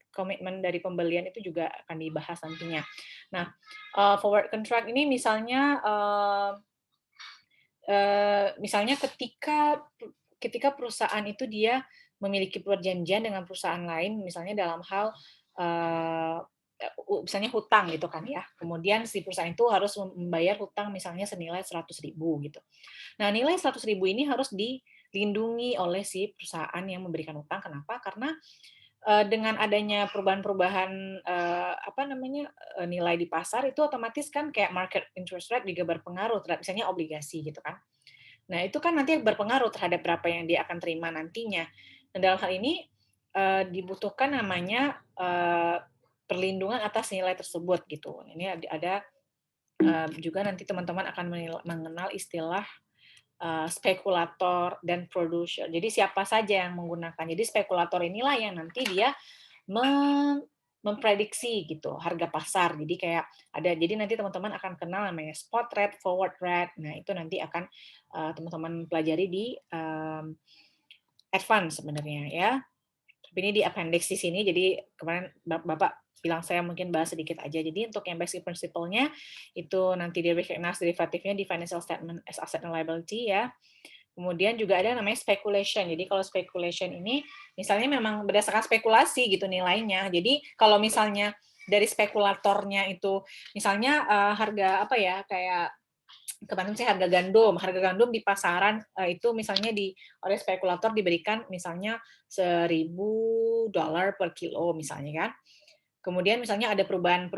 Speaker 1: dari pembelian itu juga akan dibahas nantinya. Nah, forward contract ini misalnya ketika perusahaan itu dia memiliki perjanjian dengan perusahaan lain, misalnya dalam hal misalnya hutang gitu kan ya. Kemudian si perusahaan itu harus membayar hutang misalnya senilai 100.000 gitu. Nah, nilai 100.000 ini harus dilindungi oleh si perusahaan yang memberikan hutang. Kenapa? Karena dengan adanya perubahan-perubahan nilai di pasar itu otomatis kan kayak market interest rate juga berpengaruh terhadap misalnya obligasi gitu kan. Nah, itu kan nanti berpengaruh terhadap berapa yang dia akan terima nantinya. Dan dalam hal ini dibutuhkan namanya perlindungan atas nilai tersebut gitu. Ini ada juga nanti teman-teman akan mengenal istilah spekulator dan producer. Jadi siapa saja yang menggunakan. Jadi spekulator inilah yang nanti dia memprediksi gitu harga pasar. Jadi kayak jadi nanti teman-teman akan kenal namanya spot rate, forward rate. Nah, itu nanti akan teman-teman pelajari di advance sebenarnya ya. Tapi ini di appendix di sini. Jadi kemarin Bapak bilang saya mungkin bahas sedikit aja. Jadi untuk yang basic principle-nya itu nanti di recognize derivatifnya di financial statement as asset and liability ya. Kemudian juga ada namanya speculation. Jadi kalau speculation ini misalnya memang berdasarkan spekulasi gitu nilainya. Jadi kalau misalnya dari spekulatornya itu misalnya harga apa ya kayak kemarin saya harga gandum di pasaran itu misalnya oleh spekulator diberikan misalnya $1.000 per kilo misalnya kan. Kemudian misalnya ada perubahan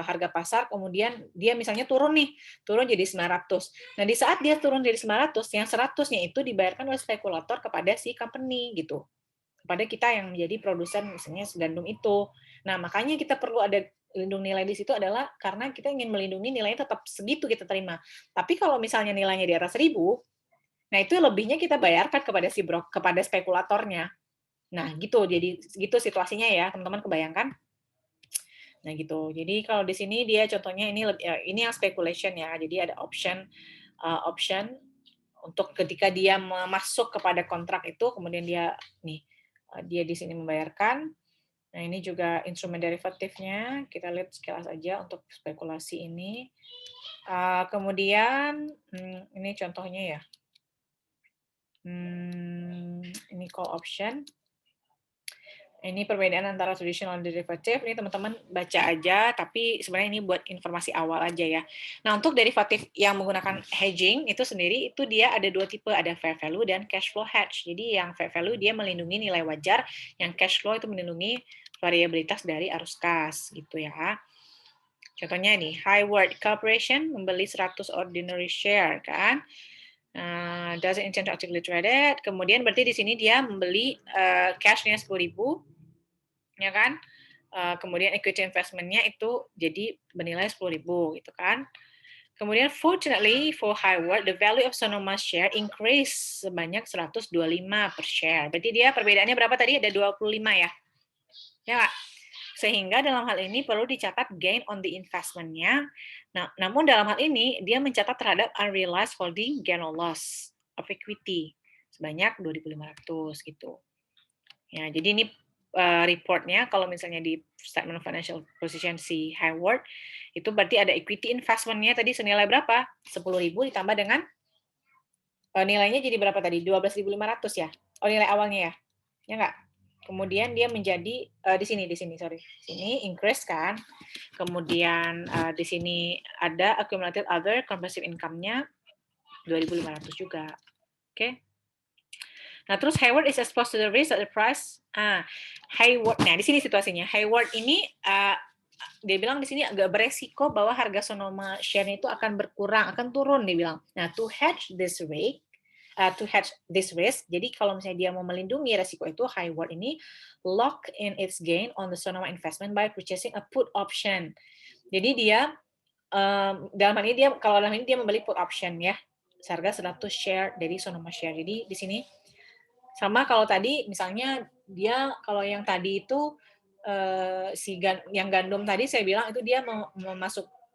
Speaker 1: harga pasar, kemudian dia misalnya turun jadi 900. Nah, di saat dia turun jadi 900, yang 100-nya itu dibayarkan oleh spekulator kepada si company gitu. Kepada kita yang menjadi produsen misalnya gandum itu. Nah, makanya kita perlu ada lindung nilai di situ adalah karena kita ingin melindungi nilainya tetap segitu kita terima. Tapi kalau misalnya nilainya di atas 1.000, nah itu lebihnya kita bayarkan kepada spekulatornya. Nah, gitu. Jadi gitu situasinya ya, teman-teman kebayangkan. Nah gitu. Jadi kalau di sini dia contohnya ini yang speculation ya. Jadi ada option untuk ketika dia masuk kepada kontrak itu, kemudian dia di sini membayarkan. Nah ini juga instrumen derivatifnya. Kita lihat sekilas aja untuk spekulasi ini. Kemudian ini contohnya ya. Ini call option. Ini perbedaan antara traditional dan derivatif. Ini teman-teman baca aja, tapi sebenarnya ini buat informasi awal aja ya. Nah, untuk derivatif yang menggunakan hedging itu sendiri, itu dia ada dua tipe, ada fair value dan cash flow hedge. Jadi yang fair value dia melindungi nilai wajar, yang cash flow itu melindungi variabilitas dari arus kas, gitu ya. Contohnya nih, Highward Corporation membeli 100 ordinary share, kan? Doesn't intend to actively trade it. Kemudian berarti di sini dia membeli cash-nya 10.000, ya kan? Kemudian equity investment-nya itu jadi bernilai 10.000 gitu kan. Kemudian fortunately for Highward, the value of Sonoma share increase sebanyak 125 per share. Berarti dia perbedaannya berapa tadi? Ada 25 ya. Ya nggak? Sehingga dalam hal ini perlu dicatat gain on the investment-nya. Nah, namun dalam hal ini dia mencatat terhadap unrealized holding gain or loss of equity sebanyak 2.500 gitu. Ya, jadi ini reportnya kalau misalnya di statement of financial position si Highward itu berarti ada equity investment-nya tadi senilai berapa? 10.000 ditambah dengan nilainya jadi berapa tadi? 12.500 ya. Oh, nilai awalnya ya. Ya enggak? Kemudian dia menjadi di sini increase kan. Kemudian di sini ada accumulated other comprehensive income-nya 2.500 juga. Oke. Nah, terus Hayward is exposed to the risk at the price. Hayward. Nah, di sini situasinya. Hayward ini dia bilang di sini agak beresiko bahwa harga Sonoma share-nya itu akan berkurang, akan turun dia bilang. Nah, to hedge this risk, jadi kalau misalnya dia mau melindungi resiko itu, Highward ini lock in its gain on the Sonoma investment by purchasing a put option. Jadi dia dalam hal ini dia membeli put option ya, seharga 100 share dari Sonoma share. Jadi di sini sama kalau tadi misalnya dia kalau yang tadi itu yang gandum tadi saya bilang itu dia mau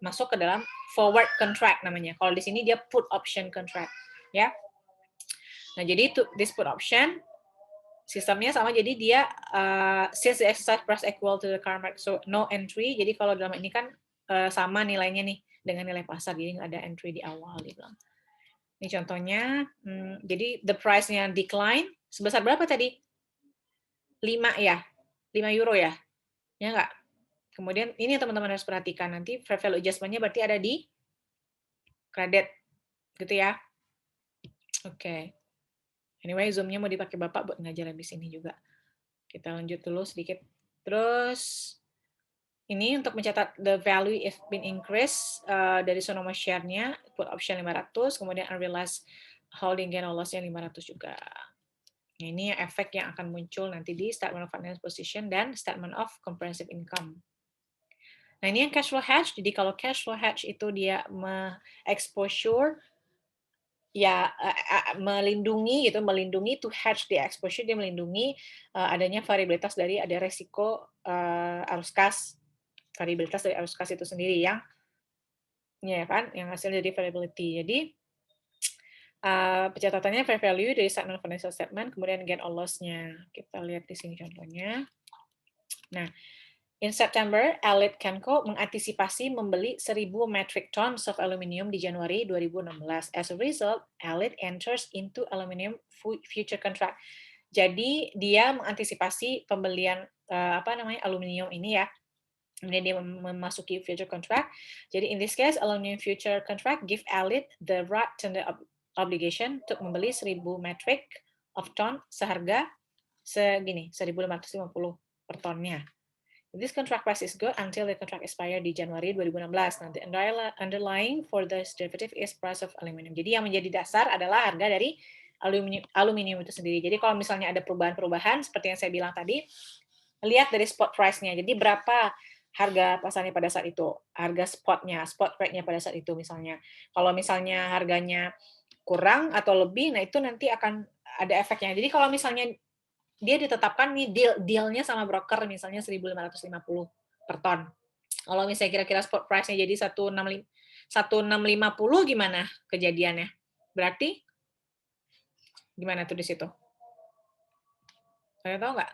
Speaker 1: masuk ke dalam forward contract namanya. Kalau di sini dia put option contract ya. Nah, jadi this put option sistemnya sama, jadi dia since the exercise price equal to the current market, so no entry. Jadi kalau dalam ini kan sama nilainya nih dengan nilai pasar, jadi nggak ada entry di awal dia bilang. Ini contohnya, jadi the price-nya decline sebesar berapa tadi? 5 ya, 5 euro ya, ya nggak? Kemudian ini teman-teman harus perhatikan nanti fair value adjustment-nya berarti ada di kredit, gitu ya. Oke. Anyway, Zoom-nya mau dipakai Bapak buat ngajar habis ini juga. Kita lanjut dulu sedikit. Terus, ini untuk mencatat the value if been increased dari Sonoma share-nya, put option 500, kemudian unrealized holding gain or loss-nya 500 juga. Nah, ini efek yang akan muncul nanti di statement of financial position dan statement of comprehensive income. Nah, ini yang cash flow hedge. Jadi kalau cash flow hedge itu dia exposure ya melindungi to hedge the exposure, dia melindungi adanya variabilitas dari ada resiko arus kas, variabilitas dari arus kas itu sendiri yang ya kan yang hasil dari variability. Jadi pencatatannya fair value dari statement financial statement, kemudian gain or loss-nya. Kita lihat di sini contohnya. Nah, in September, Elite Kenco mengantisipasi membeli 1.000 metric tons of aluminium di Januari 2016. As a result, Elite enters into aluminium future contract. Jadi dia mengantisipasi pembelian aluminium ini ya. Kemudian dia memasuki future contract. Jadi in this case, aluminium future contract give Elite the right tender obligation untuk membeli 1.000 metric of ton seharga segini, 1.550 per tonnya. This contract price is good until the contract expire di Januari 2016. Nah, the underlying for this derivative is price of aluminium. Jadi yang menjadi dasar adalah harga dari aluminium itu sendiri. Jadi kalau misalnya ada perubahan-perubahan seperti yang saya bilang tadi, lihat dari spot price-nya. Jadi berapa harga pasarnya pada saat itu, harga spotnya, spot rate-nya pada saat itu misalnya. Kalau misalnya harganya kurang atau lebih, nah itu nanti akan ada efeknya. Jadi kalau misalnya dia ditetapkan nih deal-nya sama broker misalnya 1.550 per ton. Kalau misalnya kira-kira spot price-nya jadi 1650 gimana kejadiannya? Berarti gimana tuh di situ? Saya tahu nggak?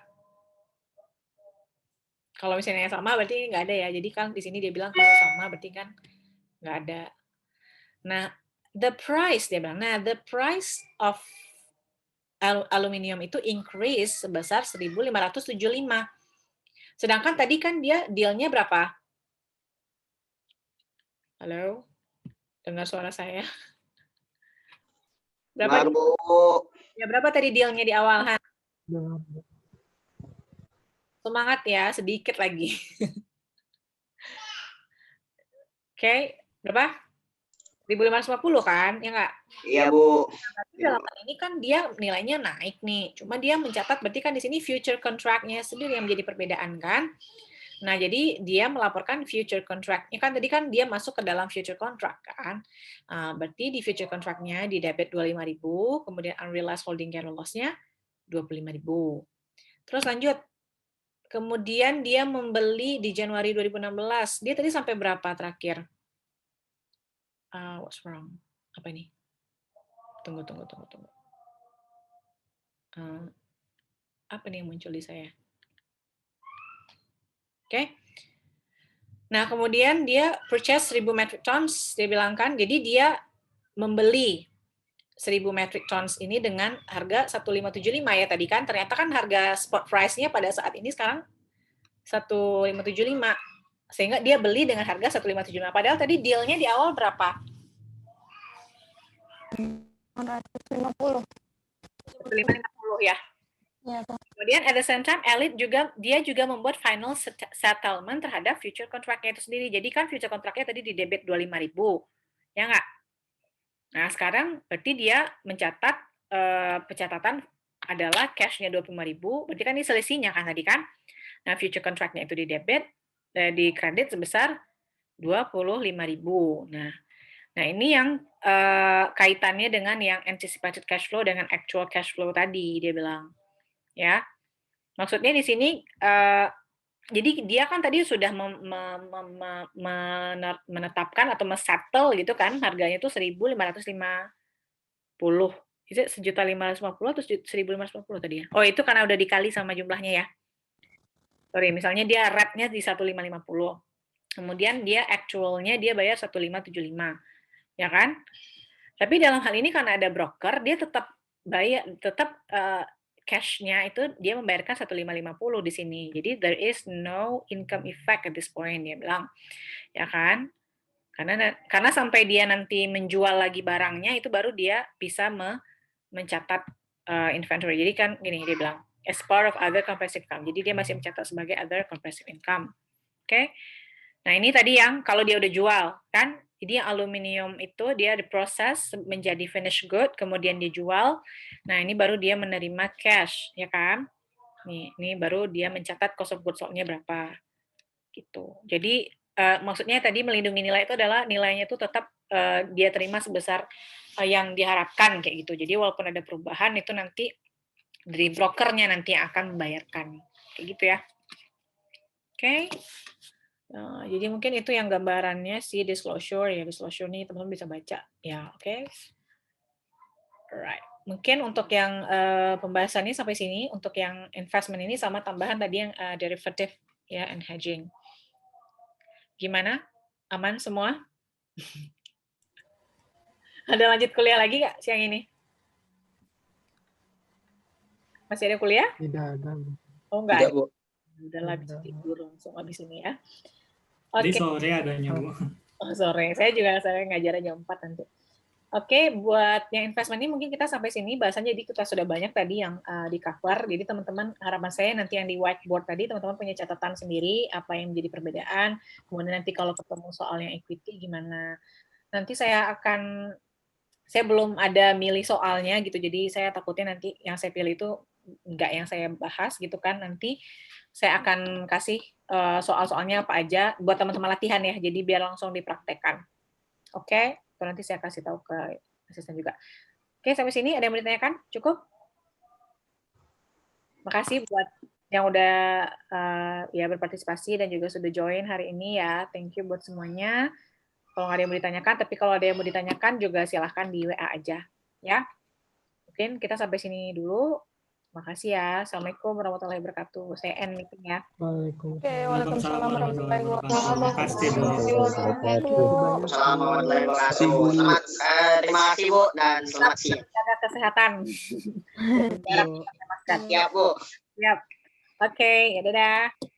Speaker 1: Kalau misalnya sama berarti nggak ada ya. Jadi kan di sini dia bilang kalau sama berarti kan nggak ada. Nah, the price dia bilang. Nah, the price of aluminium itu increase sebesar 1.575. Sedangkan tadi kan dia deal-nya berapa? Halo? Dengar suara saya? Berapa?
Speaker 3: Baru
Speaker 1: Ya, berapa tadi deal-nya di awal, Han? Semangat ya, sedikit lagi. Oke, berapa? 1.550 kan? Ya nggak?
Speaker 3: iya Bu.
Speaker 1: Dalam hal ini kan dia nilainya naik nih. Cuma dia mencatat berarti kan di sini future contract-nya sendiri yang menjadi perbedaan kan? Nah, jadi dia melaporkan future contract-nya kan tadi kan dia masuk ke dalam future contract kan. Berarti di future contract-nya di debit 25.000, kemudian unrealized holding gain or loss-nya 25.000. Terus lanjut. Kemudian dia membeli di Januari 2016. Dia tadi sampai berapa terakhir? What's wrong? Apa ini? Tunggu. Apa nih yang muncul di saya? Oke. Nah, kemudian dia purchase 1.000 metric tons, dia bilang kan. Jadi dia membeli 1.000 metric tons ini dengan harga 1.575 ya tadi kan. Ternyata kan harga spot price-nya pada saat ini sekarang 1.575. Sehingga dia beli dengan harga 1.575. Padahal tadi deal-nya di awal berapa?
Speaker 4: 150.
Speaker 1: 1.550 ya.
Speaker 4: Ya, Pak.
Speaker 1: Kemudian at the same time, Elite dia juga membuat final settlement terhadap future contract-nya itu sendiri. Jadi kan future contract-nya tadi di debit 25.000. Ya nggak? Nah, sekarang berarti dia mencatat pencatatan adalah cash-nya 25.000. Berarti kan ini selisihnya kan tadi kan? Nah, future contract-nya itu di debit, di kredit sebesar 25.000. Nah, ini yang kaitannya dengan yang anticipated cash flow dengan actual cash flow tadi, dia bilang. Ya, maksudnya di sini jadi dia kan tadi sudah menetapkan atau settle gitu kan harganya itu 1.550. Itu 1.550 atau 1.550 tadi ya? Oh, itu karena udah dikali sama jumlahnya ya. Sorry, misalnya dia rate-nya di 1.550. Kemudian dia actual-nya dia bayar 1.575. Ya kan? Tapi dalam hal ini karena ada broker, dia tetap bayar cash-nya itu dia membayarkan 1.550 di sini. Jadi there is no income effect at this point, dia bilang. Ya kan? Karena sampai dia nanti menjual lagi barangnya itu baru dia bisa mencatat inventory. Jadi kan gini dia bilang, as part of other comprehensive income. Jadi dia masih mencatat sebagai other comprehensive income. Oke. Nah, ini tadi yang kalau dia udah jual kan. Jadi yang aluminium itu dia diproses menjadi finished good, kemudian dijual. Nah, ini baru dia menerima cash, ya kan? Nih, ini baru dia mencatat cost of goods sold-nya berapa. Gitu. Jadi maksudnya tadi melindungi nilai itu adalah nilainya itu tetap dia terima sebesar yang diharapkan kayak gitu. Jadi walaupun ada perubahan itu nanti dari brokernya nanti yang akan membayarkan. Kayak gitu ya. Oke. Jadi mungkin itu yang gambarannya si disclosure ya. Disclosure ini teman-teman bisa baca. Ya, oke. Alright. Mungkin untuk yang pembahasan ini sampai sini. Untuk yang investment ini sama tambahan tadi yang derivative ya and hedging. Gimana? Aman semua? Ada lanjut kuliah lagi nggak siang ini? Masih ada kuliah?
Speaker 5: Tidak ada.
Speaker 1: Oh, enggak.
Speaker 5: Tidak, Bu.
Speaker 1: Udahlah, bisa tidur langsung habis ini ya.
Speaker 7: Jadi
Speaker 1: Oke.
Speaker 7: sore adanya, Bu.
Speaker 1: Oh, sore. Saya ngajar jam 4 nanti. Oke, buat yang investment ini mungkin kita sampai sini bahasannya. Jadi kita sudah banyak tadi yang di-cover. Jadi teman-teman, harapan saya nanti yang di whiteboard tadi, teman-teman punya catatan sendiri, apa yang menjadi perbedaan. Kemudian nanti kalau ketemu soal yang equity, gimana. Nanti saya belum ada milih soalnya gitu, jadi saya takutnya nanti yang saya pilih itu enggak yang saya bahas gitu kan. Nanti saya akan kasih soal-soalnya apa aja buat teman-teman latihan ya, jadi biar langsung dipraktekkan. Oke, itu nanti saya kasih tahu ke asisten juga. Oke, sampai sini ada yang mau ditanyakan? Cukup? Makasih buat yang udah ya berpartisipasi dan juga sudah join hari ini ya. Thank you buat semuanya. Kalau nggak ada yang mau ditanyakan, tapi kalau ada yang mau ditanyakan juga silahkan di WA aja ya. Mungkin kita sampai sini dulu. Makasih ya. Assalamualaikum warahmatullahi wabarakatuh. Saya end meeting ya.
Speaker 4: Oke, waalaikumsalam warahmatullahi
Speaker 7: Terima kasih Bu.
Speaker 3: Assalamualaikum warahmatullahi wabarakatuh. Selamat, terima kasih Bu dan selamat siang.
Speaker 1: Jaga kesehatan.
Speaker 3: Siap Bu.
Speaker 1: Siap. Oke, ya dadah.